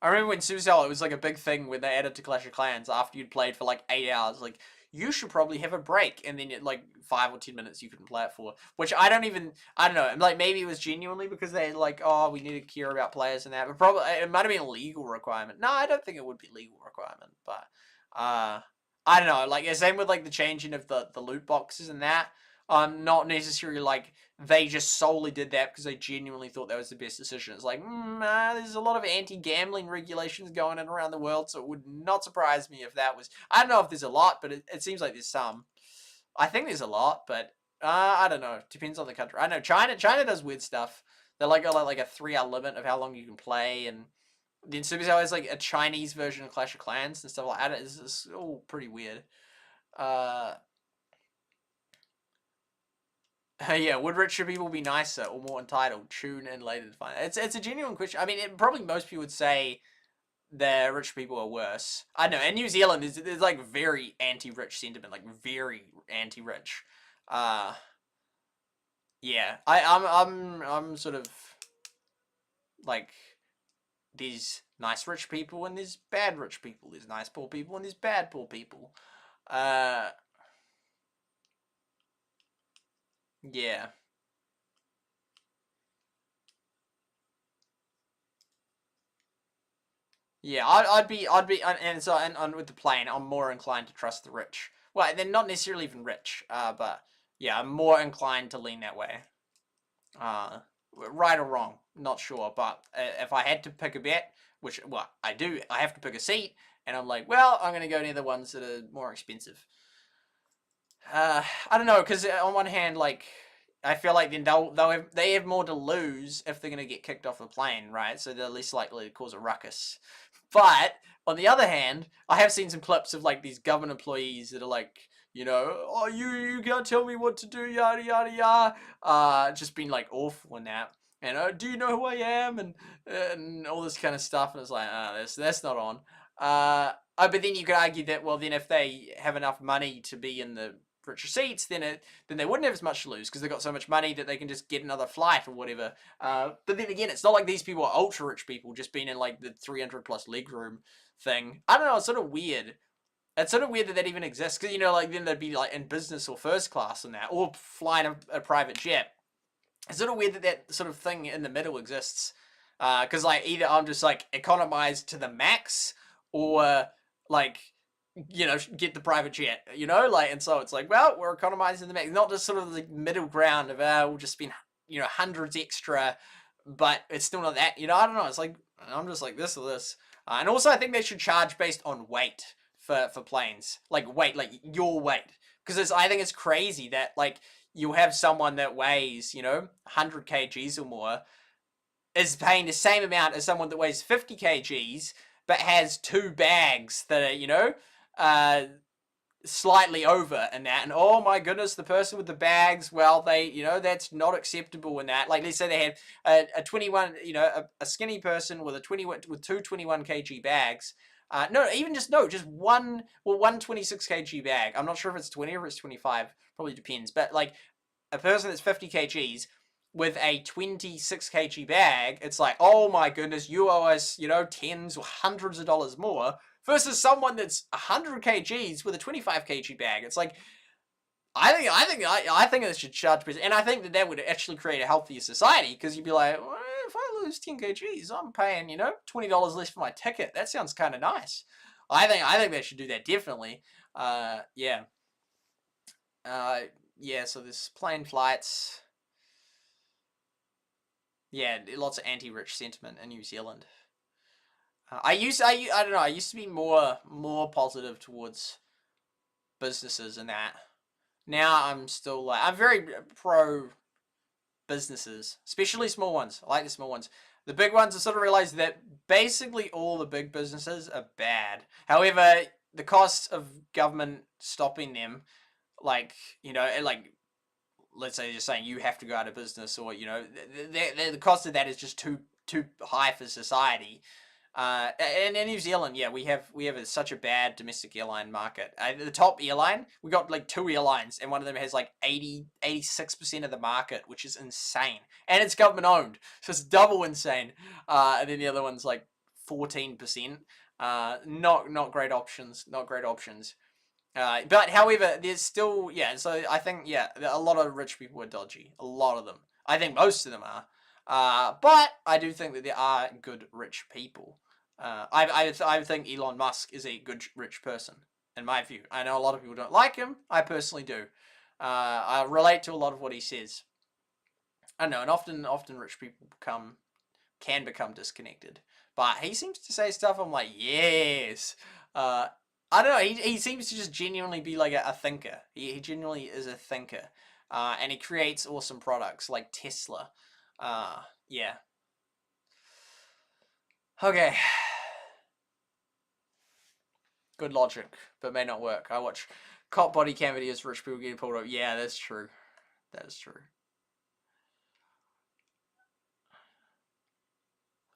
I remember when Supercell, it was like a big thing when they added to Clash of Clans after you'd played for like 8 hours. Like, you should probably have a break, and then like 5 or 10 minutes you couldn't play it for. Which I don't know. Like, maybe it was genuinely because they like, oh, we need to care about players and that. But probably it might have been a legal requirement. No, I don't think it would be a legal requirement. But I don't know. Like, same with like the changing of the loot boxes and that. Not necessarily like they just solely did that because they genuinely thought that was the best decision. It's like, there's a lot of anti-gambling regulations going on around the world, so it would not surprise me if that was... I don't know if there's a lot, but it seems like there's some. I think there's a lot, but I don't know. Depends on the country. I know China does weird stuff. They're like got like a 3-hour limit of how long you can play, and then Supercell has like a Chinese version of Clash of Clans and stuff like that. It's all pretty weird. Yeah, would richer people be nicer or more entitled? Tune in later to find out. It's a genuine question. I mean, probably most people would say the rich people are worse. I don't know. In New Zealand, there's like very anti-rich sentiment, like very anti-rich. Yeah, I'm sort of like, there's nice rich people and there's bad rich people. There's nice poor people and there's bad poor people. Yeah. Yeah, I'd be, and with the plane, I'm more inclined to trust the rich. Well, they're not necessarily even rich, but yeah, I'm more inclined to lean that way. Right or wrong, not sure, but if I had to pick a bet, which, well, I do, I have to pick a seat, and I'm like, well, I'm gonna go near the ones that are more expensive. I don't know, because on one hand, like, I feel like then they have more to lose if they're gonna get kicked off the plane, right? So they're less likely to cause a ruckus. But on the other hand, I have seen some clips of like these government employees that are like, you know, oh, you can't tell me what to do, yada yada yada, just being like awful in that. And do you know who I am, and all this kind of stuff. And it's like, that's not on. But then you could argue that, well, then if they have enough money to be in the richer seats, then they wouldn't have as much to lose because they've got so much money that they can just get another flight or whatever. But then again, it's not like these people are ultra rich people just being in like the 300 plus leg room thing. I don't know. It's sort of weird. It's sort of weird that even exists, because, you know, like then they'd be like in business or first class and that, or flying a private jet. It's sort of weird that sort of thing in the middle exists. Because like either I'm just like economized to the max, or like, you know, get the private jet, you know, like, and so it's like, well, we're economizing the max, not just sort of the middle ground of, we'll just spend, you know, hundreds extra, but it's still not that, you know, I don't know, it's like, I'm just like this or this. And also I think they should charge based on weight for planes. Like weight, like your weight. Because I think it's crazy that like you have someone that weighs, 100 kgs or more is paying the same amount as someone that weighs 50 kgs but has 2 bags that are, slightly over in that. And oh my goodness, the person with the bags, well, that's not acceptable in that. Like, let's say they had a 21, a skinny person with two 21 kg bags. Just one 26 kg bag. I'm not sure if it's 20 or if it's 25. Probably depends. But like a person that's 50 kgs with a 26 kg bag, it's like, oh my goodness, you owe us, tens or hundreds of dollars more, versus someone that's 100 kgs with a 25 kg bag. It's like, I think it should charge business, and I think that would actually create a healthier society, because you'd be like, well, if I lose 10 kgs, I'm paying, $20 less for my ticket. That sounds kind of nice. I think they should do that, definitely. Yeah. Yeah, so there's plane flights. Yeah, lots of anti-rich sentiment in New Zealand. I don't know, I used to be more positive towards businesses and that. Now I'm still like, I'm very pro businesses, especially small ones. I like the small ones. The big ones, I sort of realized that basically all the big businesses are bad. However, the cost of government stopping them, like, like, let's say you're saying you have to go out of business, or the cost of that is just too high for society. And in New Zealand, yeah, we have such a bad domestic airline market. The top airline, we got like 2 airlines, and one of them has like 86% of the market, which is insane, and it's government owned, so it's double insane. And then the other one's like 14%. Not great options. Not great options. But however, there's still, yeah. So I think, yeah, a lot of rich people are dodgy. A lot of them. I think most of them are. But I do think that there are good rich people. I think Elon Musk is a good rich person, in my view. I know a lot of people don't like him. I personally do. I relate to a lot of what he says. I know, and often rich people can become disconnected. But he seems to say stuff I'm like, yes. I don't know. He seems to just genuinely be like a thinker. He genuinely is a thinker, and he creates awesome products like Tesla. Yeah. Okay. Good logic, but may not work. I watch cop body cam videos, rich people getting pulled over. Yeah, that's true. That is true.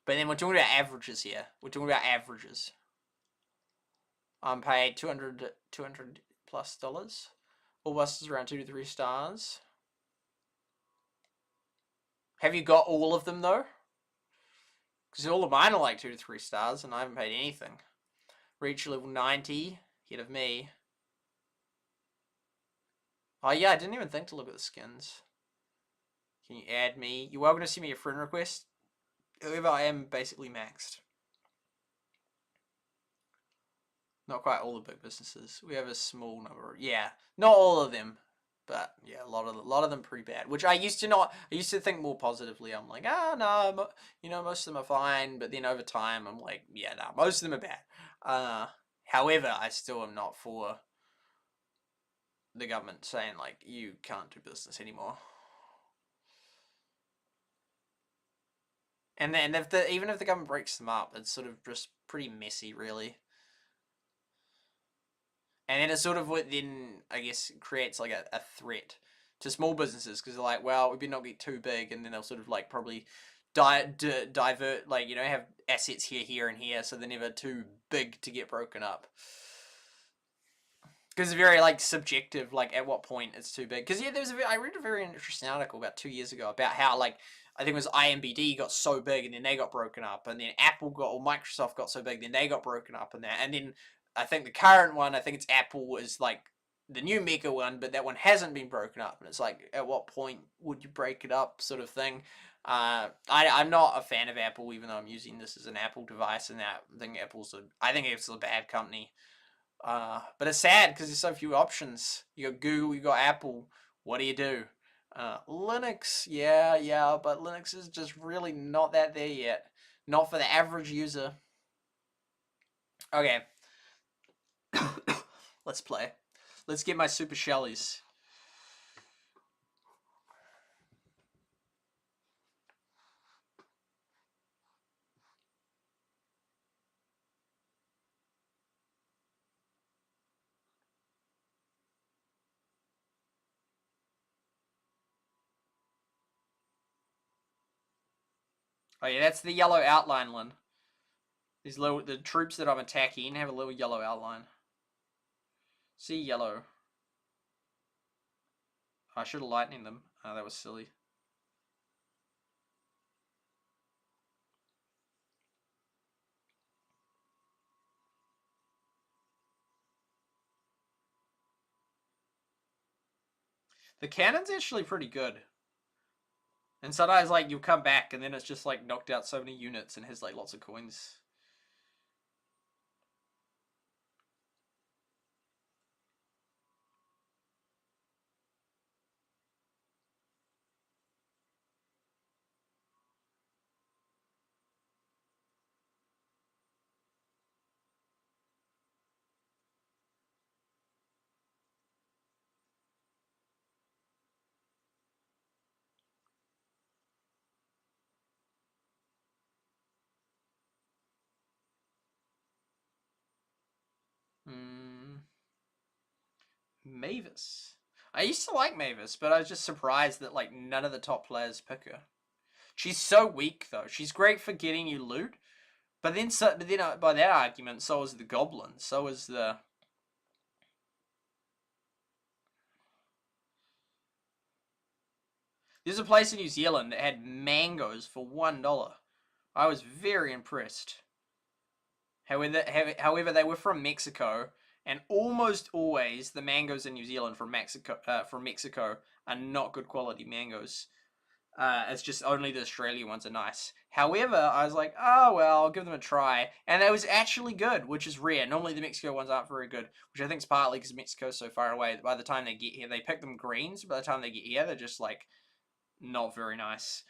But then we're talking about averages here. We're talking about averages. I'm paid $200 plus dollars. All buses around 2 to 3 stars. Have you got all of them though? Because all of mine are like 2 to 3 stars, and I haven't paid anything. Reach level 90, ahead of me. Oh yeah, I didn't even think to look at the skins. Can you add me? You're welcome to send me a friend request. However, I am basically maxed. Not quite all the big businesses. We have a small number. Yeah, not all of them, but yeah, a lot of them pretty bad. Which I used to think more positively. I'm like, no, most of them are fine. But then over time, I'm like, yeah, no, most of them are bad. However, I still am not for the government saying like you can't do business anymore. And then even if the government breaks them up, it's sort of just pretty messy, really. And then it sort of then, I guess, creates like a threat to small businesses, because they're like, well, we better not get too big, and then they'll sort of like probably divert, like, have assets here and here, so they're never too big to get broken up. Because it's very like subjective, like at what point it's too big. Because yeah, I read a very interesting article about 2 years ago about how, like, I think it was IMBD got so big and then they got broken up, and then Microsoft got so big then they got broken up, and then I think the current one, I think it's Apple, is like the new mega one, but that one hasn't been broken up, and it's like, at what point would you break it up, sort of thing. I'm not a fan of Apple, even though I'm using this as an Apple device, and that I think it's a bad company. But it's sad because there's so few options. You got Google, you got Apple. What do you do? Linux, yeah, but Linux is just really not that there yet. Not for the average user. Okay. Let's play. Let's get my super shellies. Oh yeah, that's the yellow outline one. The troops that I'm attacking have a little yellow outline. See yellow. I should have lightning them. Oh, that was silly. The cannon's actually pretty good. And sometimes, like, you'll come back and then it's just, like, knocked out so many units and has, like, lots of coins. Mavis. I used to like Mavis, but I was just surprised that, like, none of the top players pick her. She's so weak, though. She's great for getting you loot, but then by that argument, so is the Goblin. So is the... There's a place in New Zealand that had mangoes for $1. I was very impressed. However, they were from Mexico, and almost always the mangoes in New Zealand from Mexico are not good quality mangoes. It's just only the Australian ones are nice. However, I was like, oh well, I'll give them a try, and it was actually good, which is rare. Normally the Mexico ones aren't very good, which I think is partly because Mexico's so far away. By the time they get here, they pick them greens. By the time they get here, they're just like not very nice.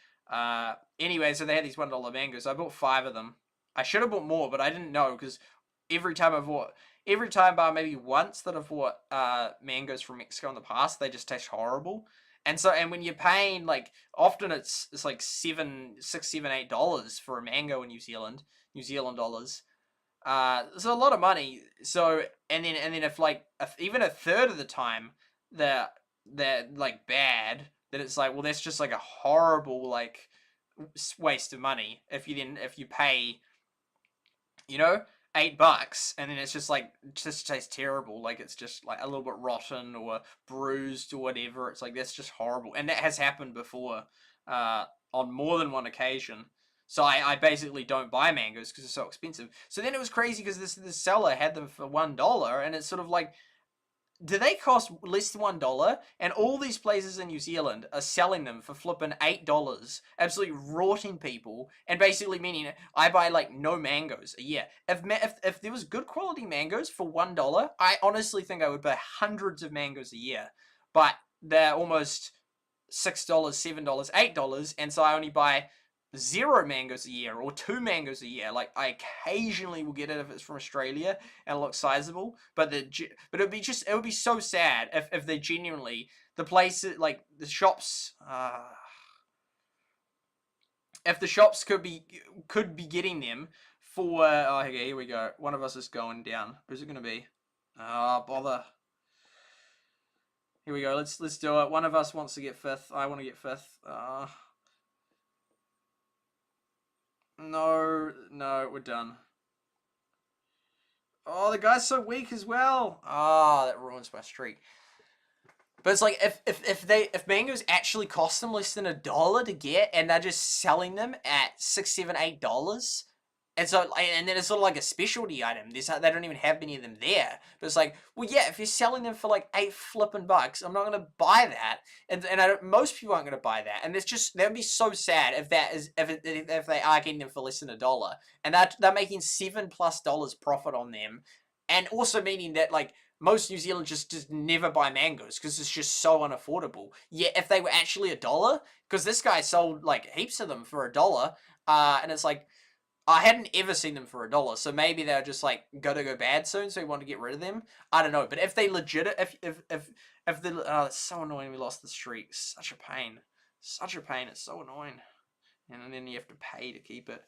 Anyway, so they had these $1 mangoes. I bought 5 of them. I should have bought more, but I didn't know because every time bar maybe once that I've bought mangoes from Mexico in the past, they just taste horrible. And when you're paying, like, often it's like $6, $7, $8 for a mango in New Zealand dollars. So a lot of money. So and then if like even a third of the time they're like bad, then it's like, well, that's just like a horrible like waste of money. If you pay, you know, $8 and then it's just like, it just tastes terrible, like it's just like a little bit rotten or bruised or whatever. It's like, that's just horrible, and that has happened before on more than one occasion. So I basically don't buy mangoes because they're so expensive. So then it was crazy because this seller had them for $1, and it's sort of like, do they cost less than $1? And all these places in New Zealand are selling them for flipping $8, absolutely rorting people, and basically meaning I buy like no mangoes a year. If there was good quality mangoes for $1, I honestly think I would buy hundreds of mangoes a year. But they're almost $6, $7, $8, and so I only buy 0 mangoes a year or 2 mangoes a year. Like, I occasionally will get it if it's from Australia and it looks sizable, but it would be so sad if they genuinely, the places, like the shops, if the shops could be getting them for, oh, okay, here we go. One of us is going down. Who's it going to be? Oh, bother. Here we go. Let's do it. One of us wants to get 5th. I want to get 5th. No, we're done. Oh, the guy's so weak as well. Ah, that ruins my streak. But it's like, if mangoes actually cost them less than $1 to get, and they're just selling them at $6, $7, $8, and then it's sort of like a specialty item. They don't even have many of them there. But it's like, well, yeah, if you're selling them for like $8 flipping bucks, I'm not gonna buy that. And most people aren't gonna buy that. And it's just, that would be so sad if they are getting them for less than $1, and they're making $7+ profit on them, and also meaning that like most New Zealanders just never buy mangoes because it's just so unaffordable. Yet if they were actually $1, because this guy sold like heaps of them for $1, and it's like, I hadn't ever seen them for $1, so maybe they're just like gonna go bad soon, so we want to get rid of them. I don't know, but if they legit, if the it's so annoying we lost the streak. Such a pain, such a pain. It's so annoying, and then you have to pay to keep it.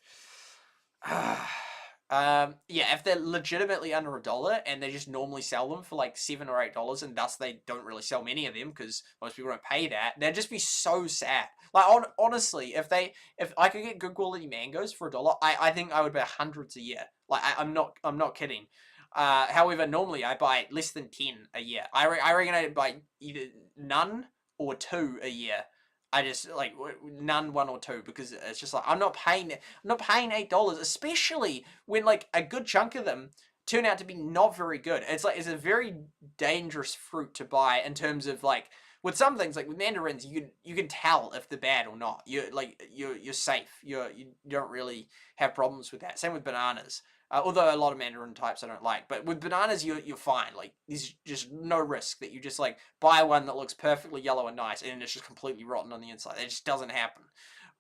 Yeah, if they're legitimately under $1 and they just normally sell them for like $7 or $8, and thus they don't really sell many of them because most people don't pay that, they'd just be so sad. Like honestly, if I could get good quality mangoes for $1, I think I would buy hundreds a year. Like I'm not kidding. However, normally I buy less than 10 a year. I reckon I buy either none or 2 a year. I just like none, 1 or 2, because it's just like I'm not paying $8, especially when like a good chunk of them turn out to be not very good. It's like it's a very dangerous fruit to buy in terms of like with some things like with mandarins you can tell if they're bad or not. You're safe. You don't really have problems with that. Same with bananas. Although a lot of mandarin types I don't like, but with bananas you're fine. Like there's just no risk that you just like buy one that looks perfectly yellow and nice and it's just completely rotten on the inside. It just doesn't happen.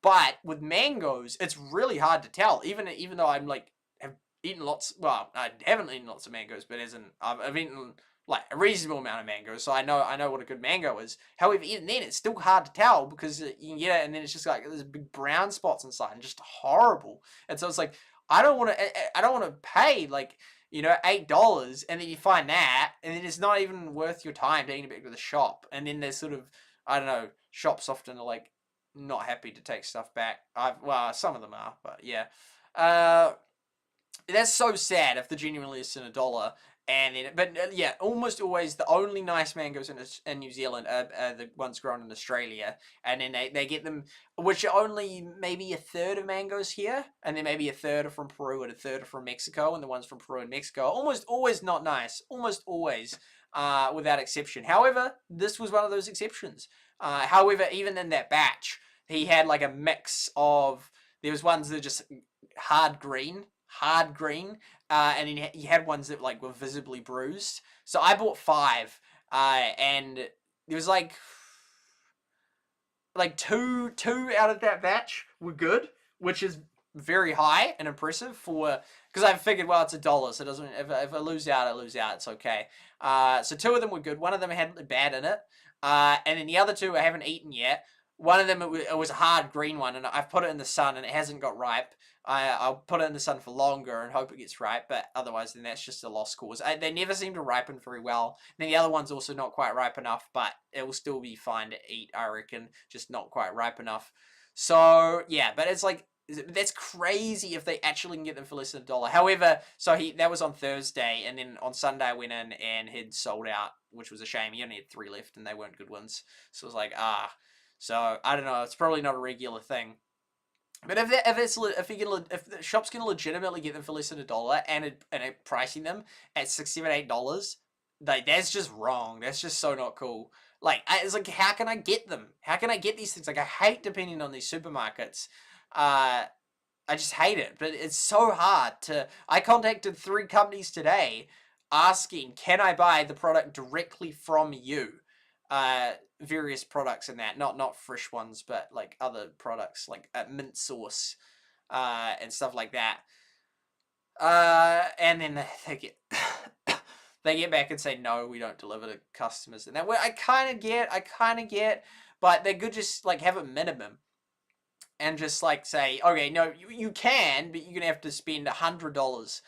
But with mangoes, it's really hard to tell. Even though I'm like have eaten lots. Well, I haven't eaten lots of mangoes, but as in I've eaten like a reasonable amount of mangoes, so I know what a good mango is. However, even then it's still hard to tell because you can get it and then it's just like there's big brown spots inside and just horrible. And so it's like I don't want to pay like $8 and then you find that and then it's not even worth your time taking it back to the shop. And then there's sort of I don't know, shops often are like not happy to take stuff back. Well, some of them are, but yeah. That's so sad if they're genuinely less than $1. And then, but yeah, almost always the only nice mangoes in New Zealand are the ones grown in Australia, and then they get them, which are only maybe a third of mangoes here, and then maybe a third are from Peru and a third are from Mexico, and the ones from Peru and Mexico are almost always not nice, almost always, without exception. However, this was one of those exceptions. However, even in that batch, he had like a mix of there was ones that are just hard green, and then he had ones that like were visibly bruised. So I bought 5, and there was like two out of that batch were good, which is very high and impressive for because I figured well it's $1, so it doesn't if I lose out I lose out, it's okay. So 2 of them were good. One of them had bad in it, and then the other 2 I haven't eaten yet. One of them it was a hard green one, and I've put it in the sun and it hasn't got ripe. I'll put it in the sun for longer and hope it gets ripe, but otherwise then that's just a lost cause. They never seem to ripen very well. And then the other one's also not quite ripe enough, but it will still be fine to eat, I reckon, just not quite ripe enough. So yeah, but it's like that's crazy if they actually can get them for less than $1. However, so that was on Thursday, and then on Sunday I went in and he'd sold out, which was a shame. He only had 3 left, and they weren't good ones. So I was like, So I don't know. It's probably not a regular thing. But if the shop's gonna legitimately get them for less than $1 and pricing them at $6, $7, $8, that's just wrong. That's just so not cool. Like it's like how can I get them? How can I get these things? Like I hate depending on these supermarkets. I just hate it. But it's so hard to. I contacted 3 companies today asking, can I buy the product directly from you? Various products in that, not fresh ones, but like other products like mint sauce, and stuff like that. And then they get they get back and say no, we don't deliver to customers. And that I kind of get, but they could just like have a minimum and just like say, okay, no, you can, but you're gonna have to spend $100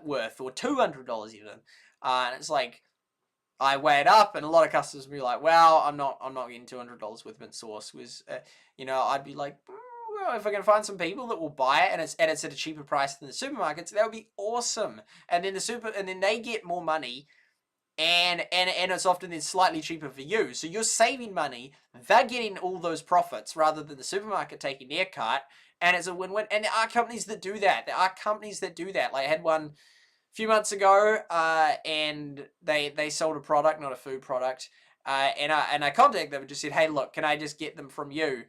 worth or $200 even. And it's like. I weigh it up, and a lot of customers will be like, "Well, I'm not getting $200 with mint sauce." I'd be like, well, if I can find some people that will buy it, and it's at a cheaper price than the supermarkets, that would be awesome. And then they get more money, and it's often then slightly cheaper for you. So you're saving money. They're getting all those profits rather than the supermarket taking their cut, and it's a win-win. And there are companies that do that. Like I had one few months ago, and they sold a product, not a food product, and I contacted them and just said, hey, look, can I just get them from you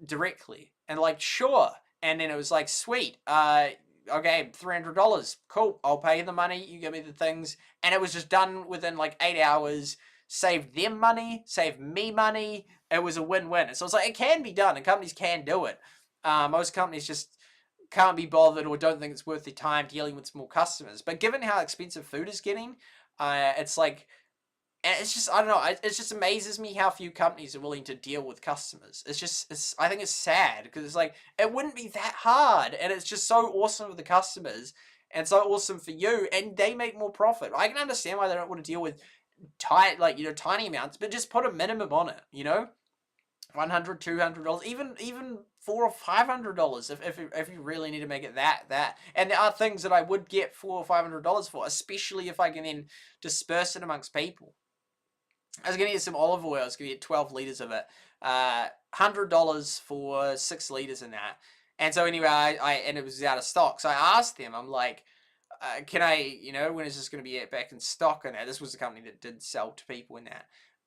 directly? And like, sure. And then it was like, sweet, okay, $300, cool, I'll pay you the money, you give me the things, and it was just done within like 8 hours. Saved them money, saved me money. It was a win-win. So it's like it can be done, and companies can do it. Most companies just can't be bothered or don't think it's worth their time dealing with small customers. But given how expensive food is getting, it's like, it's just, I don't know, it just amazes me how few companies are willing to deal with customers. I think it's sad, because it's like, it wouldn't be that hard, and it's just so awesome for the customers, and so awesome for you, and they make more profit. I can understand why they don't want to deal with tiny amounts, but just put a minimum on it, $100, $200, even $400 or $500 if you really need to make it that. And there are things that I would get $400 or $500 for, especially if I can then disperse it amongst people. I was gonna get some olive oil. I was gonna get 12 liters of it. $100 for 6 liters in that. And so anyway, and it was out of stock. So I asked them. I'm like, can I, when is this gonna be back in stock? And that this was the company that did sell to people in that.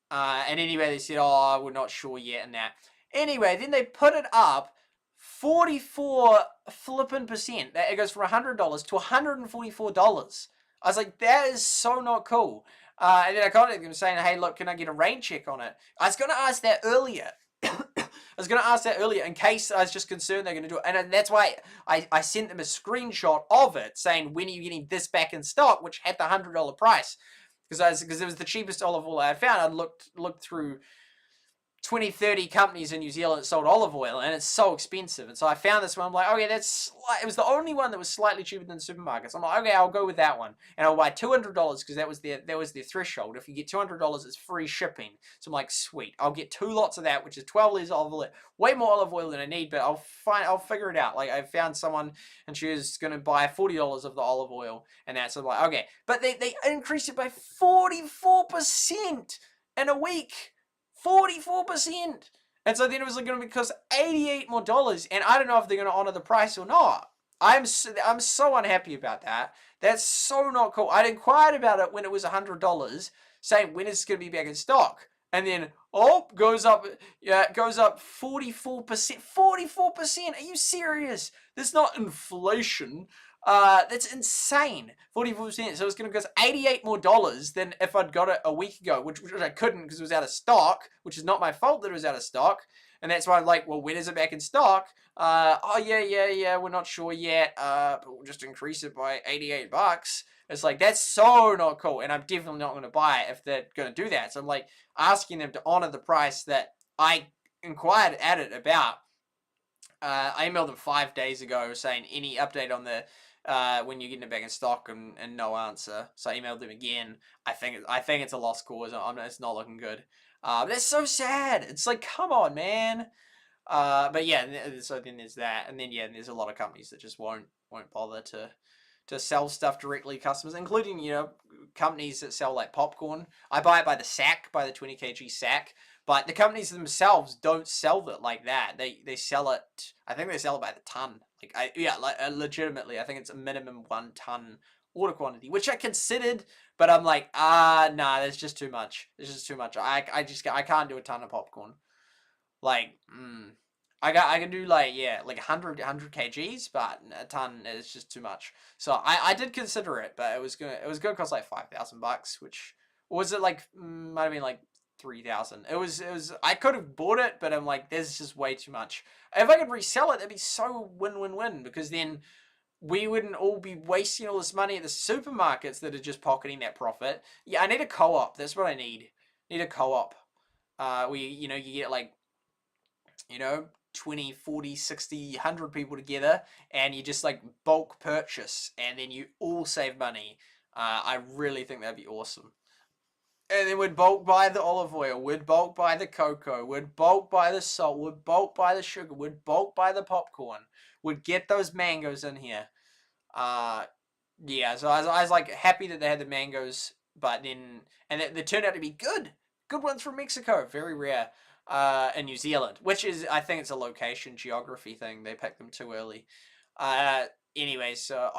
And anyway, they said, oh, we're not sure yet and that. Anyway, then they put it up 44 flippin' percent. It goes from $100 to $144. I was like, that is so not cool. And then I contacted them saying, hey, look, can I get a rain check on it? I was going to ask that earlier. In case I was just concerned they're going to do it. And that's why I sent them a screenshot of it saying, when are you getting this back in stock, which had the $100 price. Because it was the cheapest olive oil I had found. I looked through 20, 30 companies in New Zealand that sold olive oil, and it's so expensive. And so I found this one. I'm like, okay, it was the only one that was slightly cheaper than the supermarkets. I'm like, okay, I'll go with that one, and I'll buy $200 because that was their threshold. If you get $200, it's free shipping. So I'm like, sweet, I'll get 2 lots of that, which is 12 liters of olive oil, way more olive oil than I need, but I'll figure it out. Like, I found someone, and she was gonna buy $40 of the olive oil, and that's, so I'm like, okay, but they increased it by 44% in a week. 44%. And so then it was going to cost $88 more, and I don't know if they're going to honor the price or not. I'm so unhappy about that. That's so not cool. I'd inquired about it when it was $100, saying when it's going to be back in stock. And then, goes up 44%. 44%? Are you serious? That's not inflation. That's insane. 44%. So it's going to cost $88 more than if I'd got it a week ago, which I couldn't because it was out of stock, which is not my fault that it was out of stock. And that's why I'm like, well, when is it back in stock? Yeah, we're not sure yet. But we'll just increase it by $88. It's like, that's so not cool. And I'm definitely not going to buy it if they're going to do that. So I'm like asking them to honor the price that I inquired at it about. I emailed them 5 days ago saying any update on the when you're getting it back in stock, and no answer. So I emailed them again. I think it's a lost cause. It's not looking good. But that's so sad. It's like, come on, man. But yeah, so then there's that, and then there's a lot of companies that just won't bother to sell stuff directly to customers, including companies that sell like popcorn. I buy it by the sack, by the 20 kg sack. But the companies themselves don't sell it like that. They sell it. I think they sell it by the ton. Legitimately, I think it's a minimum 1 ton order quantity, which I considered, but I'm like, nah, that's just too much. It's just too much. I can't do a ton of popcorn. Like, I can do like 100 kgs, but a ton is just too much. So I did consider it, but it was gonna cost like $5,000, which was it like might have been like 3,000. It was I could have bought it, but I'm like, there's just way too much. If I could resell it, that'd be so win-win-win, because then we wouldn't all be wasting all this money at the supermarkets that are just pocketing that profit. Yeah, I need a co-op. That's what I need. Need a co-op. You get like 20, 40, 60, 100 people together, and you just like bulk purchase, and then you all save money. I really think that'd be awesome. And then we'd bulk buy the olive oil, we'd bulk buy the cocoa, we'd bulk buy the salt, we'd bulk buy the sugar, we'd bulk buy the popcorn, we'd get those mangoes in here. So I was like happy that they had the mangoes, but then, and they turned out to be good ones from Mexico, very rare, in New Zealand, which is, I think it's a location geography thing, they picked them too early. Anyway, so,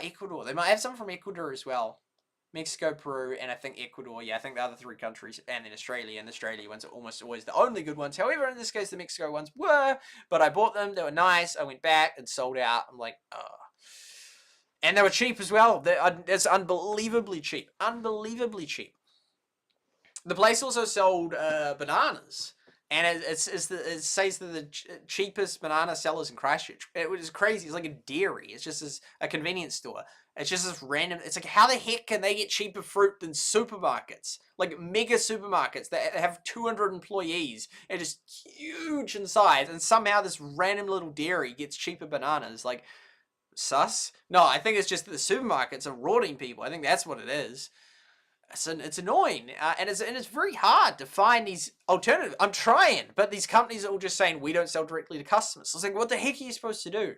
Ecuador, they might have some from Ecuador as well. Mexico, Peru, and I think Ecuador. Yeah, I think the other 3 countries, and then Australia. And the Australia ones are almost always the only good ones. However, in this case, the Mexico ones were. But I bought them. They were nice. I went back and sold out. I'm like, oh. And they were cheap as well. It's unbelievably cheap. Unbelievably cheap. The place also sold bananas. and it says they're the cheapest banana sellers in Christchurch. It was crazy. It's like a dairy. It's just a convenience store. It's just this random. It's like, how the heck can they get cheaper fruit than supermarkets? Like mega supermarkets that have 200 employees and just huge in size, and somehow this random little dairy gets cheaper bananas. Like, sus? No, I think it's just that the supermarkets are rorting people. I think that's what it is. It's annoying, and it's very hard to find these alternatives. I'm trying, but these companies are all just saying we don't sell directly to customers. So it's like, what the heck are you supposed to do?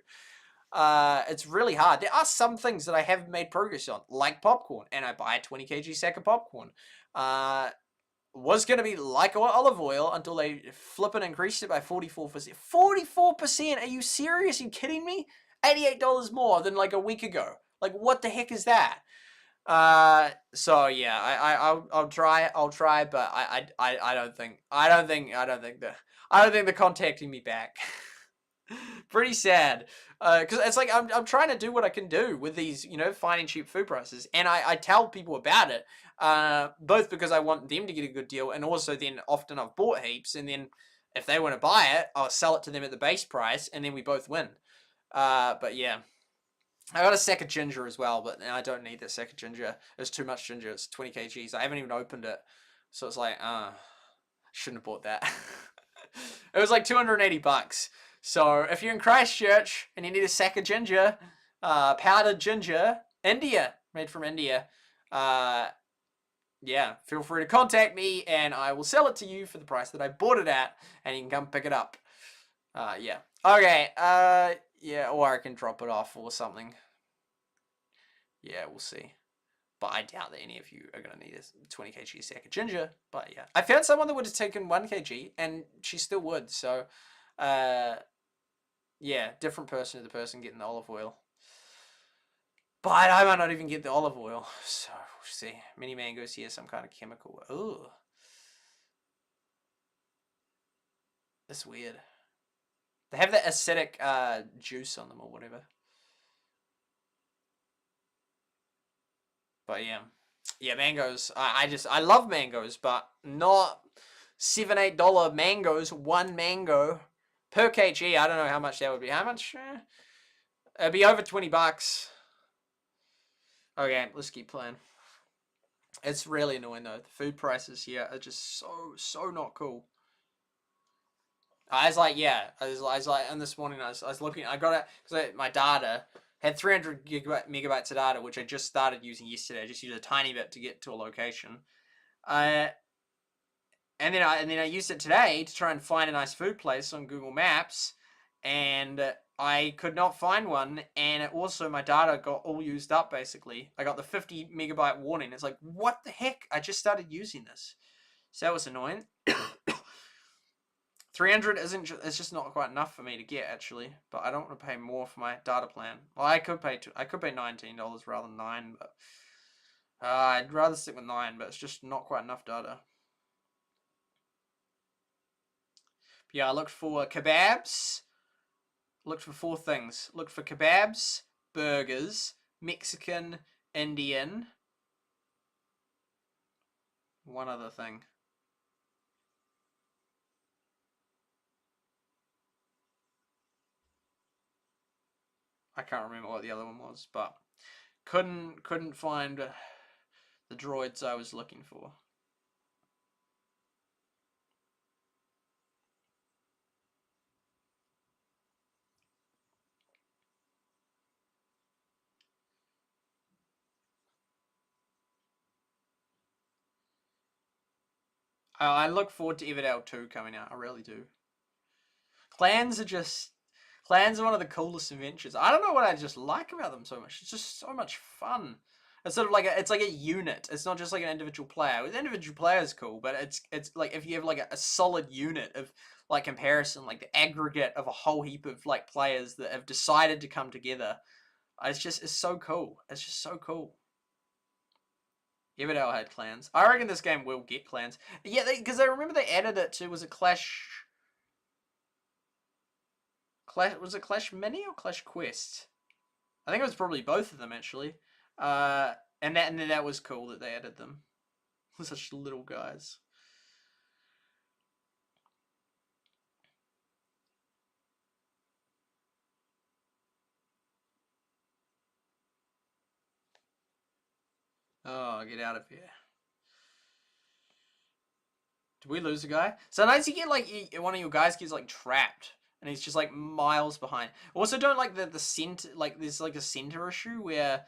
It's really hard. There are some things that I have made progress on, like popcorn, and I buy a 20 kg sack of popcorn. Was going to be like olive oil until they flip and increased it by 44%. 44%? Are you serious? Are you kidding me? $88 more than like a week ago. Like, what the heck is that? So yeah, I'll try, but I don't think they're contacting me back. Pretty sad. Because it's like I'm trying to do what I can do with these, finding cheap food prices, and I tell people about it, both because I want them to get a good deal, and also then often I've bought heaps, and then if they want to buy it, I'll sell it to them at the base price, and then we both win. But yeah. I got a sack of ginger as well, but I don't need that sack of ginger. It's too much ginger. It's 20 kgs. I haven't even opened it. So it's like, shouldn't have bought that. It was like $280. So if you're in Christchurch and you need a sack of ginger, powdered ginger, India, made from India, yeah, feel free to contact me and I will sell it to you for the price that I bought it at, and you can come pick it up. Yeah. Okay, yeah, or I can drop it off or something. Yeah, we'll see. But I doubt that any of you are going to need a 20 kg sack of ginger. But yeah. I found someone that would have taken 1 kg, and she still would. So, yeah, different person to the person getting the olive oil. But I might not even get the olive oil. So, we'll see. Mini mangoes here, some kind of chemical. Ooh. That's weird. They have that acidic juice on them or whatever. But yeah. Yeah, mangoes. I love mangoes, but not $7-8 mangoes. 1 mango per kg. I don't know how much that would be. How much? It'd be over $20. Okay, let's keep playing. It's really annoying though. The food prices here are just so not cool. I was like, yeah. I was like, and this morning I was looking. I got it because my data had 300 megabytes of data, which I just started using yesterday. I just used a tiny bit to get to a location. And then I used it today to try and find a nice food place on Google Maps, and I could not find one. And also my data got all used up. Basically, I got the 50 megabyte warning. It's like, what the heck? I just started using this, so that was annoying. 300 it's just not quite enough for me to get actually, but I don't want to pay more for my data plan. Well, I could pay $19 rather than $9, but I'd rather stick with $9, but it's just not quite enough data. But yeah, I looked for kebabs. Looked for 4 things. Looked for kebabs, burgers, Mexican, Indian. One other thing. I can't remember what the other one was, but couldn't find the droids I was looking for. I look forward to Everdale 2 coming out. I really do. Clans are one of the coolest inventions. I don't know what I just like about them so much. It's just so much fun. It's sort of like it's like a unit. It's not just like an individual player. The individual player is cool, but it's like if you have like a solid unit of like comparison, like the aggregate of a whole heap of like players that have decided to come together. It's so cool. It's just so cool. Everdale had clans. I reckon this game will get clans. Yeah, because I remember they added it to, was it Clash? Was it Clash Mini or Clash Quest? I think it was probably both of them actually. And then that was cool that they added them. Such little guys. Oh, get out of here. Did we lose a guy? Sometimes you get like one of your guys gets like trapped and he's just like miles behind. Also, don't like the center, like there's like a center issue where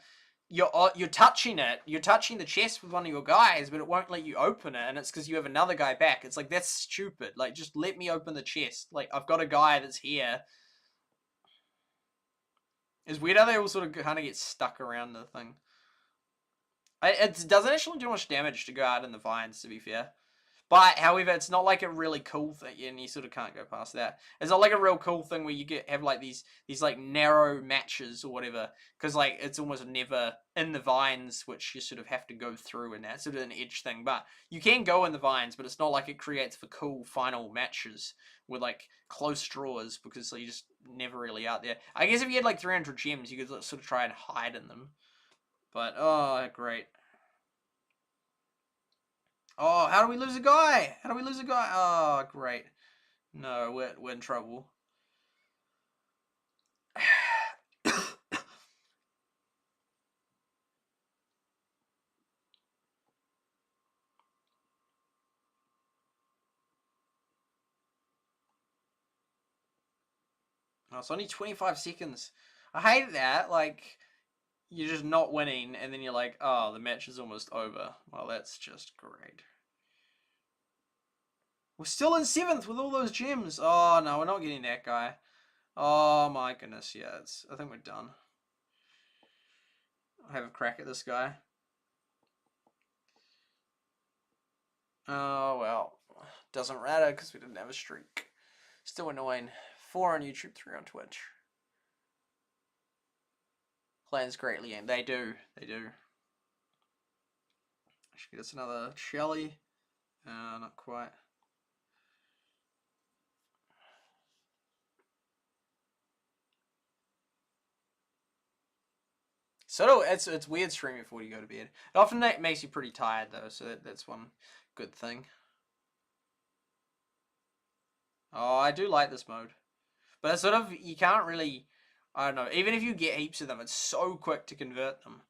you're touching it, you're touching the chest with one of your guys, but it won't let you open it, and it's because you have another guy back. It's like, that's stupid. Like, just let me open the chest. Like, I've got a guy that's here. It's weird how they all sort of kind of get stuck around the thing. It doesn't actually do much damage to go out in the vines, to be fair. But, however, it's not like a really cool thing, and you sort of can't go past that. It's not like a real cool thing where you have like these like narrow matches or whatever, because like it's almost never in the vines, which you sort of have to go through, and that's sort of an edge thing. But you can go in the vines, but it's not like it creates for cool final matches with like close draws, because you're just never really out there. I guess if you had like 300 gems, you could sort of try and hide in them. But oh, great. Oh, how do we lose a guy? How do we lose a guy? Oh, great. No, we're in trouble. Oh, it's only 25 seconds. I hate that. Like, you're just not winning, and then you're like, oh, the match is almost over. Well, that's just great. We're still in 7th with all those gems. Oh, no, we're not getting that guy. Oh, my goodness, yeah. I think we're done. I'll have a crack at this guy. Oh, well. Doesn't matter, because we didn't have a streak. Still annoying. 4 on YouTube, 3 on Twitch. Plans greatly, and they do. They do. I should get us another Shelly. Not quite. So it's weird streaming before you go to bed. It often makes you pretty tired though, so that's one good thing. Oh, I do like this mode, but it's sort of, you can't really, I don't know. Even if you get heaps of them, it's so quick to convert them.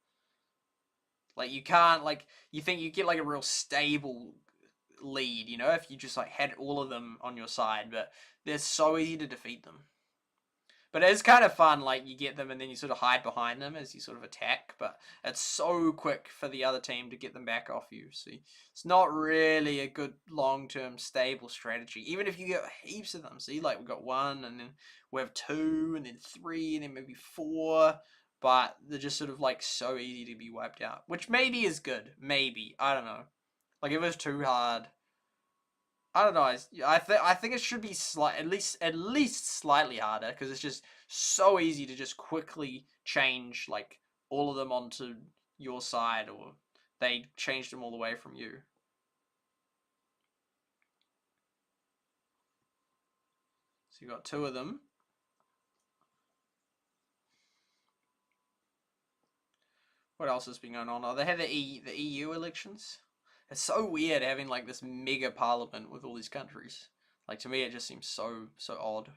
Like, you can't, like, you think you get like a real stable lead, you know, if you just like had all of them on your side, but they're so easy to defeat them. But it's kind of fun, like, you get them and then you sort of hide behind them as you sort of attack, but it's so quick for the other team to get them back off you. See, it's not really a good long-term stable strategy, even if you get heaps of them. See, like, we've got 1, and then we have 2, and then 3, and then maybe 4, but they're just sort of like so easy to be wiped out, which maybe is good. Maybe, I don't know. Like, if it was too hard, I don't know. I think it should be at least slightly harder, because it's just so easy to just quickly change like all of them onto your side, or they changed them all the way from you. So you got 2 of them. What else has been going on? Oh, they had the EU elections. It's so weird having like this mega parliament with all these countries. Like, to me, it just seems so odd.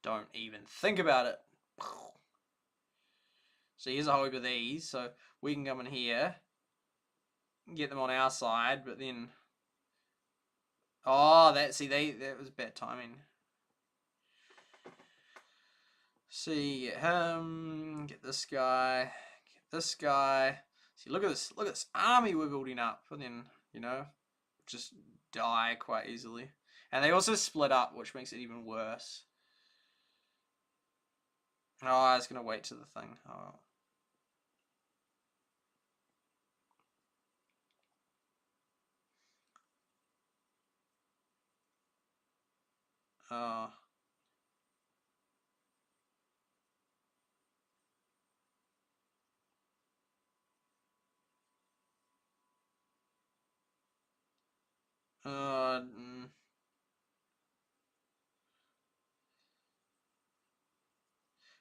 Don't even think about it. So here's a whole heap of these. So we can come in here, get them on our side, but then, oh, that was bad timing. See, get this guy, get this guy. See, look at this army we're building up, and then, you know, just die quite easily. And they also split up, which makes it even worse. Oh, I was gonna wait to the thing. Oh. Oh.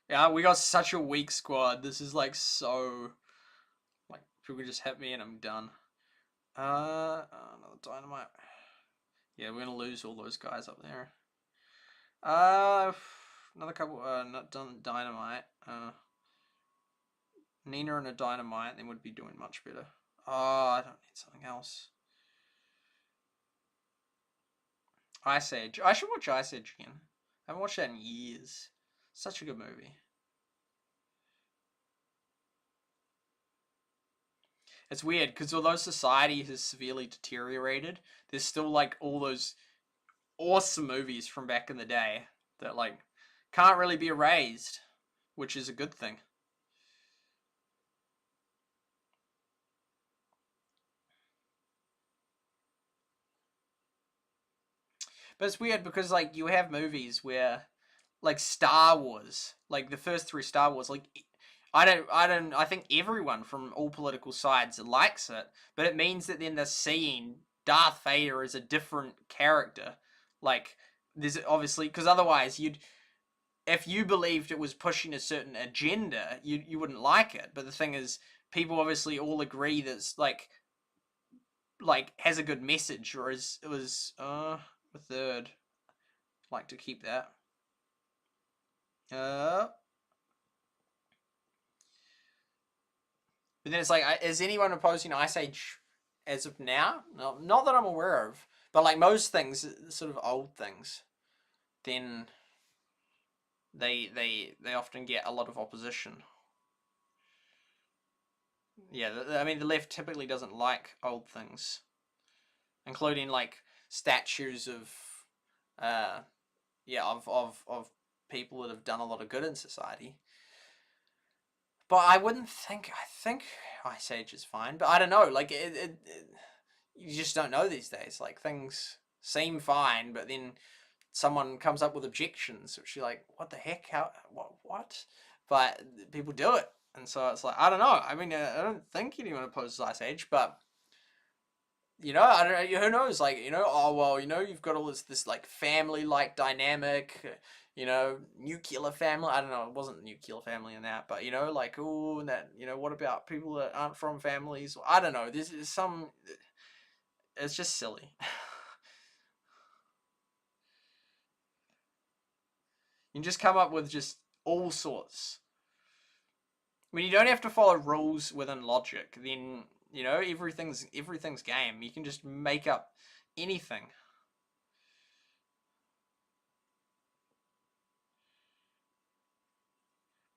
Yeah, we got such a weak squad. This is like so, like, people just hit me and I'm done. Another dynamite. Yeah, we're gonna lose all those guys up there. Another couple. Not done dynamite. Nina and a dynamite, then would be doing much better. Oh, I don't need something else. Ice Age. I should watch Ice Age again. I haven't watched that in years. Such a good movie. It's weird because although society has severely deteriorated, there's still like all those awesome movies from back in the day that like can't really be erased, which is a good thing. But it's weird because like you have movies where like Star Wars, like the first three Star Wars, like I think everyone from all political sides likes it, but it means that then they're seeing Darth Vader as a different character. Like there's obviously because otherwise you'd if you believed it was pushing a certain agenda, you wouldn't like it. But the thing is, people obviously all agree that it's like has a good message, or is it was the third. Like to keep that. But then it's like, is anyone opposing Ice Age as of now? No, not that I'm aware of. But like most things, sort of old things, then they often get a lot of opposition. Yeah, I mean the left typically doesn't like old things, including like statues of, yeah, of people that have done a lot of good in society. But I wouldn't think. I think Ice Age is fine, but I don't know. Like you just don't know these days. Like things seem fine, but then someone comes up with objections, which you're like, what the heck? How? What? But people do it, and so it's like I don't know. I mean, I don't think anyone opposes Ice Age, but you know, I don't know. Who knows? Like, you know, oh well, you know, you've got all this like family like dynamic, you know, nuclear family. I don't know. It wasn't nuclear family in that, but you know, like, oh, and that, you know, what about people that aren't from families? I don't know. This is some. It's just silly. You can just come up with just all sorts. I mean, you don't have to follow rules within logic. Then you know everything's game. You can just make up anything.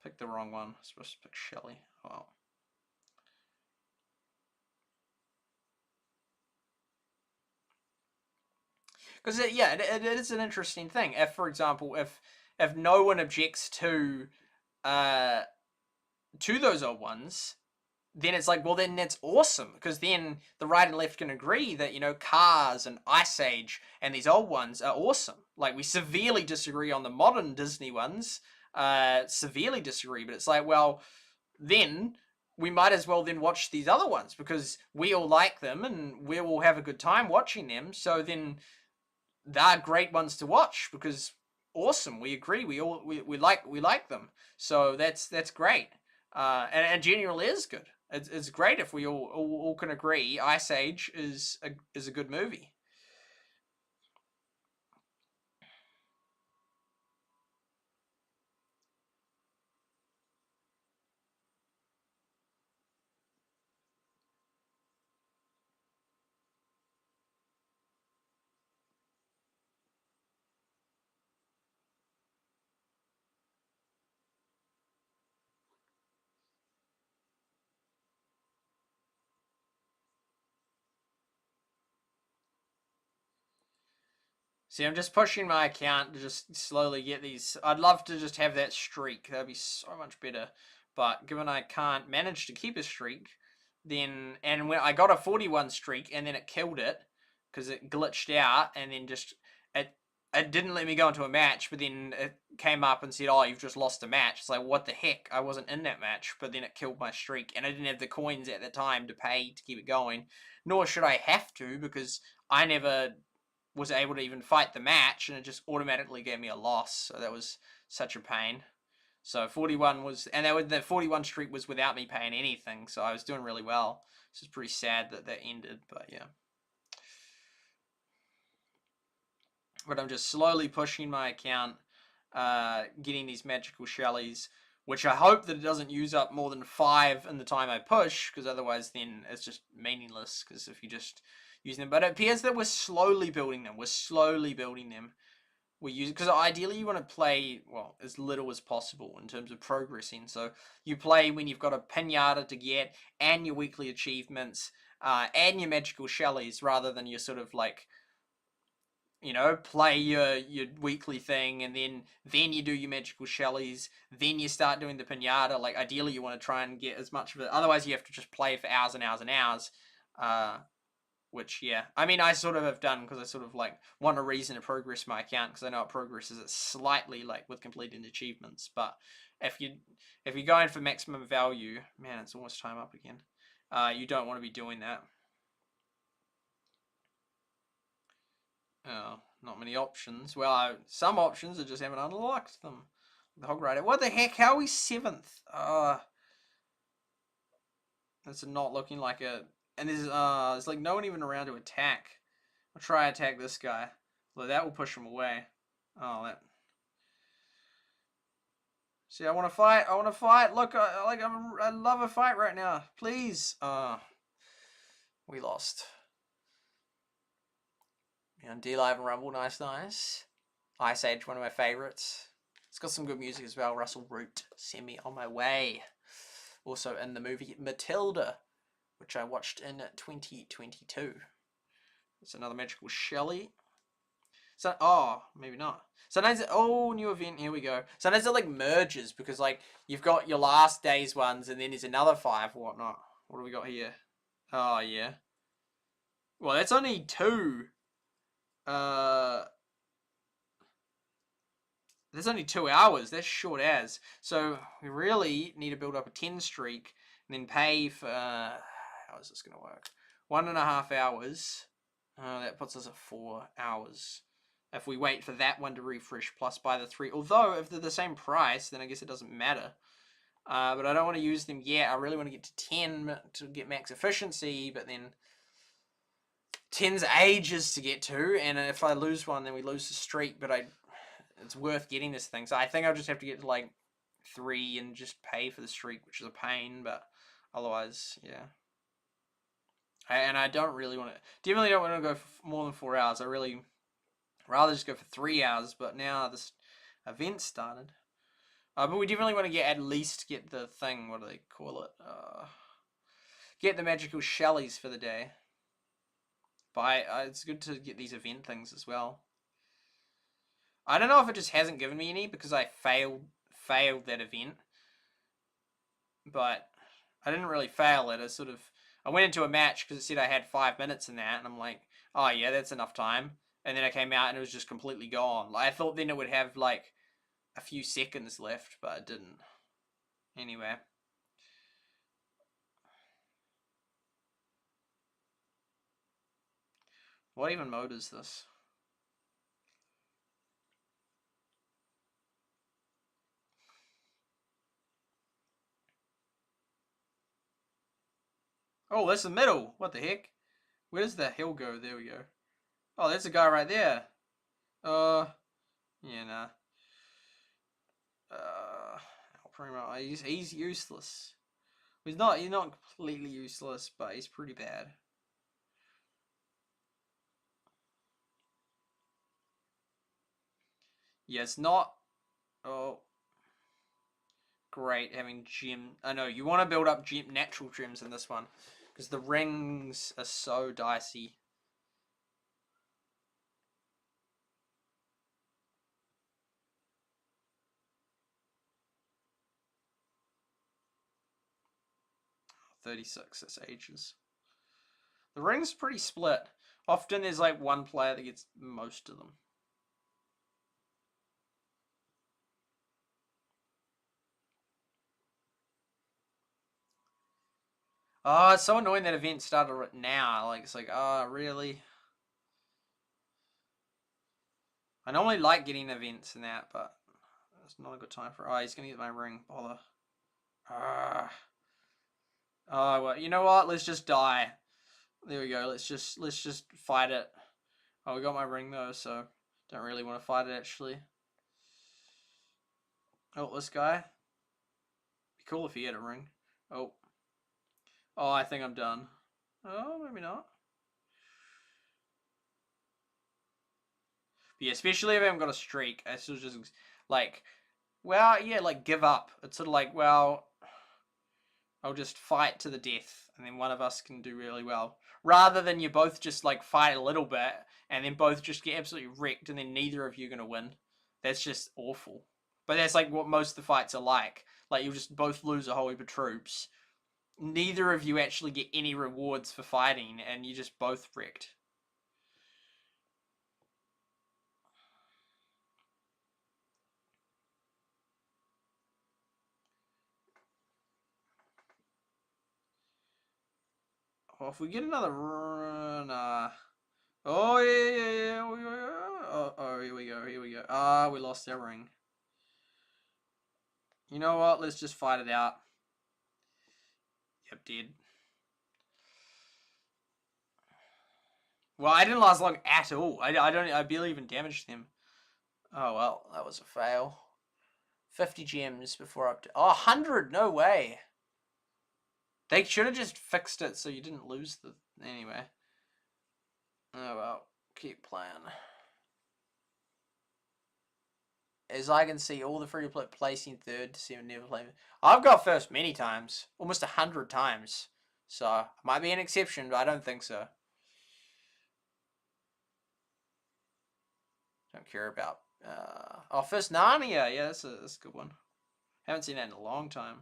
Pick the wrong one. I'm supposed to pick Shelly. Oh. Because it is an interesting thing. If, for example, if no one objects uh to those old ones, then it's like, well, then that's awesome because then the right and left can agree that you know Cars and Ice Age and these old ones are awesome. Like we severely disagree on the modern Disney ones, severely disagree, but it's like, well, then we might as well then watch these other ones because we all like them and we will have a good time watching them. So then they're great ones to watch because awesome, we agree, we like them. So that's great, and genuinely is good. It's great if we all can agree Ice Age is a good movie. See, I'm just pushing my account to just slowly get these. I'd love to just have that streak. That'd be so much better. But given I can't manage to keep a streak, then and when I got a 41 streak and then it killed it because it glitched out and then just it didn't let me go into a match. But then it came up and said, "Oh, you've just lost a match." It's like, what the heck? I wasn't in that match, but then it killed my streak, and I didn't have the coins at the time to pay to keep it going. Nor should I have to because I never was able to even fight the match, and it just automatically gave me a loss. So that was such a pain. So 41 was, and the 41 streak was without me paying anything. So I was doing really well. This is pretty sad that that ended, but yeah. But I'm just slowly pushing my account, getting these magical Shellys, which I hope that it doesn't use up more than 5 in the time I push, because otherwise then it's just meaningless, because if you just use them. But it appears that we're slowly building them. We use, because ideally you want to play, well, as little as possible in terms of progressing. So you play when you've got a pinata to get, and your weekly achievements, and your magical shellies, rather than your sort of like, you know, play your weekly thing, and then you do your magical shellies, then you start doing the pinata. Like, ideally you want to try and get as much of it, otherwise you have to just play for hours and hours and hours, which, yeah, I mean, I sort of have done, because I sort of like want a reason to progress my account, because I know it progresses it slightly, like with completing achievements. But if you're going for maximum value, man, it's almost time up again, you don't want to be doing that. Oh, not many options. Well, some options, I just haven't unlocked them. The Hog Rider. What the heck? How are we 7th? That's not looking like a... And there's like no one even around to attack. I'll try to attack this guy. Well, that will push him away. Oh, that... See, I want to fight. I want to fight. Look, I love a fight right now. Please. We lost. On D-Live and Rumble, nice. Ice Age, one of my favourites. It's got some good music as well. Russell Root, Send Me On My Way. Also in the movie Matilda, which I watched in 2022. It's another magical Shelly. So, oh, maybe not. Sometimes, new event, here we go. Sometimes it like merges, because like you've got your last day's ones, and then there's another 5 or whatnot. What do we got here? Oh, yeah. Well, that's only 2. There's only 2 hours. That's short as. So we really need to build up a 10 streak, and then pay for... how is this going to work? 1.5 hours. That puts us at 4 hours. If we wait for that one to refresh, plus buy the 3. Although, if they're the same price, then I guess it doesn't matter. But I don't want to use them yet. I really want to get to 10 to get max efficiency, but then 10's ages to get to, and if I lose one, then we lose the streak, but it's worth getting this thing. So I think I'll just have to get to like 3 and just pay for the streak, which is a pain, but otherwise, yeah. And I don't really want to, definitely don't want to go for more than 4 hours. I really rather just go for 3 hours, but now this event started. But we definitely want to at least get the thing, what do they call it? Get the magical shellies for the day. But it's good to get these event things as well. I don't know if it just hasn't given me any because I failed that event. But I didn't really fail it. I went into a match because it said I had 5 minutes in that, and I'm like, oh yeah, that's enough time. And then I came out and it was just completely gone. Like, I thought then it would have like a few seconds left, but it didn't. Anyway. What even mode is this? Oh, that's the middle. What the heck? Where does the hill go? There we go. Oh, that's a guy right there. Yeah, nah. He's useless. He's not completely useless, but he's pretty bad. Yeah, it's not... Oh. Great, having gem... I know, you want to build up natural gems in this one. Because the rings are so dicey. $36, that's ages. The ring's pretty split. Often there's like one player that gets most of them. Oh, it's so annoying that event started now. Like, it's like, oh, really? I normally like getting events and that, but it's not a good time for... Oh, he's gonna get my ring. Bother. Oh, well, you know what? Let's just die. There we go. Let's just fight it. Oh, we got my ring though, so don't really want to fight it actually. Oh, this guy. cool if he had a ring. Oh. Oh, I think I'm done. Oh, maybe not. But yeah, especially if I haven't got a streak. I sort of just, like, well, yeah, like, give up. It's sort of like, well, I'll just fight to the death, and then one of us can do really well. Rather than you both just, like, fight a little bit, and then both just get absolutely wrecked, and then neither of you are going to win. That's just awful. But that's, like, what most of the fights are like. Like, you'll just both lose a whole heap of troops. Neither of you actually get any rewards for fighting, and you just both wrecked. Well, if we get another run, oh yeah. Oh, here we go. Ah, we lost our ring. You know what? Let's just fight it out. Yep, dead. Well, I didn't last long at all. I barely even damaged them. Oh well, that was a fail. 50 gems before up to 100. No way. They should have just fixed it so you didn't lose the anyway. Oh well, keep playing. As I can see, all the free to play placing third to see never play. I've got first many times, almost 100 times. So might be an exception, but I don't think so. Don't care about. Oh, first Narnia. Yeah, that's a good one. Haven't seen that in a long time.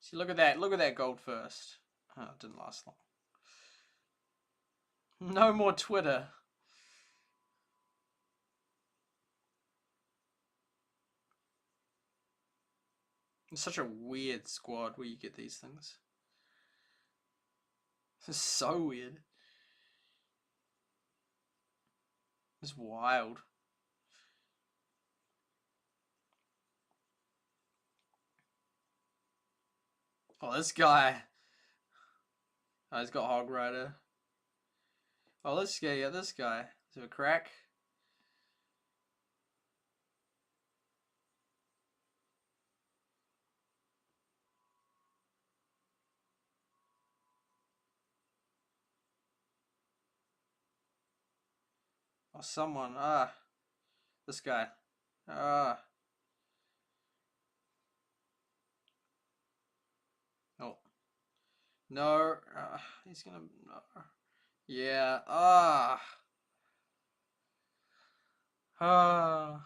See, look at that. Look at that gold first. Oh, it didn't last long. No more Twitter. It's such a weird squad where you get these things. It's so weird. It's wild. Oh, this guy. Oh, he's got Hog Rider. Oh, let's go. Yeah, this guy. Is there a crack? Oh, someone. Ah. This guy. Ah. Oh. No. He's gonna. No. Yeah. Ah. Ah.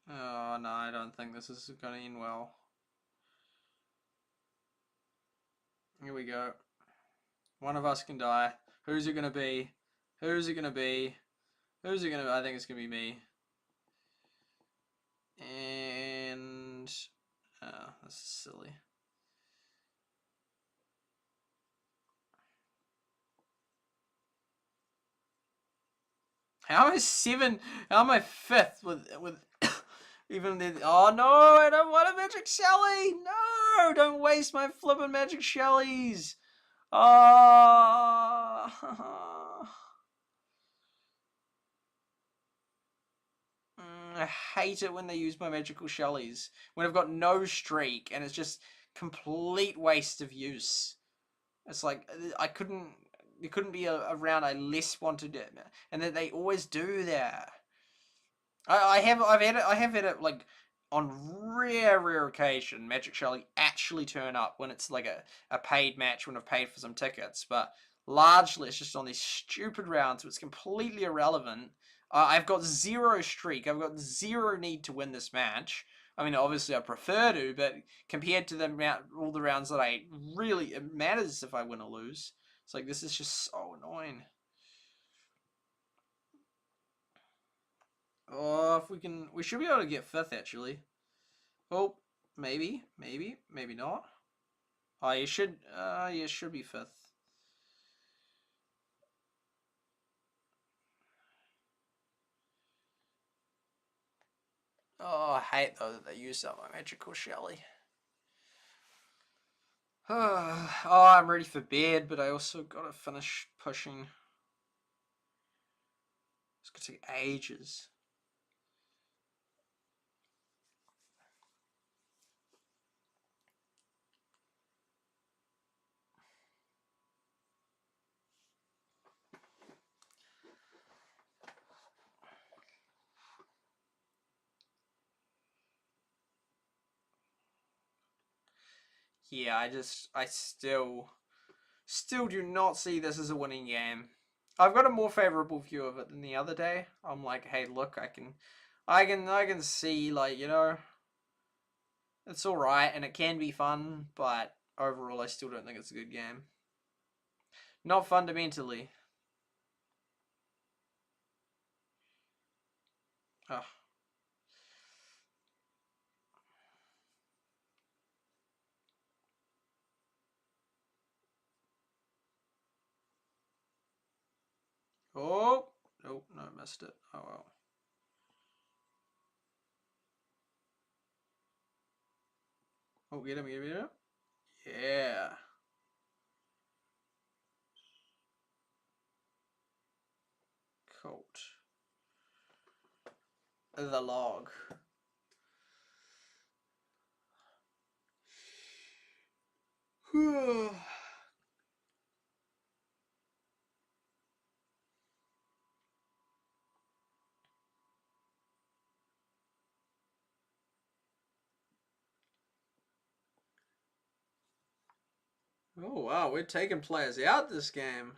Oh, no, I don't think this is gonna end well. Here we go. One of us can die. Who's it gonna be? Who's it gonna be? Who's it gonna be? I think it's gonna be me. And this is silly. How am I 7? How am I 5th with even the? Oh no! I don't want a magic Shelly. No! Don't waste my flippin' magic Shellys. Oh. I hate it when they use my magical Shellys. When I've got no streak and it's just complete waste of use. It's like I couldn't. There couldn't be a round I less wanted it, and that they always do that. I have had it like on rare occasion, Magic Shelly actually turn up when it's like a paid match, when I've paid for some tickets. But largely, it's just on these stupid rounds, which is completely irrelevant. I've got 0 streak. I've got 0 need to win this match. I mean, obviously, I prefer to, but compared to all the rounds that it matters if I win or lose. It's like, this is just so annoying. Oh, if we should be able to get 5th, actually. Oh, maybe not. Oh, you should be 5th. Oh, I hate though that they used up my magical Shelly. Oh, I'm ready for bed, but I also gotta finish pushing. It's gonna take ages. Yeah, I still do not see this as a winning game. I've got a more favorable view of it than the other day. I'm like, hey, look, I can see, like, you know, it's all right and it can be fun, but overall, I still don't think it's a good game. Not fundamentally. Oh. Oh, nope, no, missed it. Oh well. Oh, get him. Yeah. Colt. The log. Oh wow, we're taking players out this game.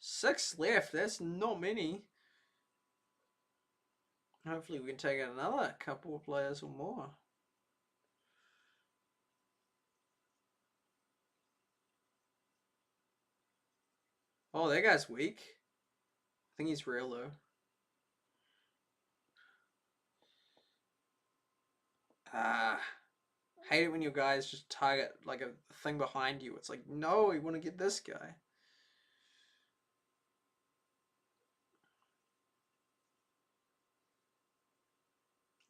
6 left, that's not many. Hopefully we can take out another couple of players or more. Oh, that guy's weak. I think he's real though. Hate it when your guys just target like a thing behind you. It's like, no, we want to get this guy.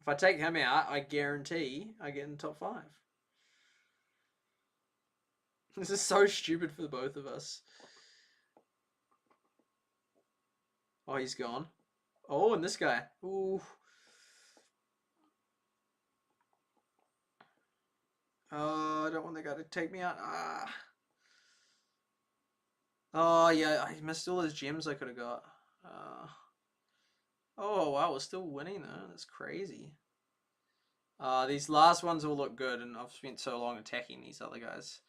If I take him out, I guarantee I get in the top 5. This is so stupid for the both of us. Oh, he's gone. Oh, and this guy. Ooh. Oh, I don't want the guy to take me out. Ah. Oh, yeah, I missed all those gems I could have got. Oh, wow, we're still winning though. That's crazy. These last ones all look good, and I've spent so long attacking these other guys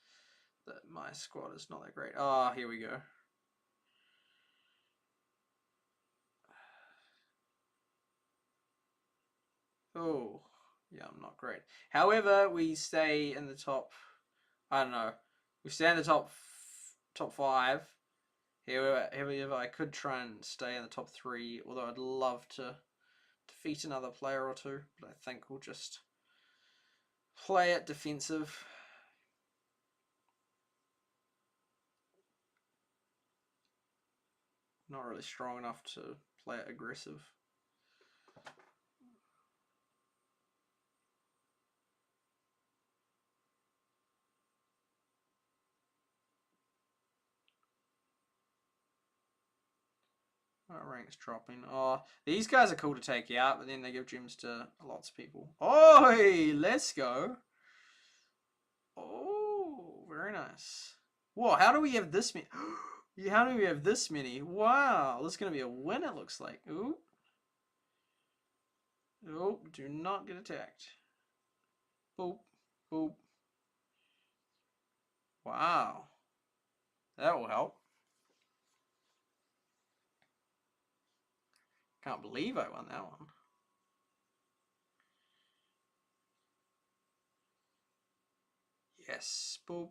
that my squad is not that great. Oh, here we go. Oh, yeah, I'm not great. However, we stay in the top. I don't know. We stay in the top 5. However, I could try and stay in the top 3. Although I'd love to defeat another player or two, but I think we'll just play it defensive. Not really strong enough to play it aggressive. Rank's dropping. Oh, these guys are cool to take out, but then they give gems to lots of people. Oh, hey, let's go. Oh, very nice. Whoa, how do we have this many? How do we have this many? Wow, this is going to be a win, it looks like. Ooh. Oh, do not get attacked. Boop, boop. Wow. That will help. Can't believe I won that one. Yes, boop.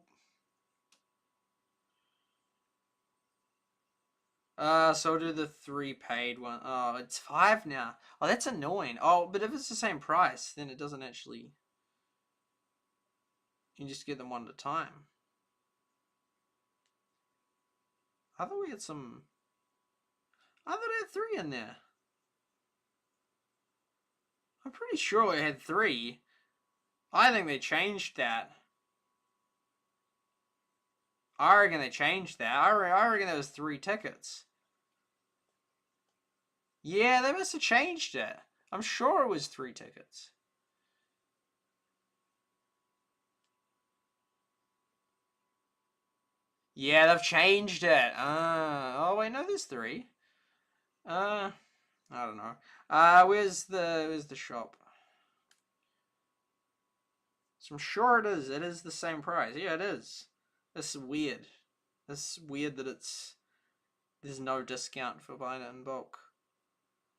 So I'll do the 3 paid one. Oh, it's 5 now. Oh, that's annoying. Oh, but if it's the same price, then it doesn't actually... You just get them one at a time. I thought we had some... I thought I had 3 in there. I'm pretty sure I had 3. I think they changed that. I reckon they changed that. I reckon there was 3 tickets. Yeah, they must have changed it. I'm sure it was 3 tickets. Yeah, they've changed it. Oh wait, no, there's 3. I don't know. Where's the shop? So I'm sure it is. It is the same price. Yeah, it is. This is weird. This is weird that there's no discount for buying it in bulk.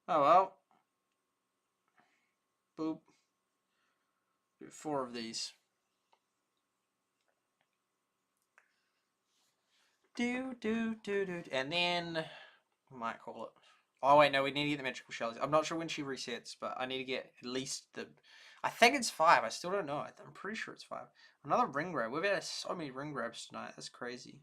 Oh well. Boop. Do 4 of these. And then we might call it. Oh wait, no, we need to get the magical shells. I'm not sure when she resets, but I need to get at least the... I think it's 5. I still don't know. I'm pretty sure it's 5. Another ring grab. We've had so many ring grabs tonight. That's crazy.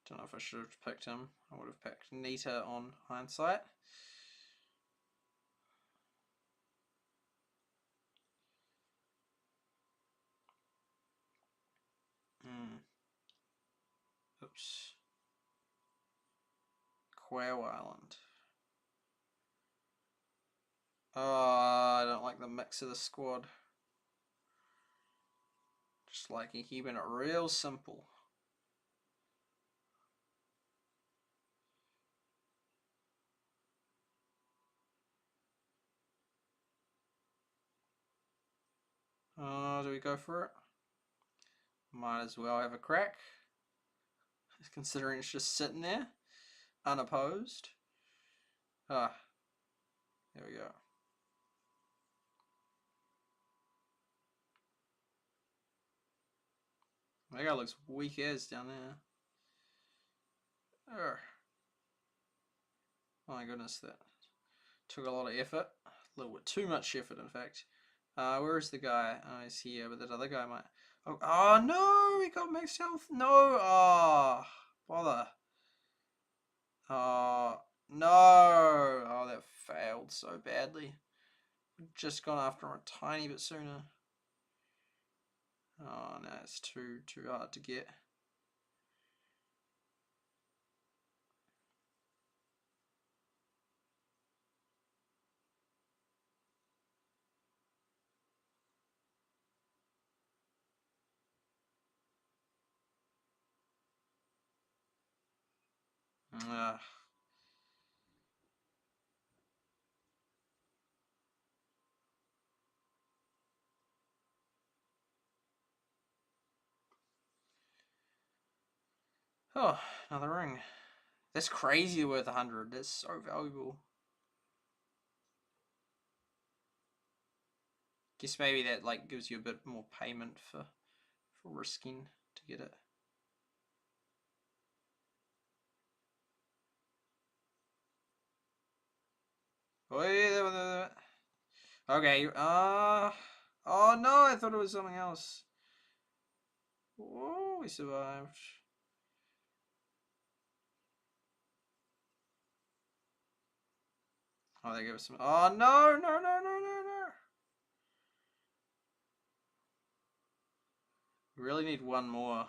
Don't know if I should have picked him. I would have picked Nita on hindsight. Oops. Quail Island. Oh, I don't like the mix of the squad. Just like keeping it real simple. Do we go for it? Might as well have a crack. Considering it's just sitting there, unopposed. Ah, there we go. That guy looks weak as down there. Urgh. Oh my goodness, that took a lot of effort. A little bit too much effort, in fact. Where is the guy? Oh, he's here, but that other guy might... Oh no! He got max health! No! Oh, bother. Oh, no! Oh, that failed so badly. Just gone after him a tiny bit sooner. Oh no, it's too hard to get. Oh, another ring. That's crazy worth 100. That's so valuable. Guess maybe that like gives you a bit more payment for risking to get it. Oh yeah, okay. Oh no, I thought it was something else. Oh, we survived. Oh, they gave us some. Oh no, no, no, no, no, no. We really need one more.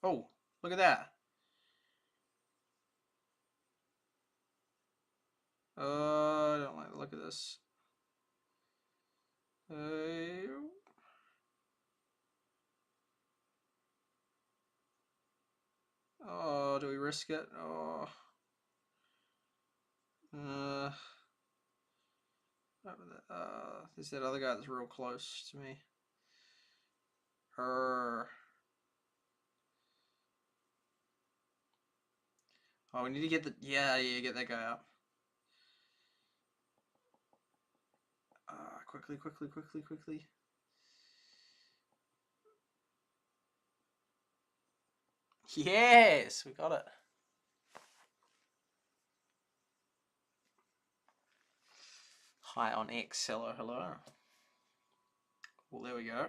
Oh, look at that. I don't like the look of this. Oh, do we risk it? Oh. There's that other guy that's real close to me. Oh, we need to get the get that guy up. Quickly. Yes, we got it. Hi on X, hello. Well, there we go.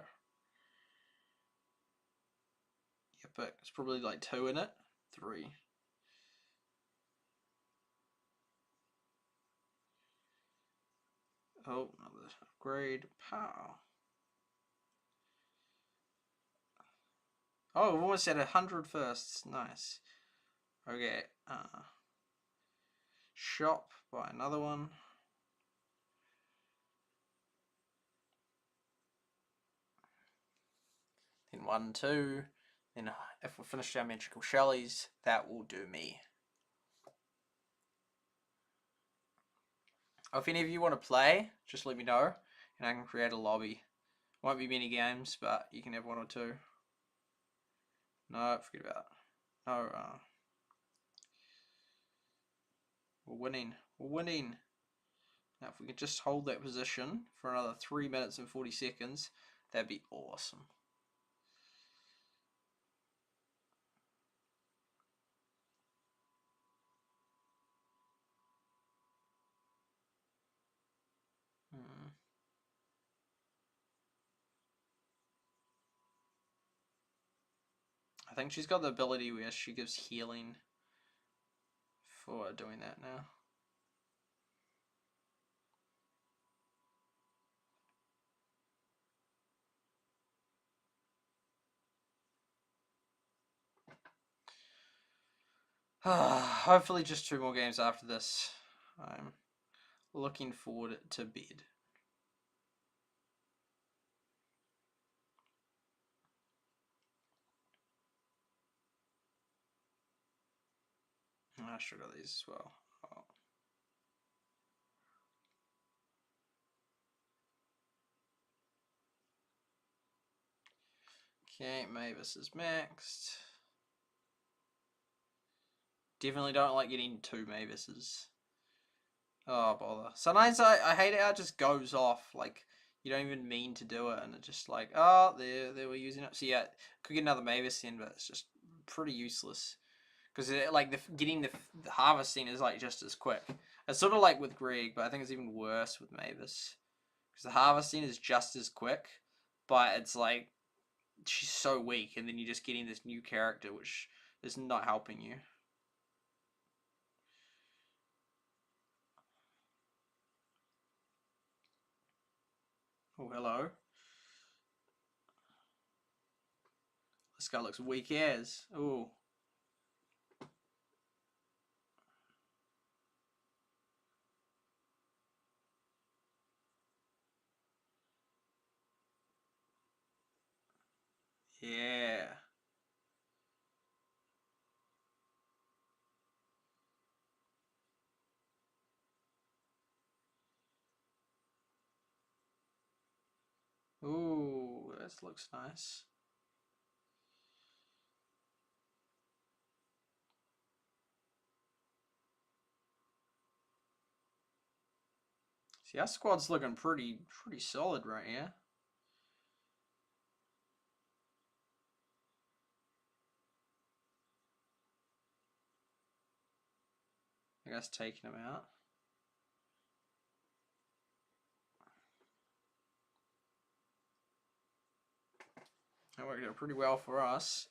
Yeah, but it's probably like 2 in it. 3. Oh, another upgrade. Pow. Oh, we've almost had 100 firsts. Nice. Okay. Shop. Buy another one. Then 1, 2. Then if we finish our magical shellies, that will do me. If any of you want to play, just let me know, and I can create a lobby. Won't be many games, but you can have 1 or 2. No, forget about it. No, we're winning. Now, if we could just hold that position for another 3 minutes and 40 seconds, that'd be awesome. I think she's got the ability where she gives healing for doing that now. Hopefully just 2 more games after this. I'm looking forward to bed. I should have these as well. Oh. Okay, Mavis is maxed. Definitely don't like getting 2 Mavises. Oh, bother. Sometimes I hate how it just goes off. Like, you don't even mean to do it, and it's just like, oh, there we're using it. So yeah, could get another Mavis in, but it's just pretty useless. Because like getting the harvesting is like just as quick. It's sort of like with Greg, but I think it's even worse with Mavis. Because the harvesting is just as quick, but it's like she's so weak, and then you're just getting this new character which is not helping you. Oh, hello. This guy looks weak as. Oh. Yeah. Ooh, this looks nice. See, our squad's looking pretty solid right here. I guess taking him out. That worked out pretty well for us.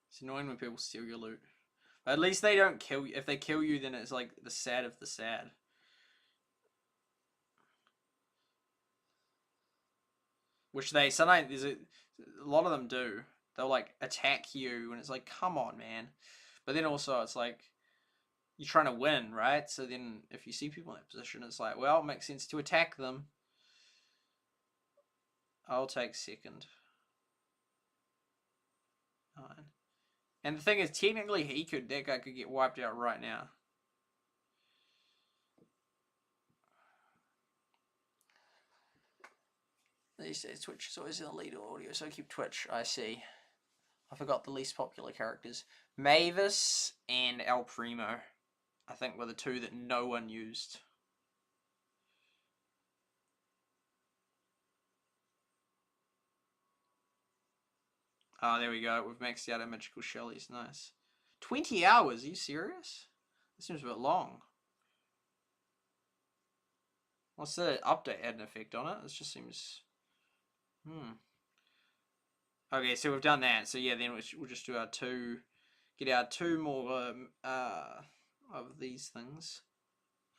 It's annoying when people steal your loot. But at least they don't kill you. If they kill you, then it's like the sad of the sad. Which they sometimes a lot of them do. They'll like attack you, and it's like, come on, man. But then also it's like you're trying to win, right? So then if you see people in that position, it's like, well, it makes sense to attack them. I'll take second. Fine. And the thing is, technically, that guy could get wiped out right now. These days, Twitch is always in the lead audio, so I keep Twitch. I see. I forgot the least popular characters. Mavis and El Primo, I think, were the two that no one used. Oh, there we go. We've maxed out our magical Shellys. Nice. 20 hours? Are you serious? This seems a bit long. What's the update had an effect on it? This just seems... Okay, so we've done that. So yeah, then we'll just do our two... Get our two more of these things.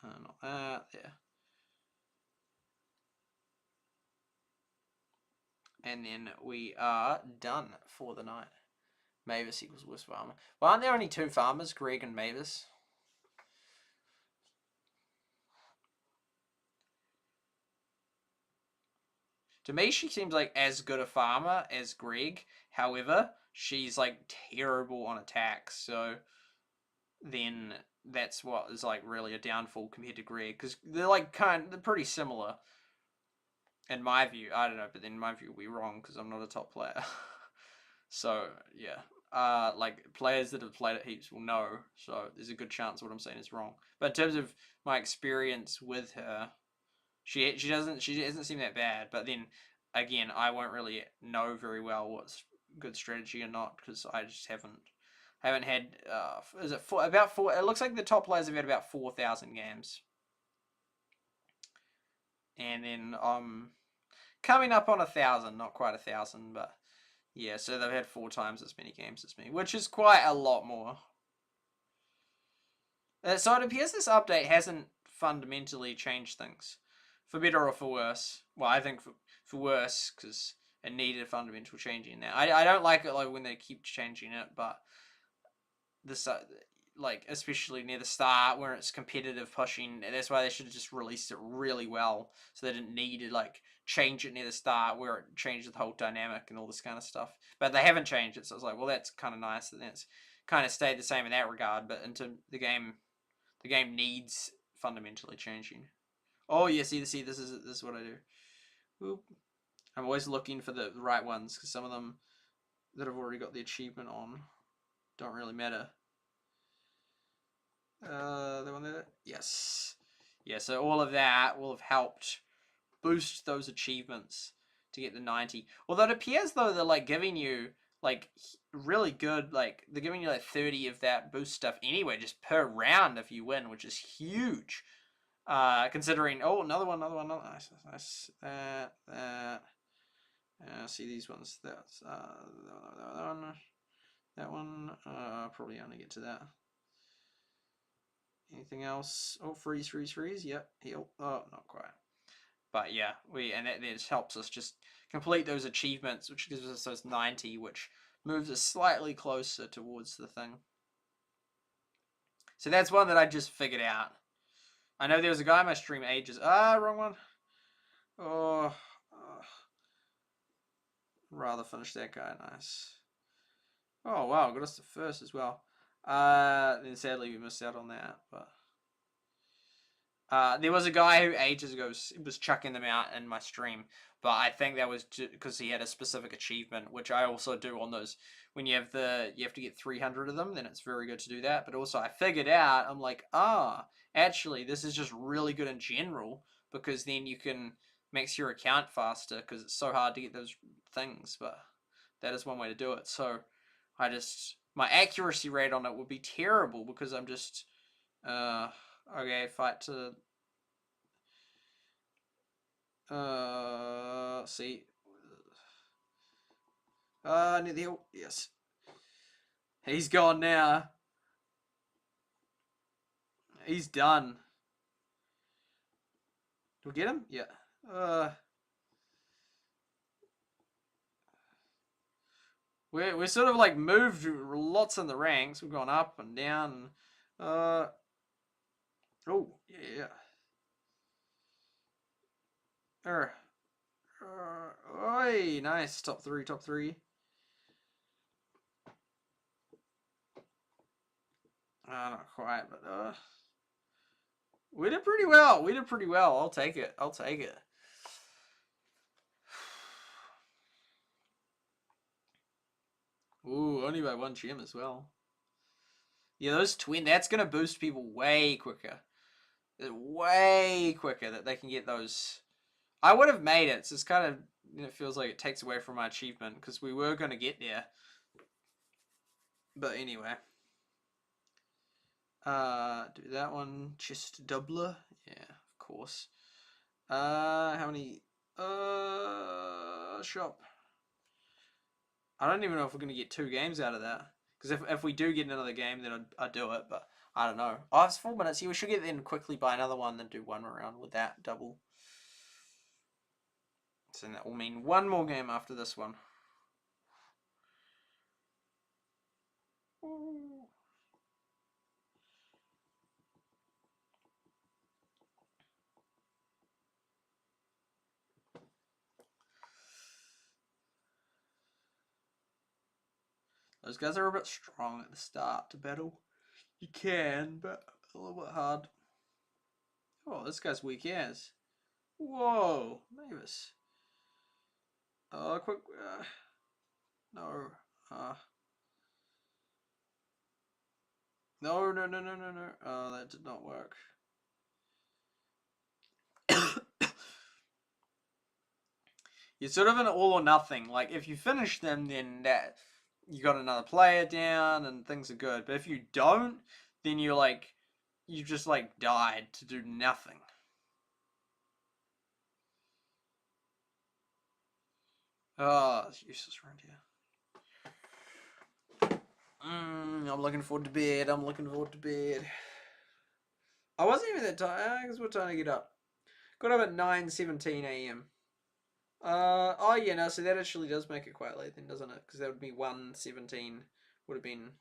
Not that. Yeah. And then we are done for the night. Mavis equals worst farmer. Well, aren't there only two farmers, Greg and Mavis? To me, she seems like as good a farmer as Greg. However, she's like terrible on attacks. So then that's what is like really a downfall compared to Greg, because they're like they're pretty similar. In my view, I don't know, but in my view, we're wrong because I'm not a top player. So yeah, like players that have played it heaps will know. So there's a good chance what I'm saying is wrong. But in terms of my experience with her, she doesn't seem that bad. But then again, I won't really know very well what's good strategy or not because I just haven't had. Is it about four? It looks like the top players have had about 4,000 games. And then coming up on 1,000, not quite 1,000, but yeah, so they've had 4 times as many games as me, which is quite a lot more. So it appears this update hasn't fundamentally changed things, for better or for worse. Well, I think for worse, because it needed a fundamental change in there. I don't like it like when they keep changing it, but this like especially near the start where it's competitive pushing, that's why they should have just released it really well, so they didn't need to like change it near the start where it changed the whole dynamic and all this kind of stuff. But they haven't changed it, so I was like, well, that's kind of nice that it's kind of stayed the same in that regard. But into the game needs fundamentally changing. Oh yeah, see, this is what I do. Oop. I'm always looking for the right ones because some of them that I've already got the achievement on don't really matter. The one there? Yes. Yeah, so all of that will have helped boost those achievements to get the 90. Although it appears though they're like giving you like really good, like they're giving you like 30 of that boost stuff anyway, just per round if you win, which is huge. Considering, oh, another one, nice, that. See these ones, that one, probably only get to that. Anything else? Oh, freeze, yep, heal, oh, not quite. But yeah, and that just helps us just complete those achievements, which gives us those 90, which moves us slightly closer towards the thing. So that's one that I just figured out. I know there was a guy in my stream ages. Wrong one. Oh, rather finish that guy. Nice. Oh wow, got us to first as well. Then sadly we missed out on that, but there was a guy who ages ago was chucking them out in my stream, but I think that was because he had a specific achievement, which I also do on those. When you have to get 300 of them, then it's very good to do that. But also I figured out, I'm like, actually this is just really good in general, because then you can max your account faster, because it's so hard to get those things. But that is one way to do it. So my accuracy rate on it would be terrible, because I'm just okay, fight to see. Near the hill. Yes. He's gone now. He's done. Do we get him? Yeah. We're sort of like moved lots in the ranks. We've gone up and down. Oh yeah. Oi, nice. Top three. Not quite, but we did pretty well. I'll take it. Ooh, only by 1 gem as well. Yeah, those that's gonna boost people way quicker. Way quicker that they can get those. I would have made it, so it's kind of, it feels like it takes away from my achievement, because we were gonna get there. But anyway. Do that one. Chest doubler. Yeah, of course. How many? Shop. I don't even know if we're gonna get 2 games out of that. Because if we do get another game, then I'd do it. But I don't know. Oh, it's 4 minutes. Yeah, we should get in quickly by another one, then do one round with that double. So that will mean 1 more game after this one. Ooh. Those guys are a bit strong at the start to battle. You can, but a little bit hard. Oh, this guy's weak as. Whoa, Mavis. Quick. No. No. Oh, that did not work. You're sort of an all or nothing. Like, if you finish them, then that you got another player down and things are good. But if you don't, then you're like, you just like died to do nothing. Oh, it's useless around here. I'm looking forward to bed. I wasn't even that tired, because what time to get up? Got up at 9:17 a.m. Oh yeah, no, so that actually does make it quite late then, doesn't it? Because that would be 1:17 would have been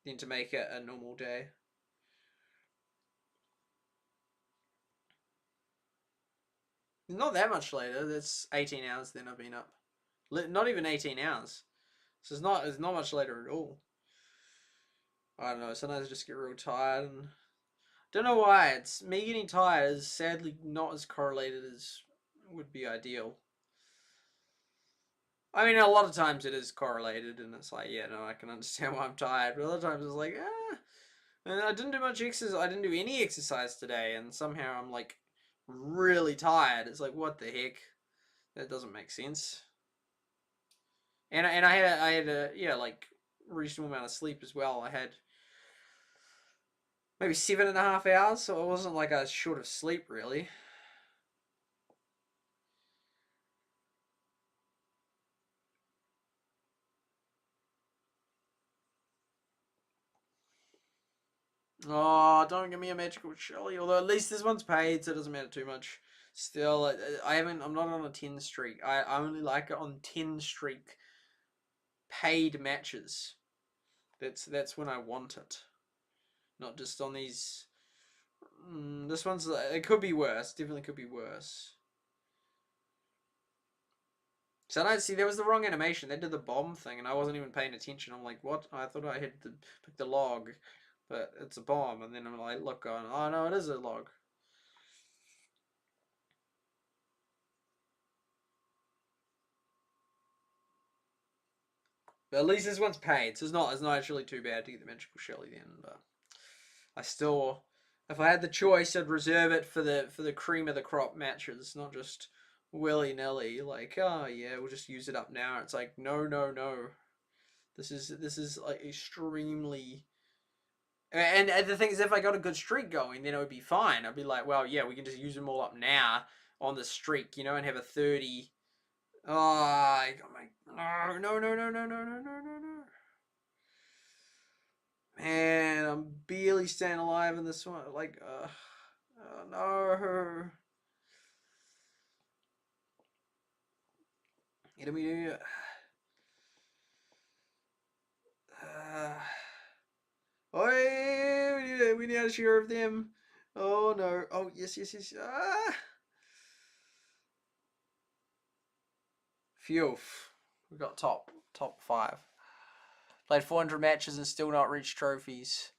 then to make it a normal day. Not that much later. That's 18 hours then I've been up. Not even 18 hours. So it's not much later at all. I don't know. Sometimes I just get real tired and don't know why. It's me getting tired is sadly not as correlated as would be ideal. I mean, a lot of times it is correlated, and it's like, yeah, no, I can understand why I'm tired. But other times it's like, and I didn't do much exercise. I didn't do any exercise today, and somehow I'm like really tired. It's like, what the heck? That doesn't make sense. And I had a like reasonable amount of sleep as well. I had maybe 7.5 hours, so it wasn't like I was short of sleep really. Oh, don't give me a magical Shelly. Although at least this one's paid, so it doesn't matter too much. Still, I'm not on a 10 streak. I only like it on 10 streak paid matches. That's when I want it. Not just on these. This one's, it could be worse. Definitely could be worse. So I see there was the wrong animation. They did the bomb thing, and I wasn't even paying attention. I'm like, what? I thought I had to pick the log, but it's a bomb. And then I'm like, look, going, oh no, it is a log. But at least this one's paid, so it's not actually too bad to get the magical Shelly then. But I still, if I had the choice, I'd reserve it for the cream of the crop matches, not just willy nilly. Like, oh yeah, we'll just use it up now. It's like, no. This is like extremely. And the thing is, if I got a good streak going, then it would be fine. I'd be like, well, yeah, we can just use them all up now on the streak, and have a 30. Oh, I got my no. Man, I'm barely barely staying alive in this one. Like, oh no. Enemy. Oh, we need a share of them. Oh no. Oh yes. Phew. We got top 5. Played 400 matches and still not reached trophies.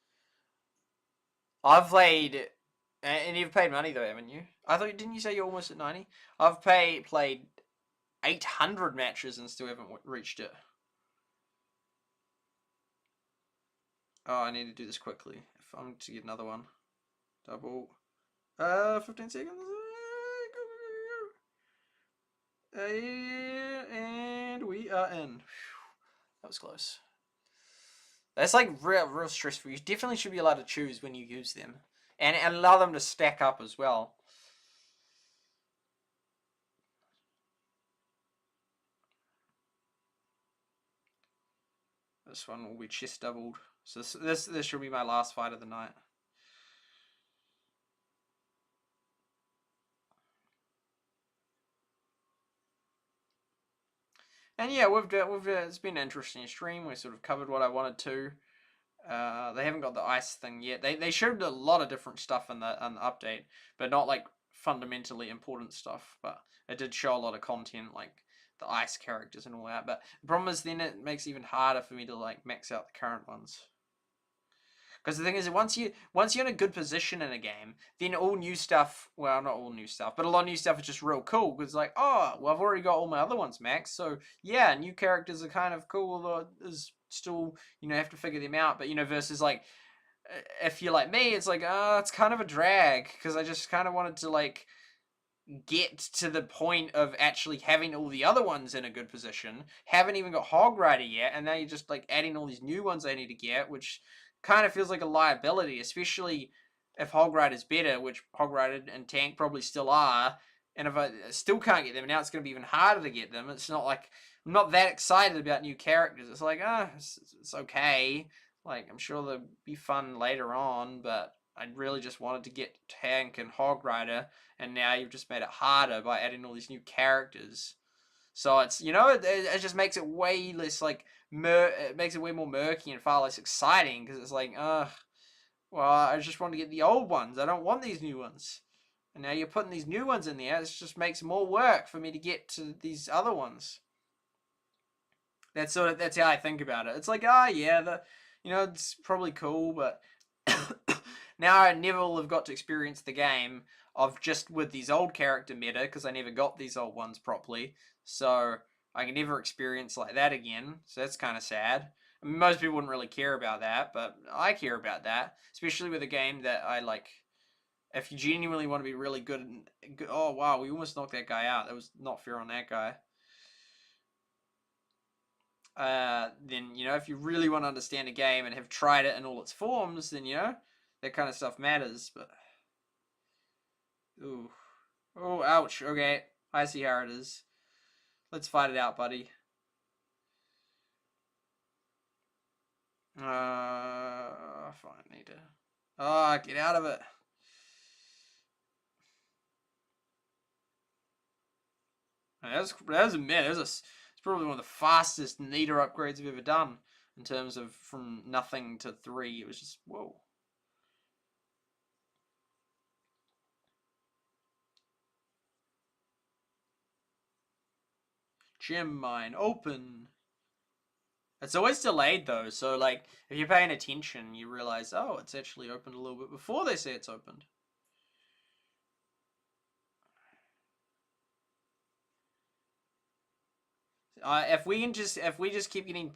I've played, and you've paid money though, haven't you? Didn't you say you're almost at 90? I've played 800 matches and still haven't reached it. Oh, I need to do this quickly if I'm to get another one. Double. 15 seconds. And we are in. That was close. That's like real stressful. You definitely should be allowed to choose when you use them, and allow them to stack up as well. This one will be chest doubled. So this should be my last fight of the night. And yeah, it's been an interesting stream. We sort of covered what I wanted to. They haven't got the ice thing yet. They showed a lot of different stuff in the update, but not like fundamentally important stuff. But it did show a lot of content, like the ice characters and all that. But the problem is then it makes it even harder for me to like max out the current ones. Because the thing is, once you're in a good position in a game, then all new stuff, well, not all new stuff, but a lot of new stuff is just real cool. Because like, oh, well, I've already got all my other ones maxed, so yeah, new characters are kind of cool, although there's still, have to figure them out. But, versus like, if you're like me, it's like, it's kind of a drag, because I just kind of wanted to like, get to the point of actually having all the other ones in a good position. Haven't even got Hog Rider yet, and now you're just like adding all these new ones I need to get, which kind of feels like a liability, especially if Hog Rider's better, which Hog Rider and Tank probably still are. And if I still can't get them, now it's going to be even harder to get them. It's not like I'm not that excited about new characters. It's like, it's okay. Like, I'm sure they'll be fun later on, but I really just wanted to get Tank and Hog Rider, and now you've just made it harder by adding all these new characters. So it's, it just makes it way less, like, it makes it way more murky and far less exciting, because it's like, well, I just want to get the old ones. I don't want these new ones. And now you're putting these new ones in there. It just makes more work for me to get to these other ones. That's how I think about it. It's like, yeah, it's probably cool, but now I never will have got to experience the game of just with these old character meta, because I never got these old ones properly. So I can never experience like that again. So that's kind of sad. I mean, most people wouldn't really care about that, but I care about that, especially with a game that I like. If you genuinely want to be really good, oh wow, we almost knocked that guy out. That was not fair on that guy. Then, if you really want to understand a game and have tried it in all its forms, then, that kind of stuff matters, but... Ooh. Oh, ouch. Okay. I see how it is. Let's fight it out, buddy. Fine. Need to... get out of it. It's probably one of the fastest Nita upgrades I've ever done in terms of from nothing to 3. It was just, whoa. Gem mine open. It's always delayed though, so like if you're paying attention, you realize, oh, it's actually opened a little bit before they say it's opened. If we just keep getting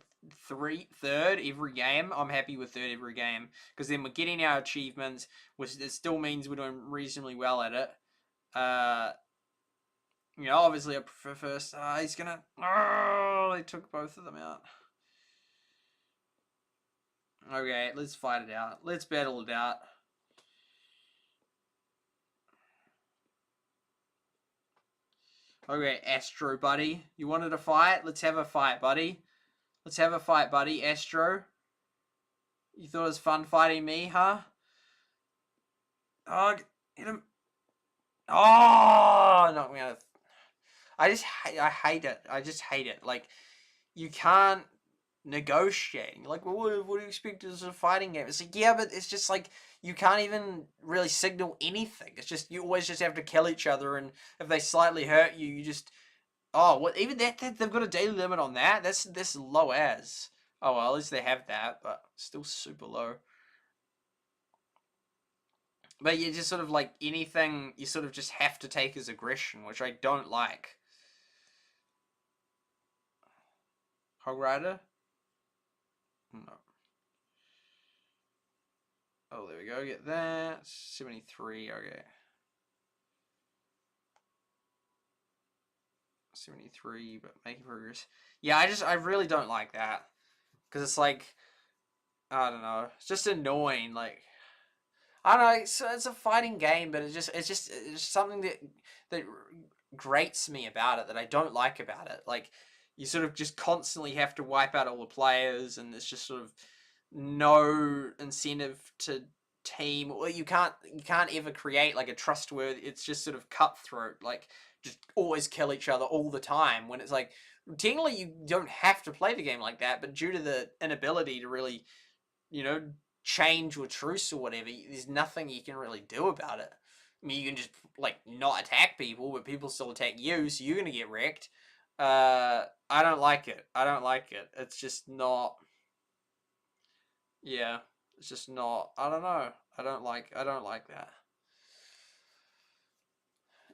third every game, I'm happy with third every game, because then we're getting our achievements, which it still means we're doing reasonably well at it. Obviously I prefer first. He's gonna. Oh, they took both of them out. Okay, let's fight it out. Let's battle it out. Okay, Astro, buddy. You wanted a fight? Let's have a fight, buddy. Let's have a fight, buddy. Astro. You thought it was fun fighting me, huh? Oh, get him. Oh, knock me out of... I hate it. I just hate it. Like, you can't negotiate. Like, well, what do you expect as a fighting game? It's like, yeah, but it's just like, you can't even really signal anything. It's just, you always just have to kill each other, and if they slightly hurt you, you just... Oh, what? Even that they've got a daily limit on that? That's low as. Oh, well, at least they have that, but still super low. But you just sort of like anything, you sort of just have to take as aggression, which I don't like. Hog Rider? No. Oh, there we go. Get that. 73. Okay. 73, but making progress. Yeah, I really don't like that. Because it's like, I don't know. It's just annoying. Like, I don't know. It's a fighting game, but it's something that grates me about it, that I don't like about it. Like, you sort of just constantly have to wipe out all the players, and it's just sort of no incentive to team. Or you can't ever create like a trustworthy. It's just sort of cutthroat. Like, just always kill each other all the time. When it's like, technically you don't have to play the game like that, but due to the inability to really, you know, change or truce or whatever, there's nothing you can really do about it. I mean, you can just like not attack people, but people still attack you, so you're gonna get wrecked. I don't like it. I don't like it. It's just not. Yeah, it's just not. I don't know. I don't like that.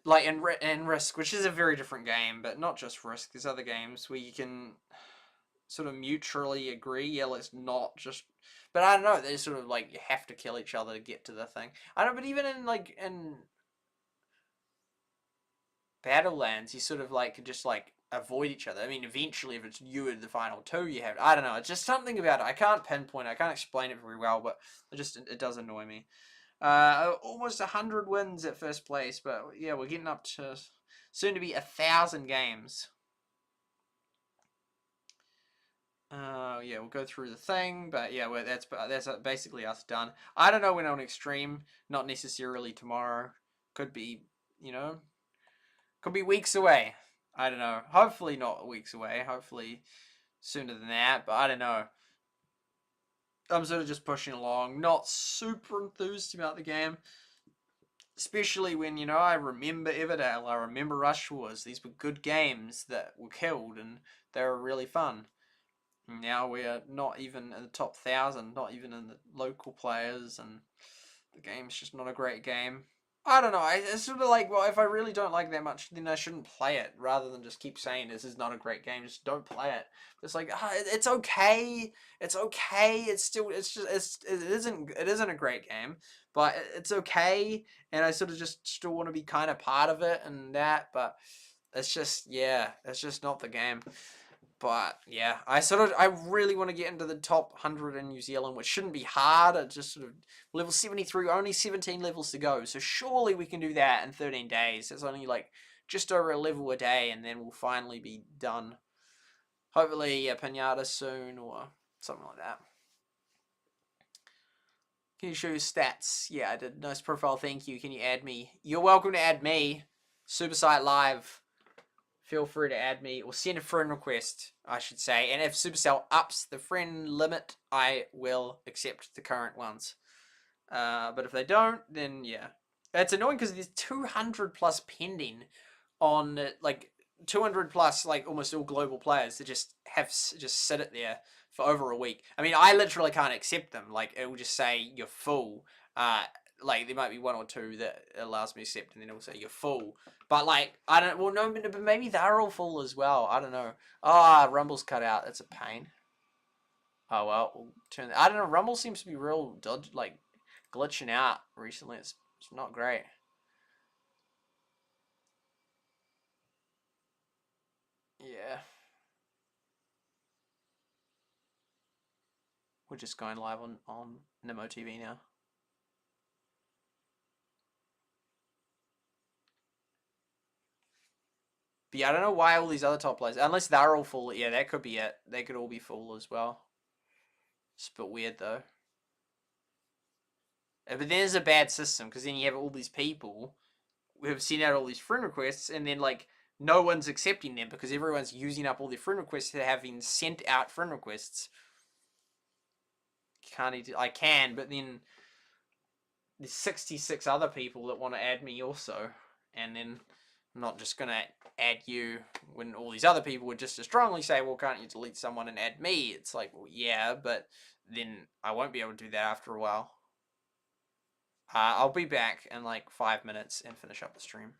Like in Risk, which is a very different game, but not just Risk. There's other games where you can sort of mutually agree. Yeah, let's not just. But I don't know. They sort of like you have to kill each other to get to the thing. I don't. But even in Battlelands, you sort of like just like avoid each other. I mean, eventually, if it's you in the final two, you have. I don't know. It's just something about it. I can't pinpoint. I can't explain it very well, but it does annoy me. Almost 100 wins at first place, but yeah, we're getting up to soon to be 1,000 games. Yeah, we'll go through the thing, but yeah, that's basically us done. I don't know when on Extreme, not necessarily tomorrow. Could be, you know, could be weeks away. I don't know. Hopefully not weeks away. Hopefully sooner than that, but I don't know. I'm sort of just pushing along, not super enthused about the game. Especially when, you know, I remember Everdale, I remember Rush Wars. These were good games that were killed, and they were really fun. Now we're not even in the top 1,000, not even in the local players, and the game's just not a great game. I don't know. It's sort of like, well, if I really don't like that much, then I shouldn't play it. Rather than just keep saying this is not a great game, just don't play it. It's like, it's okay. It's okay. It's still, it isn't a great game, but it's okay. And I sort of just still want to be kind of part of it and that, but it's just, yeah, it's just not the game. But yeah, I really want to get into the top 100 in New Zealand, which shouldn't be hard. It's just sort of level 73, only 17 levels to go. So surely we can do that in 13 days. It's only like just over a level a day, and then we'll finally be done. Hopefully a pinata soon or something like that. Can you show your stats? Yeah, I did. Nice profile, thank you. Can you add me? You're welcome to add me. SuperSight Live. Feel free to add me or send a friend request, I should say. And if Supercell ups the friend limit, I will accept the current ones. But if they don't, then yeah. It's annoying because there's 200 plus pending on like 200 plus like almost all global players that just sit it there for over a week. I mean, I literally can't accept them. Like it will just say you're full. Like there might be one or two that allows me to accept, and then it'll say you're full. But like I don't. Well, no, but maybe they're all full as well. I don't know. Ah, Rumble's cut out. That's a pain. Oh well, we'll turn. I don't know. Rumble seems to be real dodge, like glitching out recently. It's not great. Yeah. We're just going live on Nemo TV now. But yeah, I don't know why all these other top players, unless they're all full. Yeah, that could be it. They could all be full as well. It's a bit weird though. But there's a bad system because then you have all these people who have sent out all these friend requests, and then like no one's accepting them because everyone's using up all their friend requests that have been sent out friend requests. I can, but then there's 66 other people that want to add me also, and then I'm not just gonna add you when all these other people would just as strongly say, well, can't you delete someone and add me? It's like, well, yeah, but then I won't be able to do that after a while. I'll be back in like 5 minutes and finish up the stream.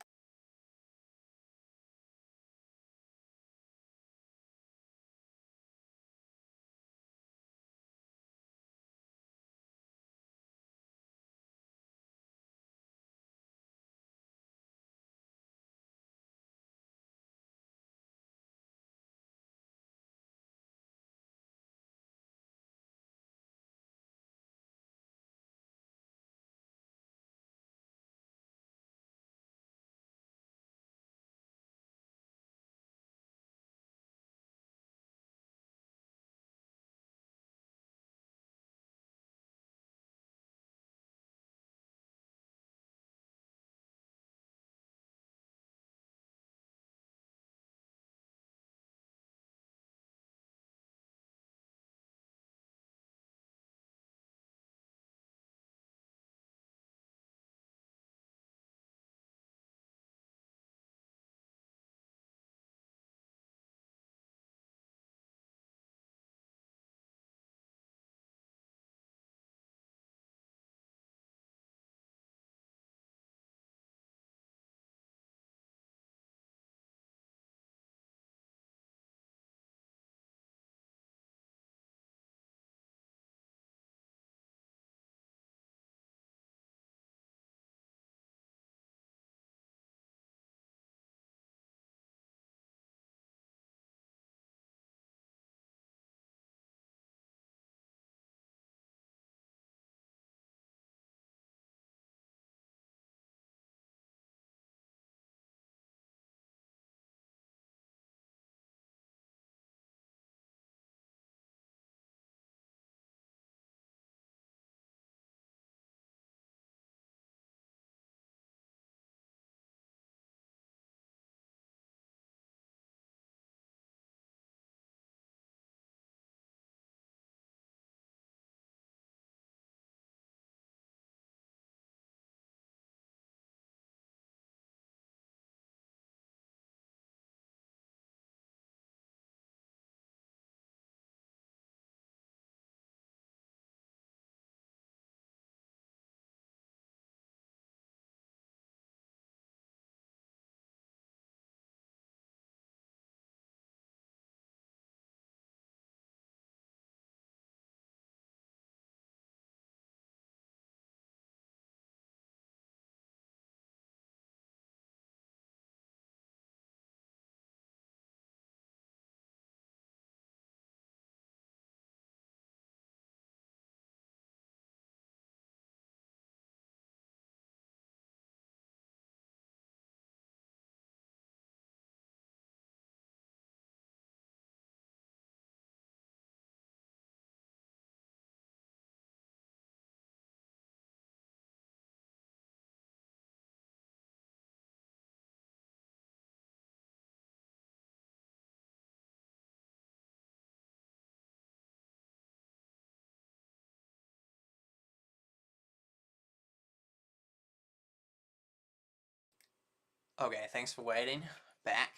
Okay, thanks for waiting. Back.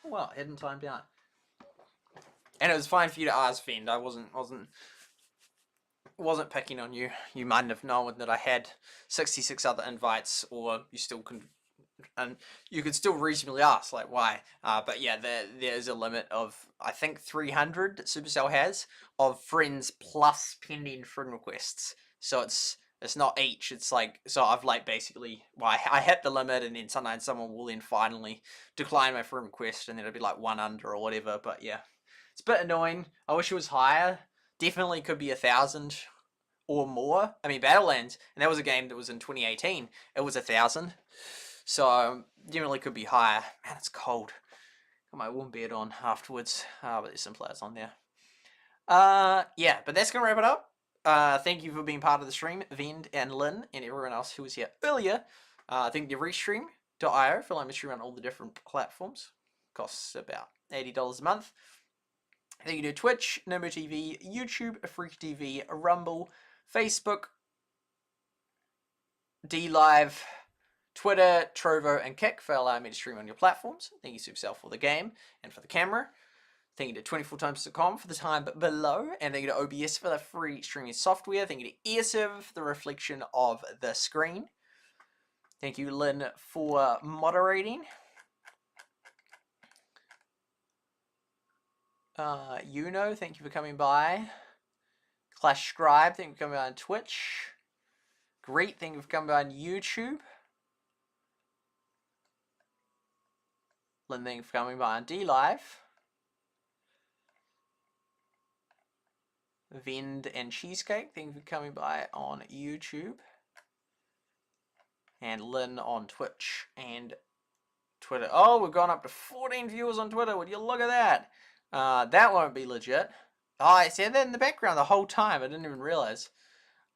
Well, hidden time down. And it was fine for you to ask, Fend. I wasn't picking on you. You mightn't have known that I had 66 other invites, or you still can, and you could still reasonably ask, like, why? But yeah, there is a limit of, I think, 300 Supercell has of friends plus pending friend requests. So it's not each. It's like, so I've like basically, well, I hit the limit, and then sometimes someone will then finally decline my friend request, and then it'll be like one under or whatever. But yeah, it's a bit annoying. I wish it was higher. Definitely could be 1,000 or more. I mean, Battlelands, and that was a game that was in 2018. It was 1,000. So generally could be higher. Man, it's cold. Got my warm beard on afterwards. But there's some players on there. Yeah, but that's gonna wrap it up. Thank you for being part of the stream, Vend and Lynn, and everyone else who was here earlier. Thank you to Restream.io for letting me stream on all the different platforms. Costs about $80 a month. Thank you to Twitch, Nimbo TV, YouTube, Freak TV, Rumble, Facebook, DLive, Twitter, Trovo, and Kick for allowing me to stream on your platforms. Thank you, Supercell, for the game and for the camera. Thank you to 24times.com for the time below. And thank you to OBS for the free streaming software. Thank you to AirServe for the reflection of the screen. Thank you, Lynn, for moderating. Uno, thank you for coming by. Clash Scribe, thank you for coming by on Twitch. Great, thank you for coming by on YouTube. Lynn, thank you for coming by on DLive. Vend and Cheesecake, thank you for coming by on YouTube. And Lynn on Twitch and Twitter. Oh, we've gone up to 14 viewers on Twitter. Would you look at that? That won't be legit. Oh, I said that in the background the whole time. I didn't even realize.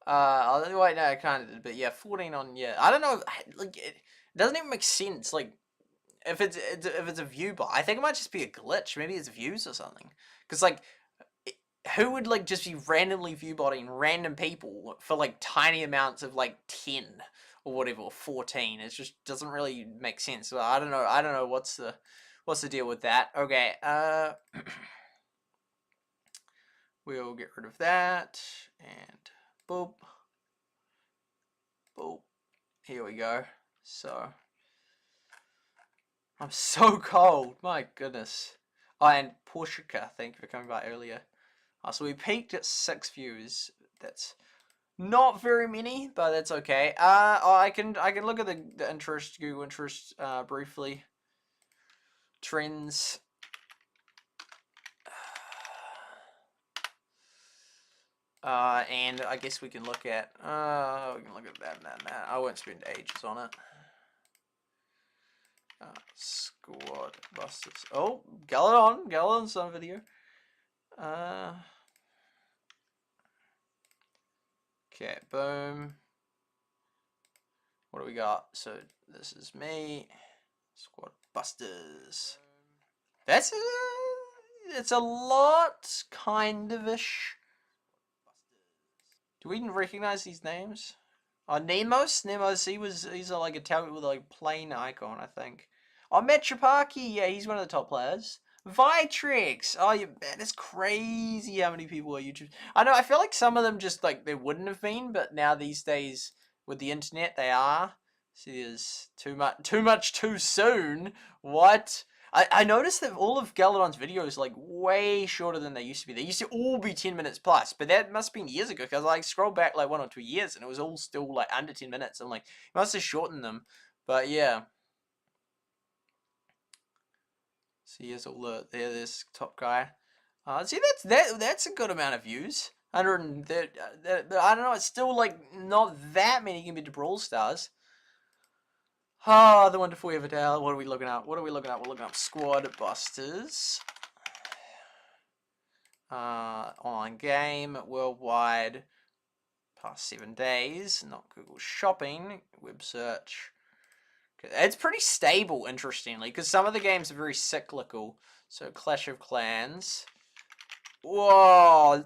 Wait, no, I kind of did. But yeah, 14 on, yeah. I don't know. Like, it doesn't even make sense. Like, if it's a view bot, I think it might just be a glitch. Maybe it's views or something. Because, like, who would, like, just be randomly view botting random people for, like, tiny amounts of, like, 10 or whatever, or 14? It just doesn't really make sense. So I don't know what's the deal with that. Okay, we'll get rid of that, and boop, boop, here we go. So, I'm so cold, my goodness. Oh, and Porshika, thank you for coming by earlier. So we peaked at 6 views. That's not very many, but that's okay. I can look at the interest, Google interest, briefly. Trends. And I guess we can look at that. I won't spend ages on it. Squad busters. Oh, Galadon's on video. Okay, boom. What do we got? So this is me. Squad busters. It's a lot, kind of ish. Do we even recognize these names? Oh, Nemos, he's like a talent with like plain icon, I think. Oh, Metrapaki, yeah, he's one of the top players. Vitrix, oh, yeah, man, it's crazy how many people are YouTube. I know, I feel like some of them just like they wouldn't have been, but now these days with the internet they are. See, there's too much too soon. What? I noticed that all of Galadon's videos like way shorter than they used to be. They used to all be 10 minutes plus, but that must have been years ago because I like scrolled back like 1 or 2 years and it was all still like under 10 minutes. I'm like, you must have shortened them. But yeah. See, here's all this top guy. See, that's a good amount of views. 130. I don't know. It's still like not that many compared to Brawl Stars. Ah, the wonderful Everdale. What are we looking at? We're looking up Squad Busters. Online game, worldwide, past 7 days. Not Google Shopping. Web search. It's pretty stable, interestingly, because some of the games are very cyclical. So Clash of Clans. Whoa! I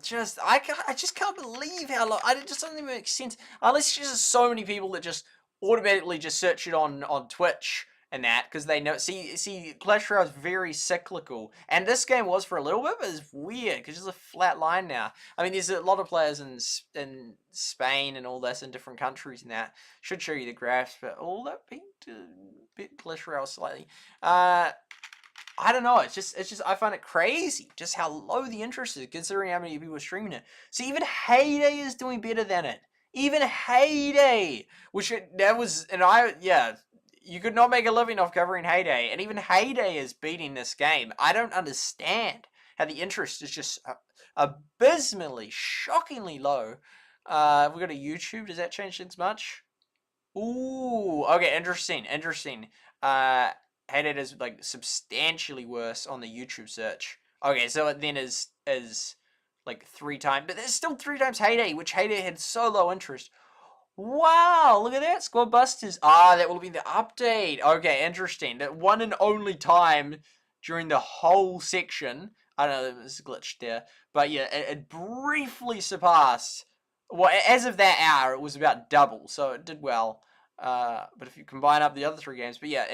just can't believe how long. It just doesn't even make sense. Unless there's just so many people that just automatically just search it on Twitch and that because they know. See, Clash Royale is very cyclical, and this game was for a little bit, but it's weird because there's a flat line now. I mean, there's a lot of players in Spain and all this in different countries and that. Should show you the graphs, but all that bit Clash Royale slightly. I don't know. It's just I find it crazy just how low the interest is considering how many people are streaming it. See, even Heyday is doing better than it. Even Heyday, you could not make a living off covering Heyday, and even Heyday is beating this game. I don't understand how the interest is just abysmally, shockingly low. If we go to YouTube, does that change things much? Ooh, okay, interesting. Heyday is like substantially worse on the YouTube search. Okay, so it then is like 3 times, but there's still 3 times Heyday, which Heyday had so low interest. Wow, look at that, Squadbusters. Ah, that will be the update. Okay, interesting. That one and only time during the whole section. I don't know, it was glitched there. But yeah, it briefly surpassed. Well, as of that hour, it was about double, so it did well. But if you combine up the other 3 games, but yeah,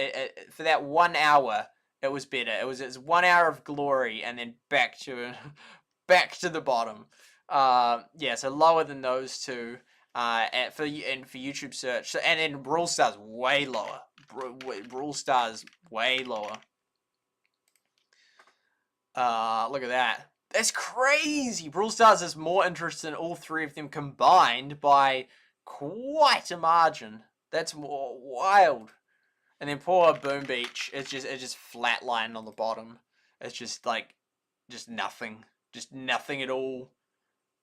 for that 1 hour, it was better. It was 1 hour of glory, and then back to the bottom. Yeah, so lower than those 2. For YouTube search, so, and then Brawl Stars way lower. Brawl Stars way lower. Look at that. That's crazy. Brawl Stars has more interest in all 3 of them combined by quite a margin. That's more wild. And then poor Boom Beach, it's just flatlined on the bottom. It's just like, just nothing at all.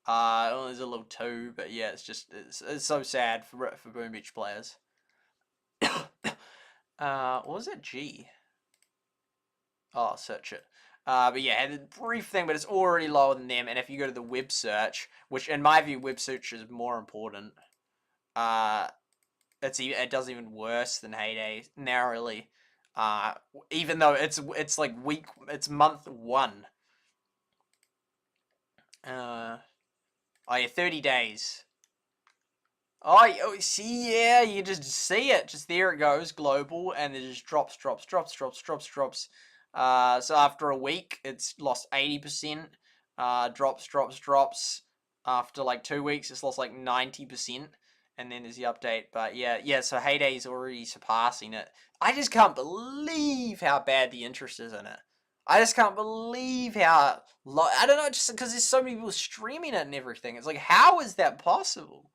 There's a little 2, but yeah, it's so sad for Boom Beach players. What was it? G. Oh, search it. But yeah, had a brief thing, but it's already lower than them. And if you go to the web search, which in my view, web search is more important. It does even worse than Heyday narrowly. Even though it's like it's month 1. Oh yeah, 30 days. Oh, see, yeah, you just see it. Just there it goes, global, and it just drops. So after a week, it's lost 80%. Drops. After like 2 weeks, it's lost like 90%. And then there's the update. But yeah, so Heyday's already surpassing it. I just can't believe how bad the interest is in it. I just can't believe how low. I don't know, just because there's so many people streaming it and everything. It's like, how is that possible?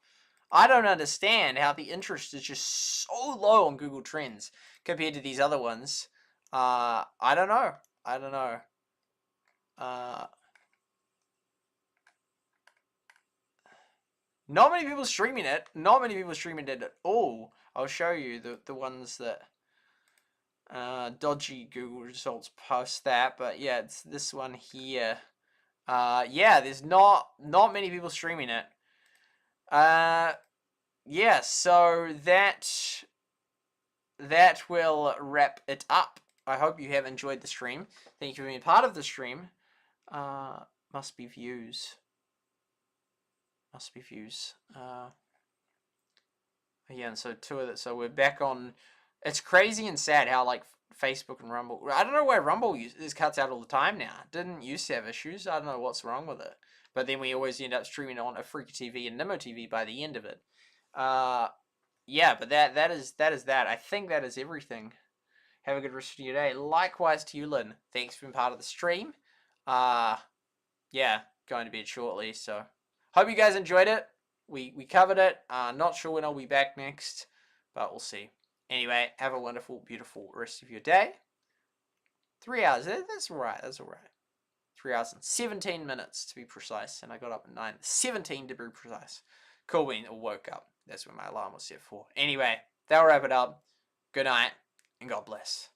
I don't understand how the interest is just so low on Google Trends compared to these other ones. I don't know. Not many people streaming it. Not many people streaming it at all. I'll show you the ones that dodgy Google results post that, but yeah, it's this one here. Yeah, there's not many people streaming it. Yeah, so that will wrap it up. I hope you have enjoyed the stream. Thank you for being part of the stream. Must be views. Yeah, and so 2 of it. So we're back on. It's crazy and sad how like Facebook and Rumble. I don't know why Rumble is cuts out all the time now. Didn't used to have issues. I don't know what's wrong with it. But then we always end up streaming on Afrika TV and Nimo TV by the end of it. Yeah, but that is that. I think that is everything. Have a good rest of your day. Likewise to you, Lynn. Thanks for being part of the stream. Yeah, going to bed shortly. So hope you guys enjoyed it. We covered it. Not sure when I'll be back next, but we'll see. Anyway, have a wonderful, beautiful rest of your day. 3 hours. That's all right. 3 hours and 17 minutes to be precise. And I got up at 9:17 to be precise. Cool bean, or woke up. That's when my alarm was set for. Anyway, that'll wrap it up. Good night, and God bless.